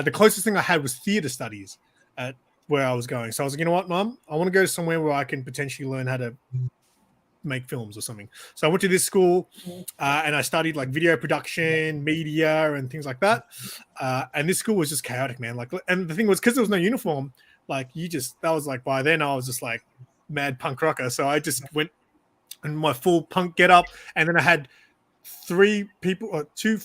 The closest thing I had was theater studies at where I was going. So I was like, you know what, Mum, I want to go somewhere where I can potentially learn how to make films or something. So I went to this school and I studied like video production, media, and things like that. And this school was just chaotic, man. Like, and the thing was, because there was no uniform, like that was like, by then I was just like mad punk rocker. So I just went in my full punk get up, and then I had three people, or two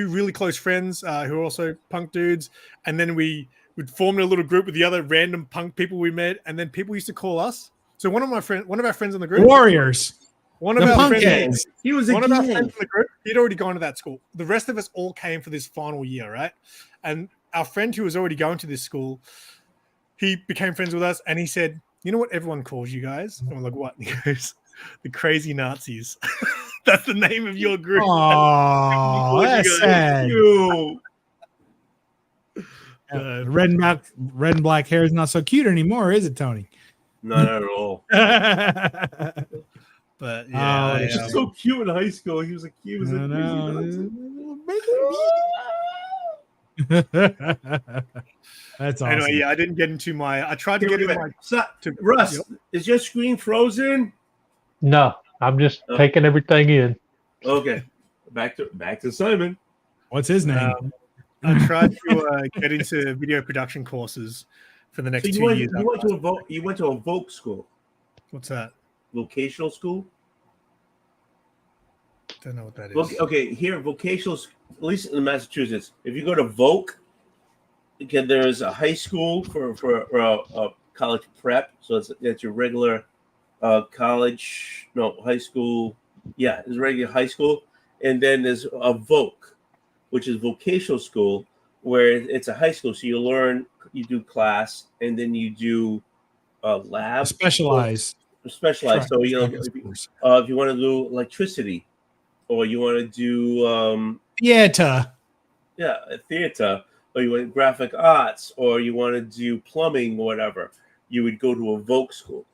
really close friends who were also punk dudes, and then we would form a little group with the other random punk people we met, and then people used to call us. So one of our friends in the group,
Warriors,
one of our friends,
heads.
He was
one of our friends in the group. He'd already gone to that school. The rest of us all came for this final year, right? And our friend who was already going to this school, he became friends with us, and he said, "You know what everyone calls you guys?" And we're like, "What?" And he goes, "The crazy Nazis." That's the name of your group.
Oh, that's sad. Red and black hair is not so cute anymore, is it, Tony?
Not at all.
But yeah,
he was so cute in high school. He was a cute.
That's awesome.
Anyway, yeah, I didn't get into my. I tried to get into my.
Russ, is your screen frozen?
No, I'm just taking everything in.
Okay, back to Simon.
What's his name?
I tried to get into video production courses for the next 2 years.
You went to a voc school.
What's that?
Vocational school.
Don't know what that is.
Okay, here vocational, at least in Massachusetts, if you go to voc, okay, there's a high school for a college prep, so it's your regular high school. Yeah, it's regular high school, and then there's a voc, which is vocational school, where it's a high school, so you do class, and then you do lab.
Specialized.
So if you want to do electricity, or you want to do
theater,
or you want graphic arts, or you want to do plumbing or whatever, you would go to a voc school.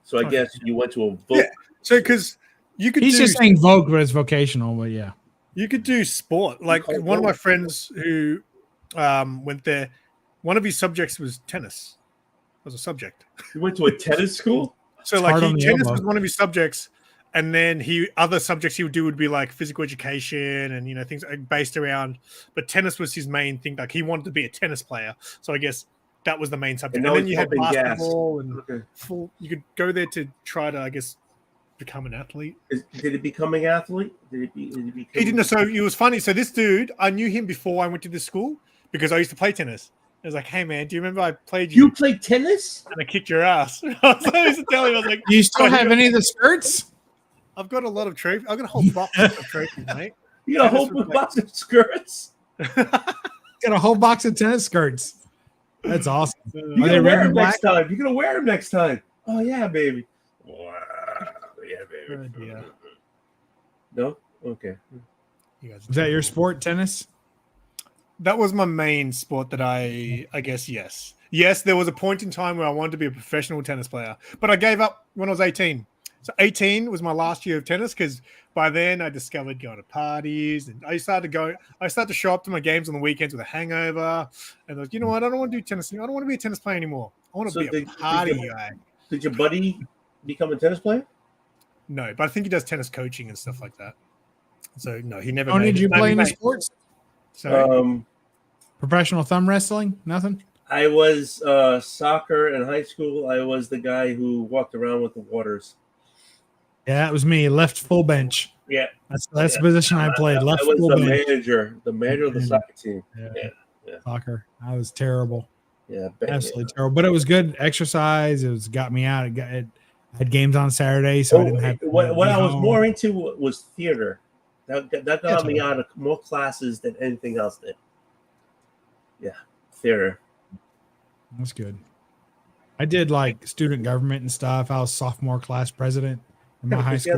So I guess you went to a voc.
Yeah. So because you could.
He's just saying voc, but it's vocational. But yeah,
you could do sport. Like one of my friends who went there, one of his subjects was tennis. As a subject.
You went to a tennis school?
So like tennis was one of his subjects, and then other subjects he would do would be like physical education and things based around, but tennis was his main thing. Like he wanted to be a tennis player. So I guess that was the main subject. And then you had basketball and you could go there to try to, I guess, become an athlete.
Did he become an athlete?
He didn't. So it was funny. So this dude, I knew him before I went to this school because I used to play tennis. I was like, "Hey man, do you remember I played you?
You played tennis?
And I kicked your ass." So I used to tell him, I was like,
"Do you still have any of the skirts?"
I've got a lot of trophies. I've got a whole box of trophies, mate.
You got a whole box of skirts?
Got a whole box of tennis skirts. That's awesome.
You're gonna wear them next time. You're gonna wear them next time. Oh yeah, baby. Wow. Yeah, baby.
Yeah.
No? Okay.
Is that your sport, tennis?
That was my main sport that I guess, yes. Yes, there was a point in time where I wanted to be a professional tennis player, but I gave up when I was 18. So 18 was my last year of tennis because by then I discovered going to parties and I started to show up to my games on the weekends with a hangover. And I was, you know what? I don't want to do tennis anymore. I don't want to be a tennis player anymore. I want to be a party guy.
Did your buddy become a tennis player?
No, but I think he does tennis coaching and stuff like that. So no, he never.
Did you play any sports?
So
Professional thumb wrestling? Nothing?
I was soccer in high school. I was the guy who walked around with the waters.
Yeah, that was me. Left full bench.
Yeah,
That's the position I played. Left
I was
full
the
bench.
manager of the soccer team. Yeah.
Soccer. I was terrible.
Yeah,
Absolutely terrible. But it was good exercise. It got me out. I had games on Saturday, so I didn't have to
what
be
I was
home.
more into was theater. That got me
Theater.
out of more classes than anything else did. Yeah, theater.
That's good. I did like student government and stuff. I was sophomore class president in my high school.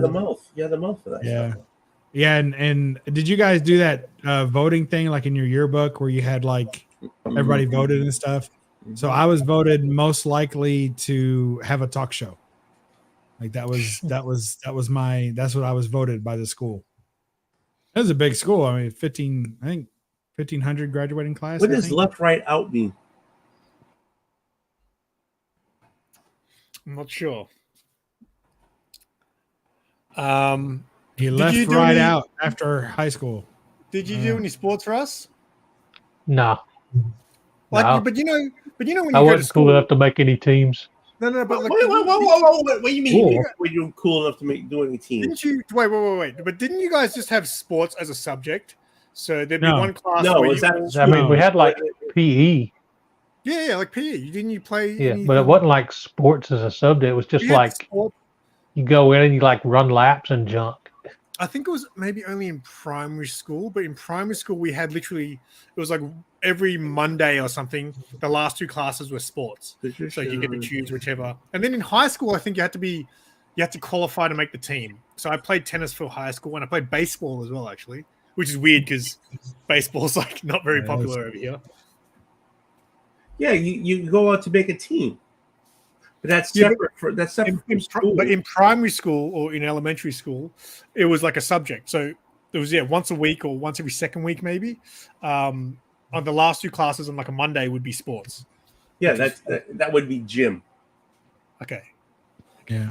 You had the mouth for that.
Yeah.
Stuff.
Yeah, and did you guys do that voting thing like in your yearbook where you had like everybody voted and stuff? So I was voted most likely to have a talk show. Like that's what I was voted by the school. It was a big school. I mean, 1,500 graduating class.
What does left, right, out mean?
I'm not sure.
He left right out after high school.
Did you do any sports for us?
No.
Like,
No.
but you know when you
I
go to
wasn't
school.
cool enough to make any teams.
No, but like,
What do you mean?
Cool.
Were you cool enough to do any teams?
didn't you wait? But didn't you guys just have sports as a subject? So there'd be
No.
one class.
No,
where
is that?
I mean, we had like PE.
Yeah, like PE. Didn't you play?
Yeah, but it wasn't like sports as a subject. It was just
You had
like
sport.
you go in and you like run laps and junk.
I think it was maybe only in primary school, but in primary school we had literally it was like every Monday or something. The last two classes were sports, so you get to choose whichever. And then in high school, I think you had to qualify to make the team. So I played tennis for high school and I played baseball as well, actually, which is weird because baseball's like not very popular over here.
Yeah, you go out to make a team, but that's separate. That's separate from school.
But in primary school or in elementary school, it was like a subject. So it was once a week or once every second week maybe. On the last two classes on like a Monday would be sports.
Yeah, that would be gym.
Okay.
Yeah.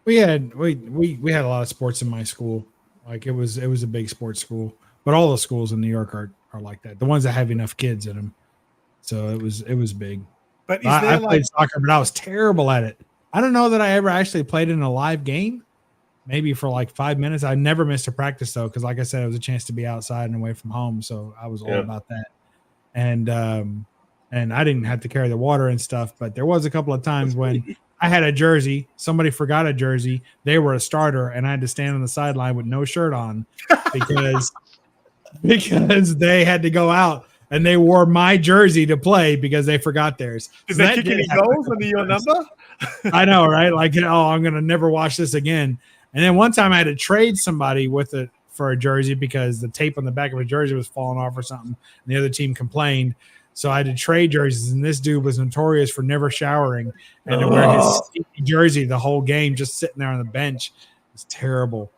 We had a lot of sports in my school. Like it was a big sports school. But all the schools in New York are like that. The ones that have enough kids in them. So it was big.
But
I played soccer, but I was terrible at it. I don't know that I ever actually played in a live game. Maybe for like 5 minutes. I never missed a practice though, because like I said, it was a chance to be outside and away from home. So I was all about that. And I didn't have to carry the water and stuff, but there was a couple of times when I had a jersey, somebody forgot a jersey, they were a starter, and I had to stand on the sideline with no shirt on because they had to go out and they wore my jersey to play because they forgot theirs.
Does that kick any goals under your number?
I know, right? Like, I'm going to never watch this again. And then one time I had to trade somebody for a jersey because the tape on the back of a jersey was falling off or something. And the other team complained. So I had to trade jerseys. And this dude was notorious for never showering and to wear his jersey the whole game, just sitting there on the bench. It was terrible.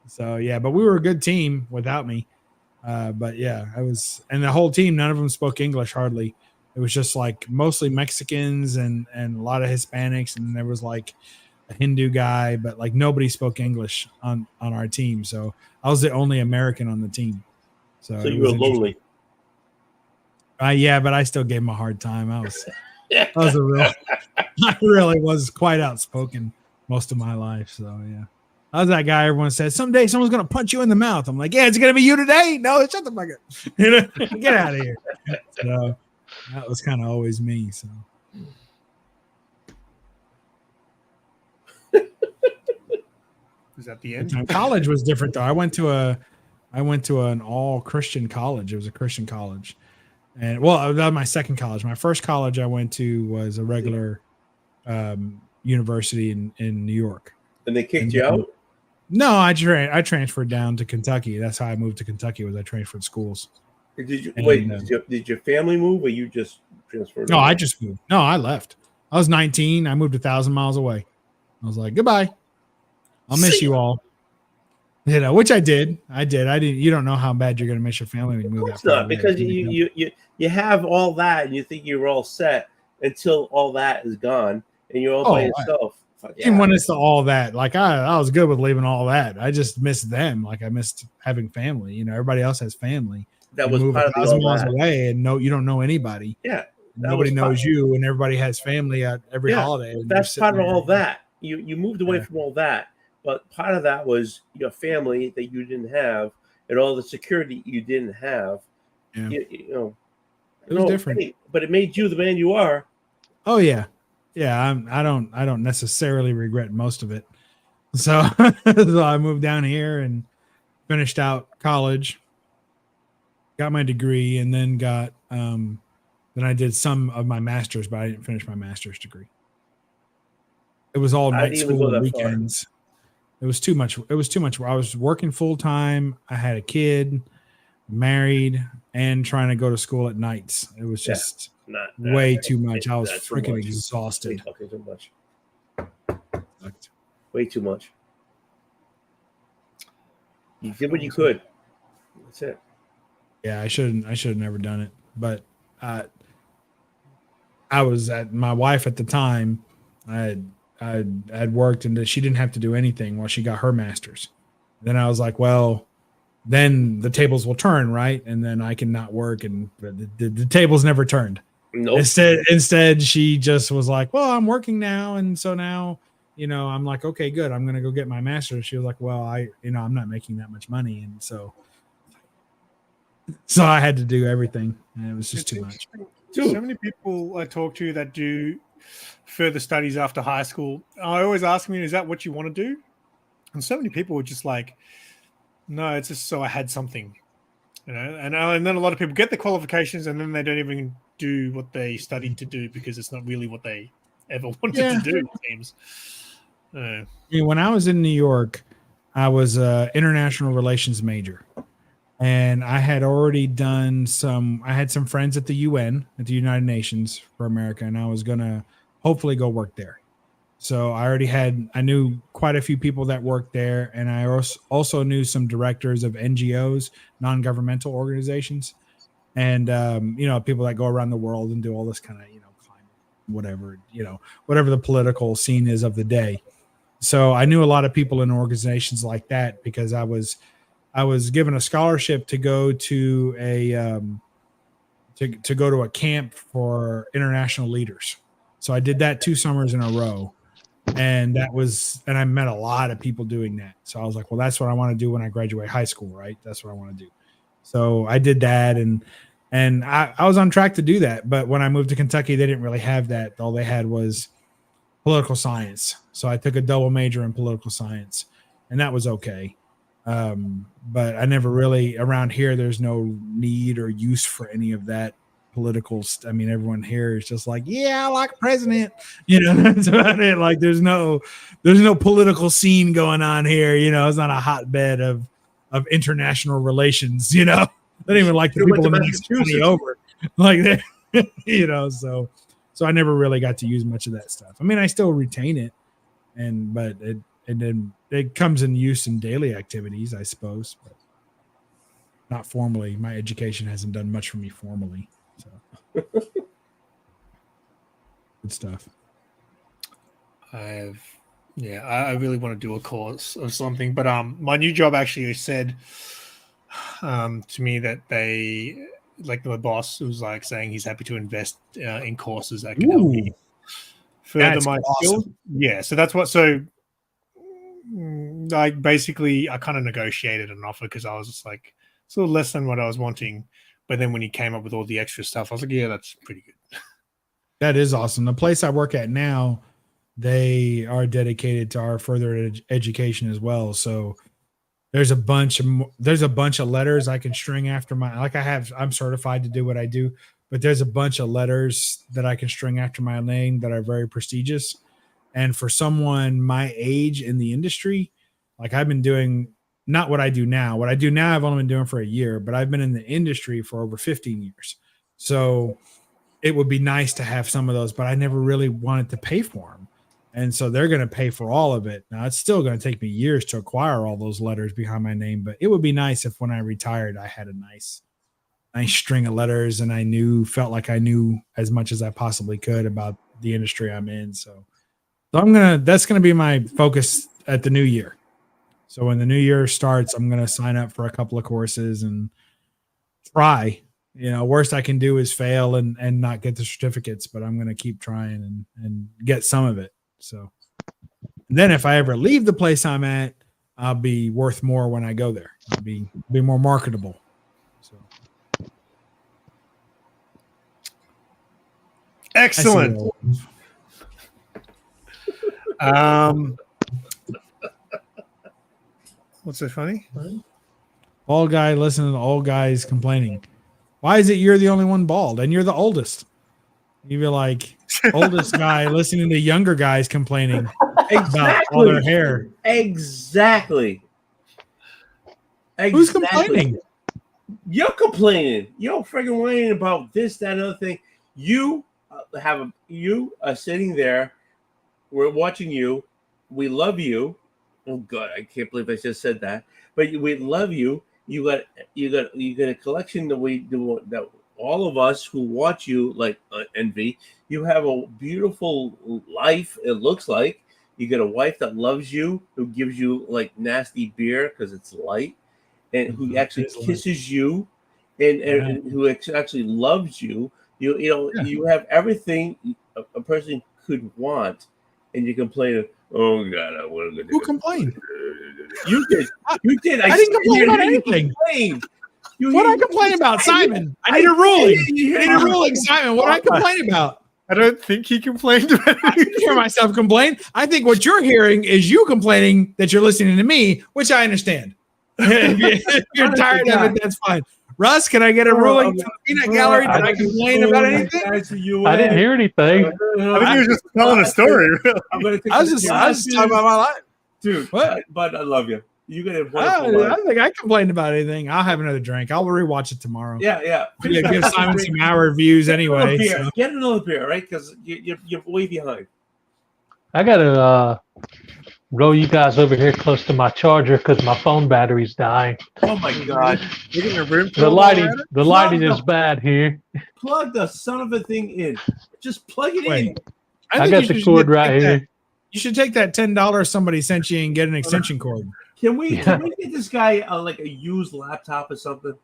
So, yeah, but we were a good team without me. But yeah, and the whole team, none of them spoke English hardly. It was just like mostly Mexicans and a lot of Hispanics, and there was like a Hindu guy, but like nobody spoke English on our team. So I was the only American on the team. So
you were lonely.
Yeah, but I still gave him a hard time. I really was quite outspoken most of my life. So yeah. I was that guy everyone said, someday someone's going to punch you in the mouth. I'm like, yeah, it's going to be you today? No, shut the fuck up. Get out of here. So that was kind of always me. So.
Is that the end?
College was different, though. I went to an all-Christian college. It was a Christian college. And, well, that was my second college. My first college I went to was a regular university in New York.
And they kicked you out?
No, I transferred down to Kentucky. That's how I moved to Kentucky. Was I transferred schools?
Did your family move, or you just transferred?
No, I just moved. No, I left. I was 19. I moved 1,000 miles away. I was like, goodbye. I'll miss you all. You know, which I did. I didn't. You don't know how bad you're going to miss your family when you move.
It's not because you have all that and you think you're all set until all that is gone and you're all by yourself.
And when it's all that, like I was good with leaving all that. I just missed them. Like I missed having family. You know, everybody else has family.
that
You
was
move
part of
1,000
all
miles
that.
away, and you don't know anybody.
Yeah,
Nobody knows you, and everybody has family at every holiday. And
that's part of
there.
all that. You moved away from all that, but part of that was your family that you didn't have, and all the security you didn't have.
Yeah.
You know,
it was different,
but it made you the man you are.
Oh yeah, yeah. I don't necessarily regret most of it. So, so I moved down here and finished out college, got my degree, and then got then I did some of my master's, but I didn't finish my master's degree. It was all night school and weekends. It was too much. It was too much. I was working full time. I had a kid, married, and trying to go to school at nights. It was just way too much. I was freaking exhausted.
Okay, too much. Way too much. You did what you could. That's it.
Yeah, I should have never done it. But I was at my wife at the time. I had worked, and she didn't have to do anything while she got her master's. Then I was like, well, then the tables will turn, right? And then I can not work, and the tables never turned.
Nope.
Instead, she just was like, well, I'm working now, and so now, I'm like, okay, good. I'm gonna go get my master's. She was like, well, I'm not making that much money, and so I had to do everything, and it was just too much.
So many people I talk to that do further studies after high school, I always ask me, is that what you want to do? And so many people were just like, no, it's just so I had something, and then a lot of people get the qualifications and then they don't even do what they studied to do because it's not really what they ever wanted to do, it seems.
When I was in New York, I was an international relations major, and I had already done I had some friends at the UN, at the United Nations for America, and I was going to hopefully go work there. So I knew quite a few people that worked there, and I also knew some directors of NGOs, non-governmental organizations, and people that go around the world and do all this kind of climate, whatever the political scene is of the day. So I knew a lot of people in organizations like that because I was given a scholarship to go to a camp for international leaders. So I did that 2 summers in a row. And I met a lot of people doing that. So I was like, well, that's what I want to do when I graduate high school, right? That's what I want to do. So I did that, and I was on track to do that. But when I moved to Kentucky, they didn't really have that. All they had was political science. So I took a double major in political science, and that was okay. But I never really, around here, there's no need or use for any of that political. Everyone here is just like, yeah, I like president, that's about it. Like there's no political scene going on here. It's not a hotbed of international relations. They don't even like the people in the next 20 over like that, so I never really got to use much of that stuff. I still retain it, but it comes in use in daily activities, I suppose, but not formally. My education hasn't done much for me formally. So good stuff.
I really want to do a course or something, but my new job actually said to me that they, like my boss was like saying he's happy to invest in courses that can help me further my skills. Yeah, so that's what. So like basically, I kind of negotiated an offer because I was just like sort of less than what I was wanting. But then when he came up with all the extra stuff, I was like, yeah, that's pretty good.
That is awesome. The place I work at now, they are dedicated to our further education as well. So there's a bunch of letters I can string after I'm certified to do what I do, but there's a bunch of letters that I can string after my name that are very prestigious. And for someone my age in the industry, like I've been doing not what I do now. What I do now, I've only been doing for a year, but I've been in the industry for over 15 years. So it would be nice to have some of those, but I never really wanted to pay for them. And so they're going to pay for all of it. Now, it's still going to take me years to acquire all those letters behind my name, but it would be nice if when I retired, I had a nice string of letters and felt like I knew as much as I possibly could about the industry I'm in. So that's going to be my focus at the new year. So when the new year starts, I'm going to sign up for a couple of courses and try. Worst I can do is fail and not get the certificates, but I'm going to keep trying and get some of it. So and then if I ever leave the place I'm at, I'll be worth more when I go there. I'll be more marketable. So
Excellent. What's so funny?
Bald guy listening to old guys complaining. Why is it you're the only one bald and you're the oldest? You'd be like, oldest guy listening to younger guys complaining about all their hair.
Exactly.
Who's complaining?
You're complaining. You're freaking whining about this, that, and other thing. You are sitting there. We're watching you. We love you. Oh God, I can't believe I just said that. But we love you. You got a collection that we do, that all of us who watch you like envy. You have a beautiful life. It looks like you get a wife that loves you, who gives you like nasty beer because it's light, and who actually kisses you, and who actually loves you. You have everything a person could want, and you complain. Oh God, I want to.
Who complained?
You did. You did.
I didn't complain about anything. What I complain about, Simon? I need a ruling. I need a ruling, Simon. What I complain about?
I don't think he complained about
I didn't hear myself complain. I think what you're hearing is you complaining that you're listening to me, which I understand. If you're tired of it, that's fine. Russ, can I get a ruling from the peanut gallery? Did I complain about anything?
I didn't hear anything.
I think he was just telling a story.
I was just talking about my life.
Dude, but I love you. You got a
I don't think I complained about anything. I'll have another drink. I'll rewatch it tomorrow.
Yeah.
Give Simon some hour reviews anyway. So.
Get another beer, right? Because you're way behind.
I gotta roll you guys over here close to my charger because my phone battery's dying.
Oh my God!
You're getting a room.
The lighting is bad here.
Plug the son of a thing in. Just plug it in.
I got the cord right here.
You should take that $10 somebody sent you and get an extension cord.
Can we get this guy like a used laptop or something?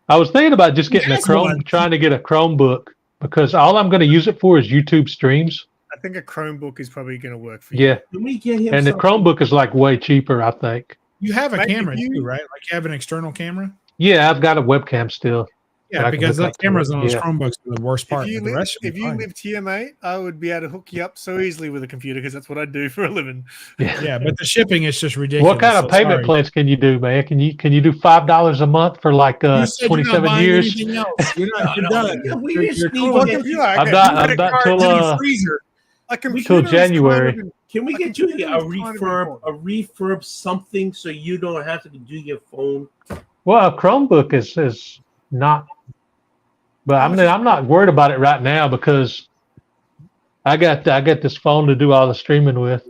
I was thinking about just getting trying to get a Chromebook because all I'm going to use it for is YouTube streams.
I think a Chromebook is probably going to work for you.
Yeah.
Can we get him?
And the Chromebook is like way cheaper, I think.
You have a camera too, right? Like you have an external camera?
Yeah, I've got a webcam still.
Yeah, because the cameras on those Chromebooks are the worst part.
If you lived here, mate, I would be able to hook you up so easily with a computer because that's what I do for a living.
Yeah, but the shipping is just ridiculous.
What kind of payment plans can you do, man? Can you do $5 a month for like 27 years?
You're done.
I'm not till January.
Can we get you a refurb something so you don't have to do your phone?
Well, a Chromebook is not. But I'm not worried about it right now because I got this phone to do all the streaming with.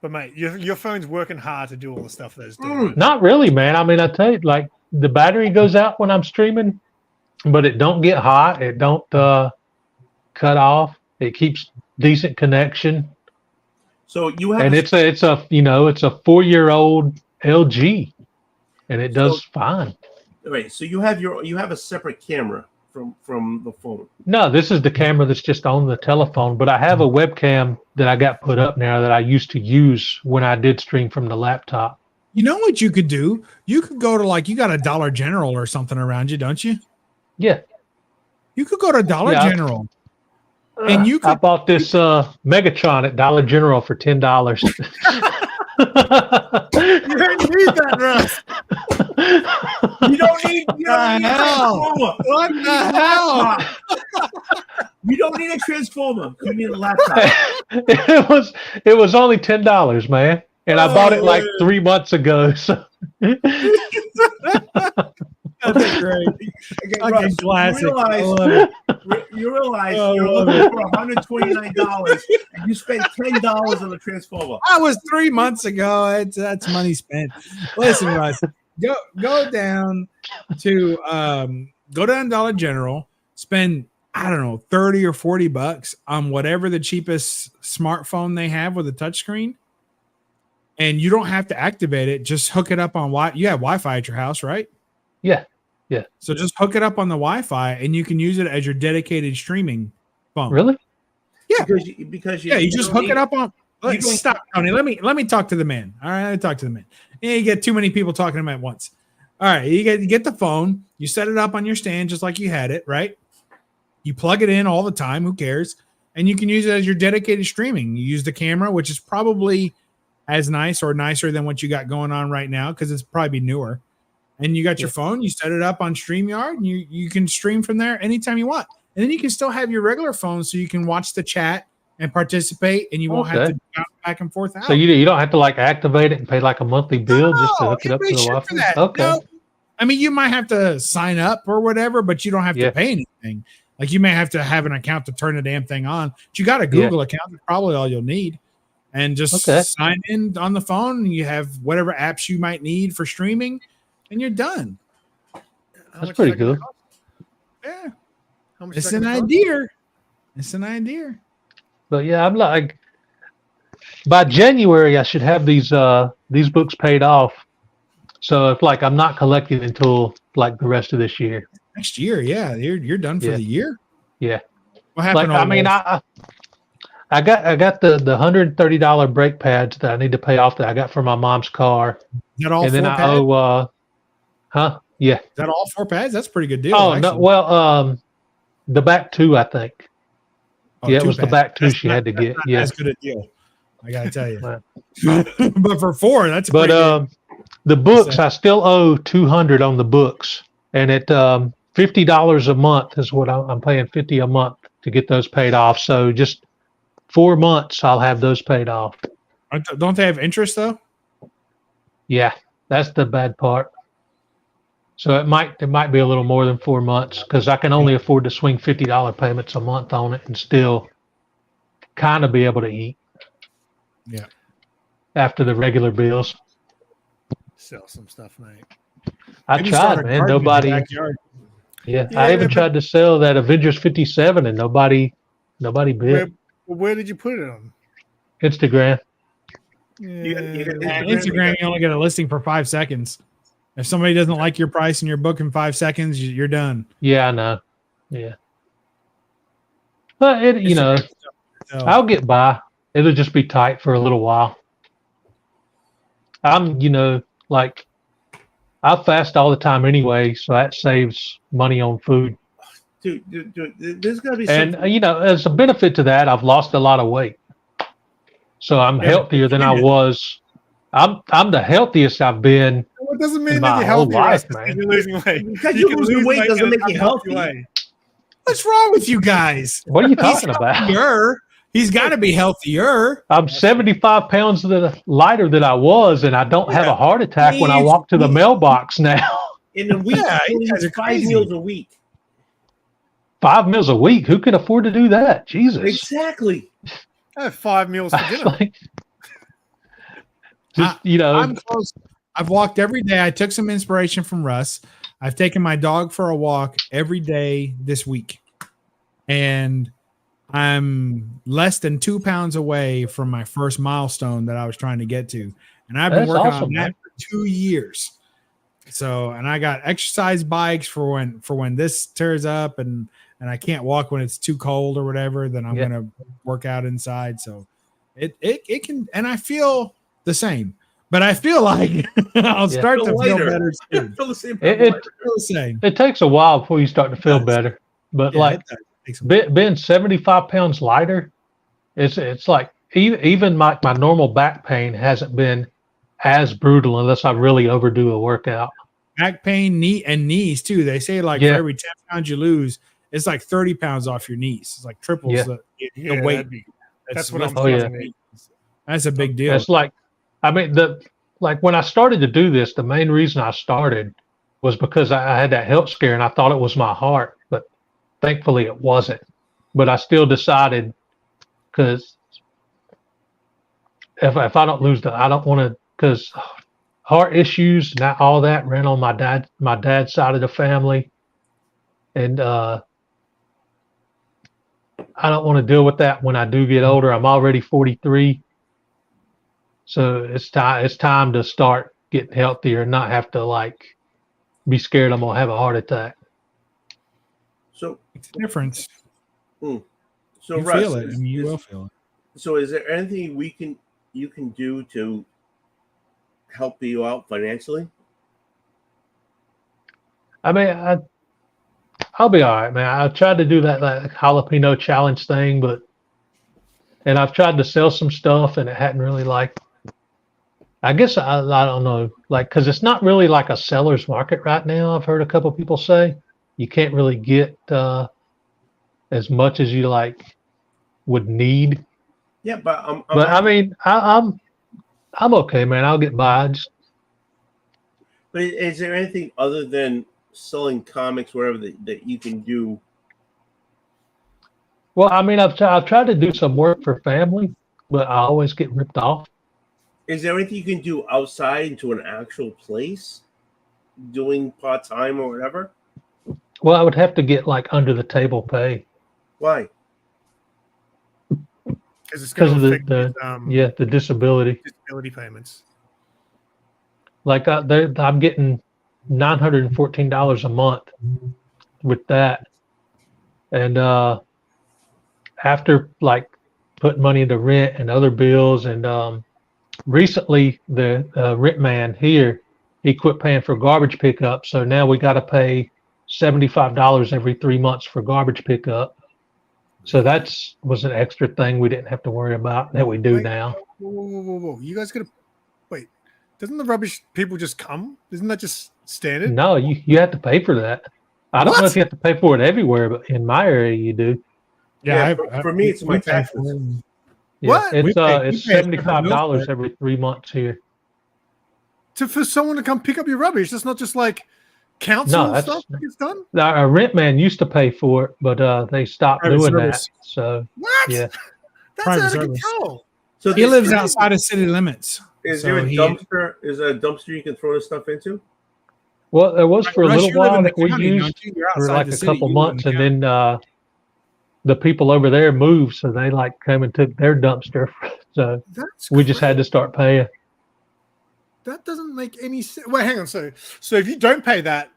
But mate, your phone's working hard to do all the stuff that it's doing.
Not really, man. I mean, I tell you, like the battery goes out when I'm streaming, but it don't get hot. It don't cut off. It keeps decent connection.
So you have,
and it's a 4-year-old LG, and it does fine.
Right. So you have a separate camera from the phone.
No, this is the camera that's just on the telephone, but I have a webcam that I got put up now that I used to use when I did stream from the laptop.
You know what you could do? You could go to you got a Dollar General or something around you, don't you?
Yeah.
You could go to Dollar General. And I
bought this Megatron at Dollar General for $10.
You don't need that, Russ.
You don't need transformer.
What the hell?
You don't need a transformer. You need a laptop.
It was only $10, man, and I bought it like 3 months ago. So.
That's great.
Russ,
classic.
You realize you're looking for $129 and you spent $10 on the transformer.
That was 3 months ago. That's money spent. Listen, Russ, go down to Dollar General, spend I don't know $30 or $40 on whatever the cheapest smartphone they have with a touchscreen, and you don't have to activate it. Just hook it up on you have Wi-Fi at your house, right?
Yeah. Yeah.
So just hook it up on the Wi-Fi, and you can use it as your dedicated streaming phone.
Really?
Yeah.
Because
You just hook it up on.
you don't-
Stop, Tony. Let me talk to the man. All right, let me talk to the man. You get too many people talking to him at once. All right, you get the phone. You set it up on your stand just like you had it, right? You plug it in all the time. Who cares? And you can use it as your dedicated streaming. You use the camera, which is probably as nice or nicer than what you got going on right now because it's probably newer. And you got your phone. You set it up on StreamYard, and you can stream from there anytime you want. And then you can still have your regular phone so you can watch the chat and participate, and you won't have to bounce back and forth out.
So you don't have to like activate it and pay like a monthly bill just to hook it up to the Wi-Fi? Okay.
No. I mean, you might have to sign up or whatever, but you don't have to pay anything. Like you may have to have an account to turn the damn thing on. But you got a Google account, that's probably all you'll need. And just sign in on the phone, and you have whatever apps you might need for streaming, and you're done.
That's pretty good.
Yeah. It's an idea. It's an idea.
But yeah, I'm like, by January I should have these books paid off. So if like I'm not collecting until like the rest of this year.
Next year, yeah, you're done for the year.
Yeah.
What happened?
Like, I mean, I got the $130 brake pads that I need to pay off that I got for my mom's car.
Is that all
and then I
pads?
owe yeah.
Is that all 4 pads? That's a pretty good deal.
Oh
actually.
no, well the back 2 I think.
Oh,
yeah, it
2
was
pads.
the back 2
That's
she
not-
had to
that's
get.
not
Yeah.
as good a deal. I gotta tell you.
Right.
But for 4, that's a
But
pretty good.
the books I still owe $200 on the books, and at $50 a month is what I'm paying $50 a month to get those paid off. So just 4 months I'll have those paid off.
Don't they have interest though?
Yeah, that's the bad part. So it might be a little more than 4 months because I can only afford to swing $50 payments a month on it and still kind of be able to eat.
Yeah.
After the regular bills.
Sell some stuff, mate.
I
Maybe start
tried,
a
man.
garden in your
Nobody.
backyard.
Yeah,
Yeah,
I even
but-
tried to sell that Avengers 57 and nobody bid.
Where did you put it on?
Instagram.
You got
Instagram, you only get a listing for 5 seconds. If somebody doesn't like your price in your book in 5 seconds, you're done.
Yeah, I know. Yeah. But
So,
I'll get by. It'll just be tight for a little while. I'm, like I fast all the time anyway, so that saves money on food.
Dude, there's got to be
And
something.
as a benefit to that, I've lost a lot of weight. So I'm healthier than I was. I'm the healthiest I've been.
Well, it doesn't mean
in
that
my
you're
whole
healthy,
life,
Russ,
man.
you're losing weight.
Because
You
you're
can
losing
lose
weight doesn't
in
make
an
you
unhealthy
healthy.
way.
what's wrong with you guys?
What are you talking about?
Healthier. He's got to be healthier.
I'm 75 pounds lighter than I was, and I don't have a heart attack when I
Please,
walk to the
please.
mailbox now.
In a week,
Yeah, you
you
guys are
eat 5
crazy.
meals a week.
5 meals a week. Who can afford to do that? Jesus.
Exactly.
I have 5 meals for dinner.
Like, just,
I'm close. I've walked every day. I took some inspiration from Russ. I've taken my dog for a walk every day this week. And I'm less than 2 pounds away from my first milestone that I was trying to get to. And I've been
That's
working
awesome,
on that
man.
for 2 years. So, and I got exercise bikes for when this tears up and I can't walk when it's too cold or whatever, then I'm going to work out inside. So it can, and I feel the same, but I feel like I'll start to feel
lighter.
better soon.
Feel the same.
It-
I feel the same.
It takes a while before you start to feel better. But
Yeah,
like
it does. It takes a while.
being 75 pounds lighter, it's like even my normal back pain hasn't been as brutal unless I really overdo a workout.
Back pain, knee and knees too. They say like for every 10 pounds you lose, it's like 30 pounds off your knees. It's like triples
Yeah.
the weight.
That's what I'm
feeling.
feeling.
That's a big deal.
It's like, I mean, when I started to do this, the main reason I started was because I had that health scare and I thought it was my heart, but thankfully it wasn't. But I still decided because if I don't lose I don't want to, because heart issues, not all that ran on my dad's side of the family, and I don't want to deal with that when I do get older. I'm already 43, so it's time to start getting healthier and not have to like be scared I'm gonna have a heart attack.
So
It's a difference.
so
You
Russ,
feel it, and you will feel it.
So is there anything you can do to help you out financially?
I mean, I'll be all right, man. I tried to do that jalapeno challenge thing, and I've tried to sell some stuff, and it hadn't really I guess I don't know, because it's not really like a seller's market right now. I've heard a couple people say you can't really get as much as you would need.
Yeah, but
I mean, I'm okay, man. I'll get by.
But is there anything other than selling comics, whatever, that you can do?
Well, I mean, I've tried to do some work for family, but I always get ripped off.
Is there anything you can do outside into an actual place, doing part-time or whatever?
Well, I would have to get under the table pay.
Why?
Because
of the disability
payments.
I'm getting $914 a month with that, and after putting money into rent and other bills, and recently the rent man here, he quit paying for garbage pickup, so now we got to pay $75 every 3 months for garbage pickup. So was an extra thing we didn't have to worry about that we do now.
Whoa. You guys gotta wait. Doesn't the rubbish people just come? Isn't that just standard?
No, you have to pay for that. I don't know if you have to pay for it everywhere, but in my area you do.
Yeah, for me it's my taxes.
Yeah,
What?
it's
we pay
$75 every 3 months here.
For someone to come pick up your rubbish, that's not just council stuff that gets done?
Our rent man used to pay for it, but they stopped doing that. So
what?
Yeah,
that's
Private
out of
service.
control.
So
He lives outside of city limits.
Is
so
there a
he-
dumpster? Is there a dumpster you can throw this stuff into?
well, there was for a
Russ,
little
you live in
while
the
that we
county,
used
don't you? You're
for
outside the
a
city,
couple
you live in
months,
the
and
county.
then the people over there moved, so they came and took their dumpster. So
That's
we just had to
crazy.
start paying.
That doesn't make any sense. Wait, hang on. So if you don't pay that,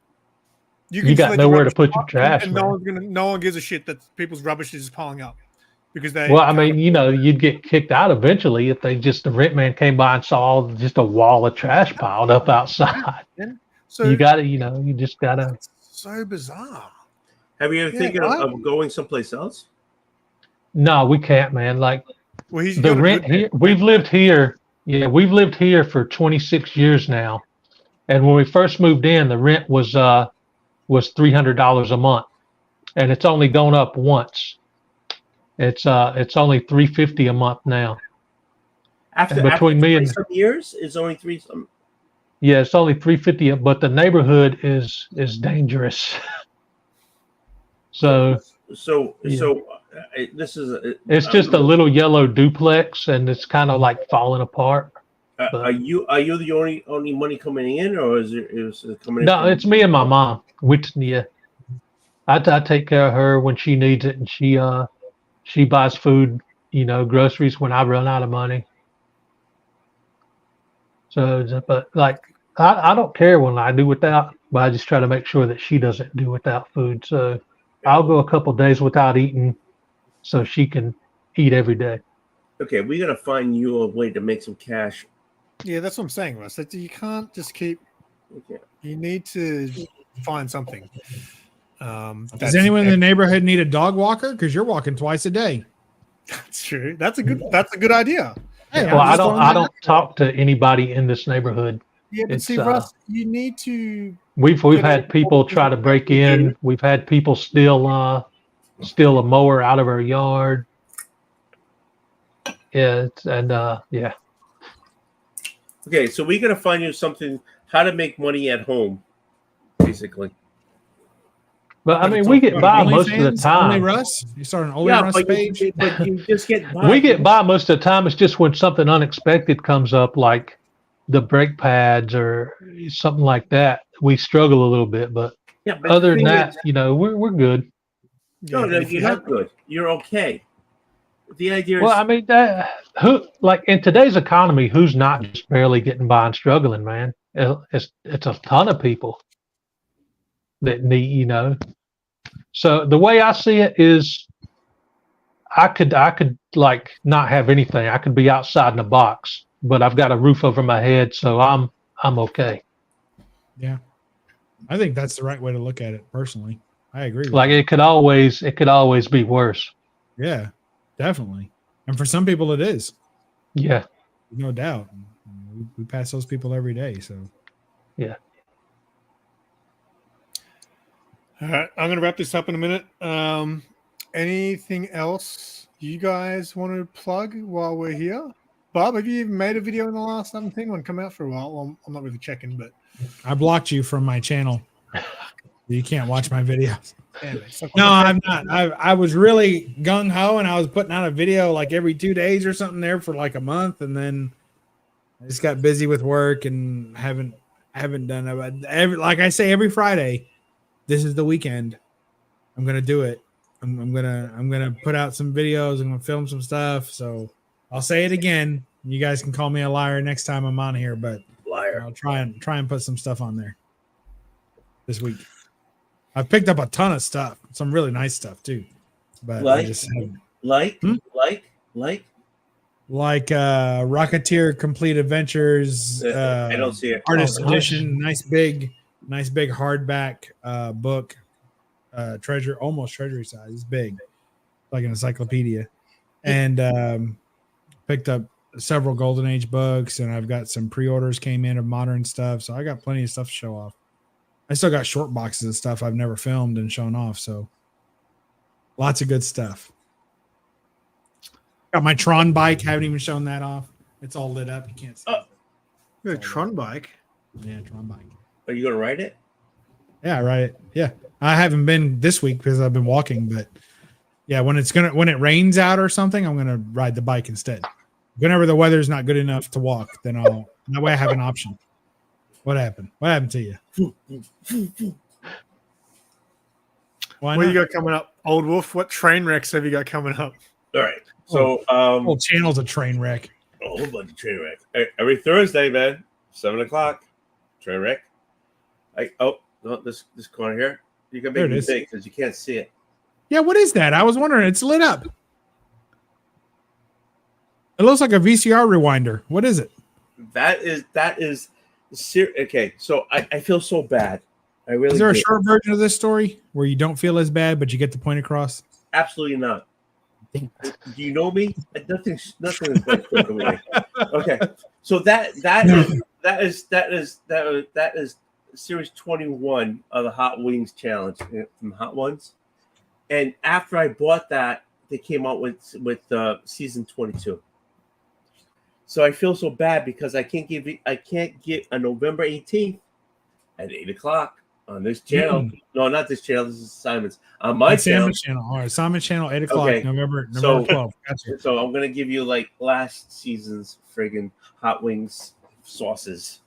you
You got
just let
nowhere
your
to put your
rubbish
trash,
and
man.
no one gives a shit that people's rubbish is just piling up because they.
Well, I mean, you'd get kicked out eventually if the rent man came by and saw just a wall of trash piled up outside.
So
You just gotta.
That's so bizarre.
Have you ever thinking
right.
of going someplace else?
No, we can't, man.
Well, he's
The
got a
rent
good-
here, we've lived here. Yeah, we've lived here for 26 years now. And when we first moved in, the rent was $300 a month, and it's only gone up once. It's only $350 a month now.
After
Between me and-
some years, it's only three.
Yeah, it's only $350, but the neighborhood is dangerous. So
This is.
it's just a little yellow duplex, and it's kind of falling apart.
Are you the only money coming in, or is it coming in?
No, it's me and my mom. I take care of her when she needs it, and she buys food, groceries when I run out of money. So, but I don't care when I do without, but I just try to make sure that she doesn't do without food. So I'll go a couple days without eating, so she can eat every day.
Okay, we gotta find you a way to make some cash.
Yeah, that's what I'm saying, Russ. That you can't just keep.
Okay.
You need to find something.
Does anyone in the neighborhood need a dog walker? Because you're walking twice a day.
That's true. That's a good idea.
Hey,
Well,
I'm
I
just throwing
don't
that out.
talk to anybody in this neighborhood.
Yeah, but
It's,
see, Russ, you need to.
We've had people try to break in. We've had people steal a mower out of our yard. Yeah, yeah.
Okay, so we gotta find you something how to make money at home, basically.
But I mean, we get by most of the
OnlyFans?
time.
Only Russ? You start an Only Russ page?
but you just get by.
We get by most of the time. It's just when something unexpected comes up, like the brake pads or something like that, we struggle a little bit. But
but
other
the
than
thing
that,
is-
we're good.
no, you're not good. You're okay. The idea is,
Well, I mean, in today's economy, who's not just barely getting by and struggling, man? It's a ton of people. that need, you know. So the way I see it is, I could like not have anything. I could be outside in a box, but I've got a roof over my head, so I'm okay.
Yeah, I think that's the right way to look at it. Personally, I agree.
Like it could always be worse.
Yeah, definitely. And for some people, it is.
Yeah.
No doubt. We pass those people every day. So,
yeah.
All right, I'm going to wrap this up in a minute. Anything else you guys want to plug while we're here? Bob, have you even made a video in the last thing? One come out for a while. Well, I'm not really checking, but
I blocked you from my channel. You can't watch my videos. No, I'm not. I was really gung ho, and I was putting out a video like every 2 days or something there for like a month, and then I just got busy with work and haven't done it. Like I say, every Friday, this is the weekend. I'm gonna do it. I'm gonna put out some videos. I'm gonna film some stuff. So I'll say it again. You guys can call me a liar next time I'm on here, but
Liar.
I'll try and put some stuff on there this week. I've picked up a ton of stuff, some really nice stuff too. But
like,
I just
like
Rocketeer Complete Adventures.
I don't see it.
Artist edition, nice big hardback book. Treasure, almost treasury size. It's big, like an encyclopedia. And picked up several Golden Age books, and I've got some pre-orders came in of modern stuff. So I got plenty of stuff to show off. I still got short boxes of stuff I've never filmed and shown off. So lots of good stuff. Got my Tron bike. Haven't even shown that off. It's all lit up. You can't see.
The Tron bike.
Yeah, Tron bike.
Are you gonna ride it?
Yeah, right. Yeah, I haven't been this week because I've been walking, but yeah, when it rains out or something, I'm gonna ride the bike instead. Whenever the weather's not good enough to walk, then that way I have an option. What happened? What happened to you?
What do you got coming up, Oldwolf? What train wrecks have you got coming up?
All right. So
whole channel's a train wreck.
a whole bunch of train wreck. Every Thursday, man, 7:00, train wreck. This corner here. You can make it big because you can't see it.
Yeah, what is that? I was wondering. It's lit up. It looks like a VCR rewinder. What is it?
That is okay. So I feel so bad. I really.
Is there a short version of this story where you don't feel as bad, but you get the point across?
Absolutely not. Do you know me? Nothing is going away. Okay, so that is series 21 of the Hot Wings Challenge from Hot Ones, and after I bought that, they came out with season 22. So I feel so bad because I can't get a November 18th at 8:00 on this channel. No, not this channel. This is Simon's. On my channel.
All right, Simon channel, 8:00,
okay.
November 12th. Gotcha.
So I'm gonna give you like last season's friggin' Hot Wings sauces.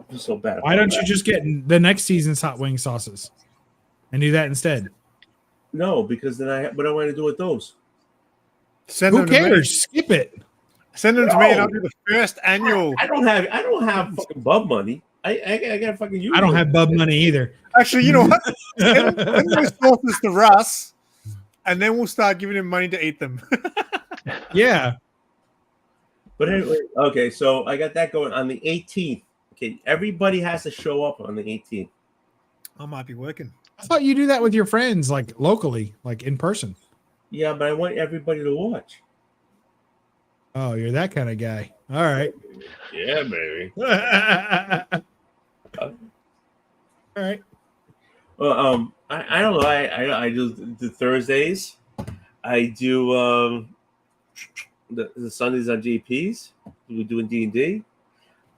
I'm so bad.
Why don't you just get the next season's Hot Wing sauces and do that instead?
No, because then what do I want to do with those?
Who cares? Skip it.
Send them to me, and I'll do the first annual.
I don't have fucking Bub money. I got fucking you.
I don't have Bub money either.
Actually, you know what? Send those sauces to Russ, and then we'll start giving him money to eat them.
Yeah.
But anyway, okay. So I got that going on the 18th. Okay, everybody has to show up on the 18th.
I might be working.
I thought you do that with your friends, like locally, like in person.
Yeah, but I want everybody to watch.
Oh, you're that kind of guy. All right.
Yeah, baby.
All right.
Well, I don't know. I do the Thursdays. I do the Sundays on JPs. We're doing D&D.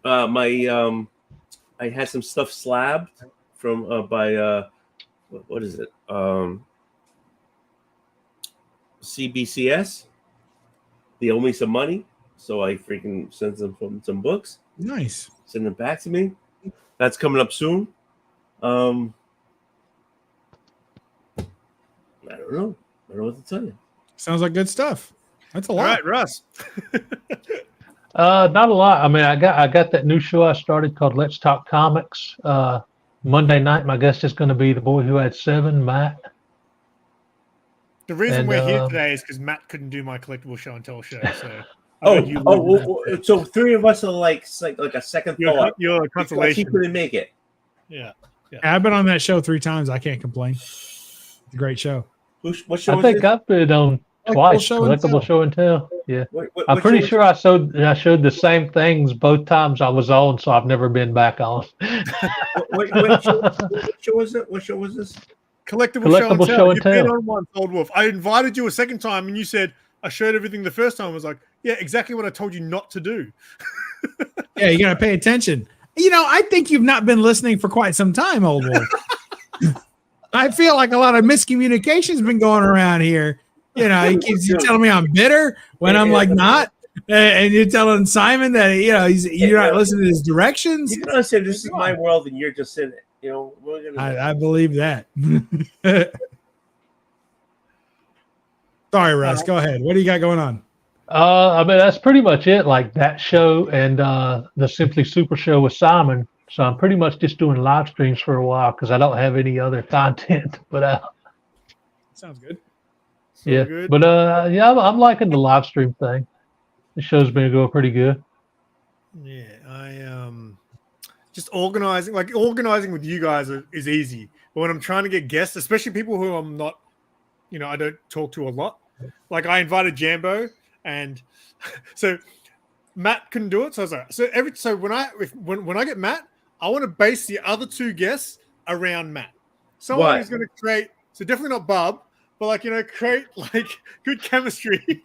I had some stuff slabbed from by what is it? CBCS. They owe me some money, so I freaking sent them some books.
Nice.
Send them back to me. That's coming up soon. I don't know. I don't know what to tell you.
Sounds like good stuff. That's a lot.
All right, Russ.
Not a lot. I mean, I got that new show I started called Let's Talk Comics. Monday night, my guest is going to be the boy who had 7, Matt.
The reason
And,
we're here today is because Matt couldn't do my collectible show and tell show. So
So 3 of us are like a second thought.
You're a
Because he
consolation.
couldn't make it.
Yeah.
I've been on that show 3 times. I can't complain. It's a great show.
What show
I
is
think
it?
I've been on twice.
Show and
Collectible
Tell.
show and tell. Yeah.
What
I'm
show
pretty
is
sure I showed the same things both times I was on, so I've never been back on.
What show was it? What show was this?
Collectible
show and
You've been
tell.
on once, Oldwolf. I invited you a second time, and you said I showed everything the first time. I was like, yeah, exactly what I told you not to do.
Yeah, you got to pay attention. I think you've not been listening for quite some time, Old Wolf. I feel like a lot of miscommunication's been going around here. He keeps telling me I'm bitter when I'm like not, and you're telling Simon that you're not listening to his directions.
You can understand this is my world, and you're just in it. We're gonna.
I believe that. Sorry, Russ. Go ahead. What do you got going on?
I mean, that's pretty much it. Like that show and the Simply Super show with Simon. So I'm pretty much just doing live streams for a while because I don't have any other content to put out.
Sounds good.
Yeah,
good.
but I'm liking the live stream thing. The show's been going pretty good.
Yeah, I just organizing with you guys is easy. But when I'm trying to get guests, especially people who I'm not, I don't talk to a lot. Like I invited Jambo, and so Matt couldn't do it. So I was like, so when I get Matt, I want to base the other 2 guests around Matt. Someone who's going to create. So definitely not Bub, but create like good chemistry.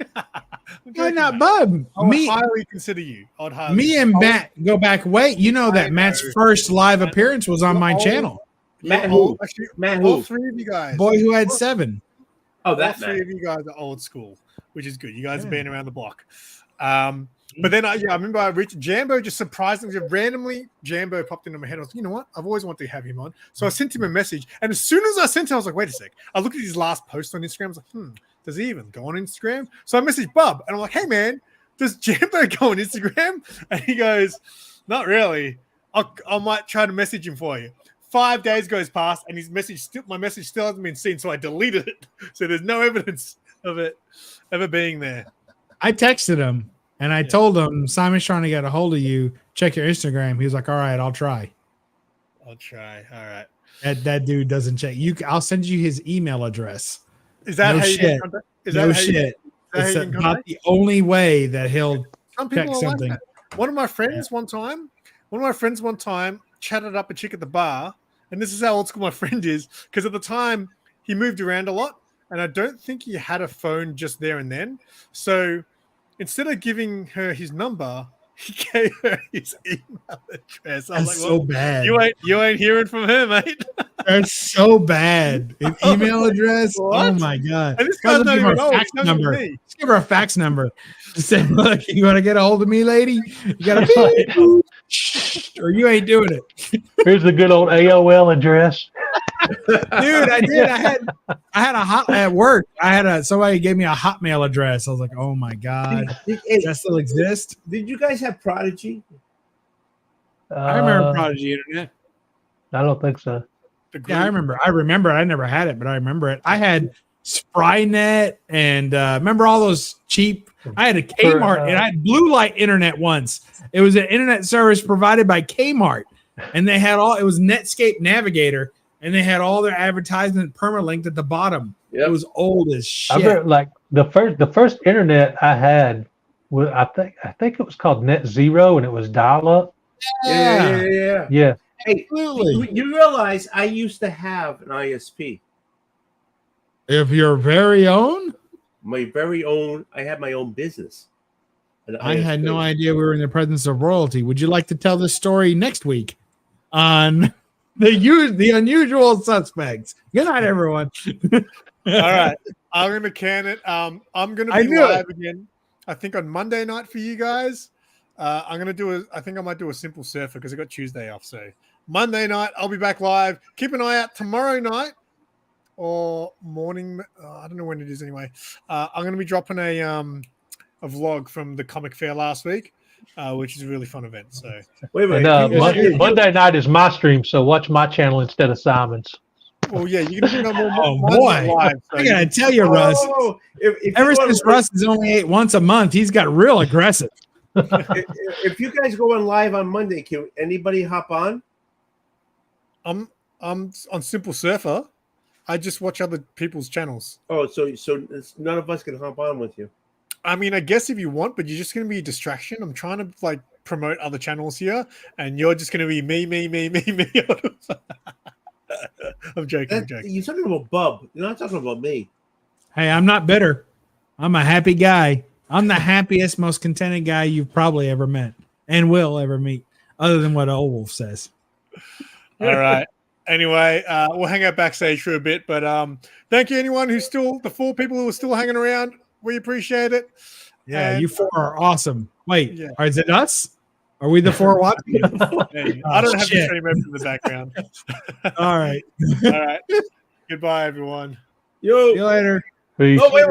Why not Bub?
I would highly consider you.
And Matt go back way. You know that Matt's first live appearance was on my channel.
Matt who?
All 3 of you guys.
Boy who had 7.
Oh,
all
that
3 of you guys are old school, which is good. You guys have been around the block. But then I remember I reached Jambo, just surprisingly, randomly, Jambo popped into my head. I was like, you know what? I've always wanted to have him on. So I sent him a message. And as soon as I sent it, I was like, wait a sec. I looked at his last post on Instagram. I was like, does he even go on Instagram? So I messaged Bub and I'm like, hey man, does Jambo go on Instagram? And he goes, not really. I might try to message him for you. 5 days goes past and my message still hasn't been seen. So I deleted it. So there's no evidence of it ever being there.
I texted him. And I told him, Simon's trying to get a hold of you. Check your Instagram. He was like, all right, I'll try.
All right.
That dude doesn't check. I'll send you his email address.
Is that
no
how you
shit.
get contact?
It's about the only way that he'll check something.
Like one of my friends one time chatted up a chick at the bar. And this is how old school my friend is. Because at the time, he moved around a lot. And I don't think he had a phone just there and then. So instead of giving her his number, he gave her his email address. I was
That's so bad.
You ain't hearing from her, mate.
That's so bad. An email address?
What?
Oh my god.
And this guy's not
give her
even
a
old.
fax
He's younger
number.
than me.
Let's give her a fax number. Just say, look, you want to get a hold of me, lady? You gotta be or you ain't doing it.
Here's the good old AOL address.
Dude, I did. I had a hot at work. Somebody gave me a Hotmail address. I was like, oh my god, does that still exist?
Did you guys have Prodigy?
I remember Prodigy Internet.
I don't think so.
Yeah, I remember. I never had it, but I remember it. I had Sprynet and remember all those cheap. I had a Kmart and I had Blue Light Internet once. It was an internet service provided by Kmart, and they had it was Netscape Navigator. And they had all their advertisement permalinked at the bottom. Yep. It was old as shit.
I remember, like the first internet I had was I think it was called Net Zero and it was dial up.
Yeah. Hey,
absolutely.
You realize I used to have an ISP.
If your very own?
My very own. I had my own business.
I had no idea we were in the presence of royalty. Would you like to tell this story next week on the unusual suspects? Good night, everyone.
All right, I'm gonna can it. I'm gonna be live again. I think on Monday night for you guys. I'm gonna do I think I might do a simple surfer because I got Tuesday off. So Monday night I'll be back live. Keep an eye out tomorrow night or morning. I don't know when it is anyway. I'm gonna be dropping a vlog from the comic fair last week. which is a really fun event. So
Wait a
And
minute.
Monday night is my stream, so watch my channel instead of Simon's.
well, yeah, you're gonna bring on more.
Oh,
mine's
boy.
not live, so
I gotta tell you, Russ.
Oh, if
Ever
you go
since
on-
Russ has only ate once a month, he's got real aggressive.
if you guys go on live on Monday, can anybody hop on?
I'm on Simple Surfer. I just watch other people's channels.
Oh, so none of us can hop on with you.
I mean, I guess if you want, but you're just going to be a distraction. I'm trying to like promote other channels here, and you're just going to be me. I'm joking.
You're talking about Bub. You're not talking about me.
Hey, I'm not bitter. I'm a happy guy. I'm the happiest, most contented guy you've probably ever met and will ever meet, other than what Oldwolf says.
All right. Anyway, we'll hang out backstage for a bit, but thank you anyone who's still the 4 people who are still hanging around. We appreciate it.
Yeah,
And-
you 4 are awesome. Wait,
Yeah.
is it us? Are we the 4 watching?
Hey, I don't have
shit.
the stream open in the background.
All right.
All right. Goodbye, everyone.
Yo.
See you later.
Peace.
Oh, wait.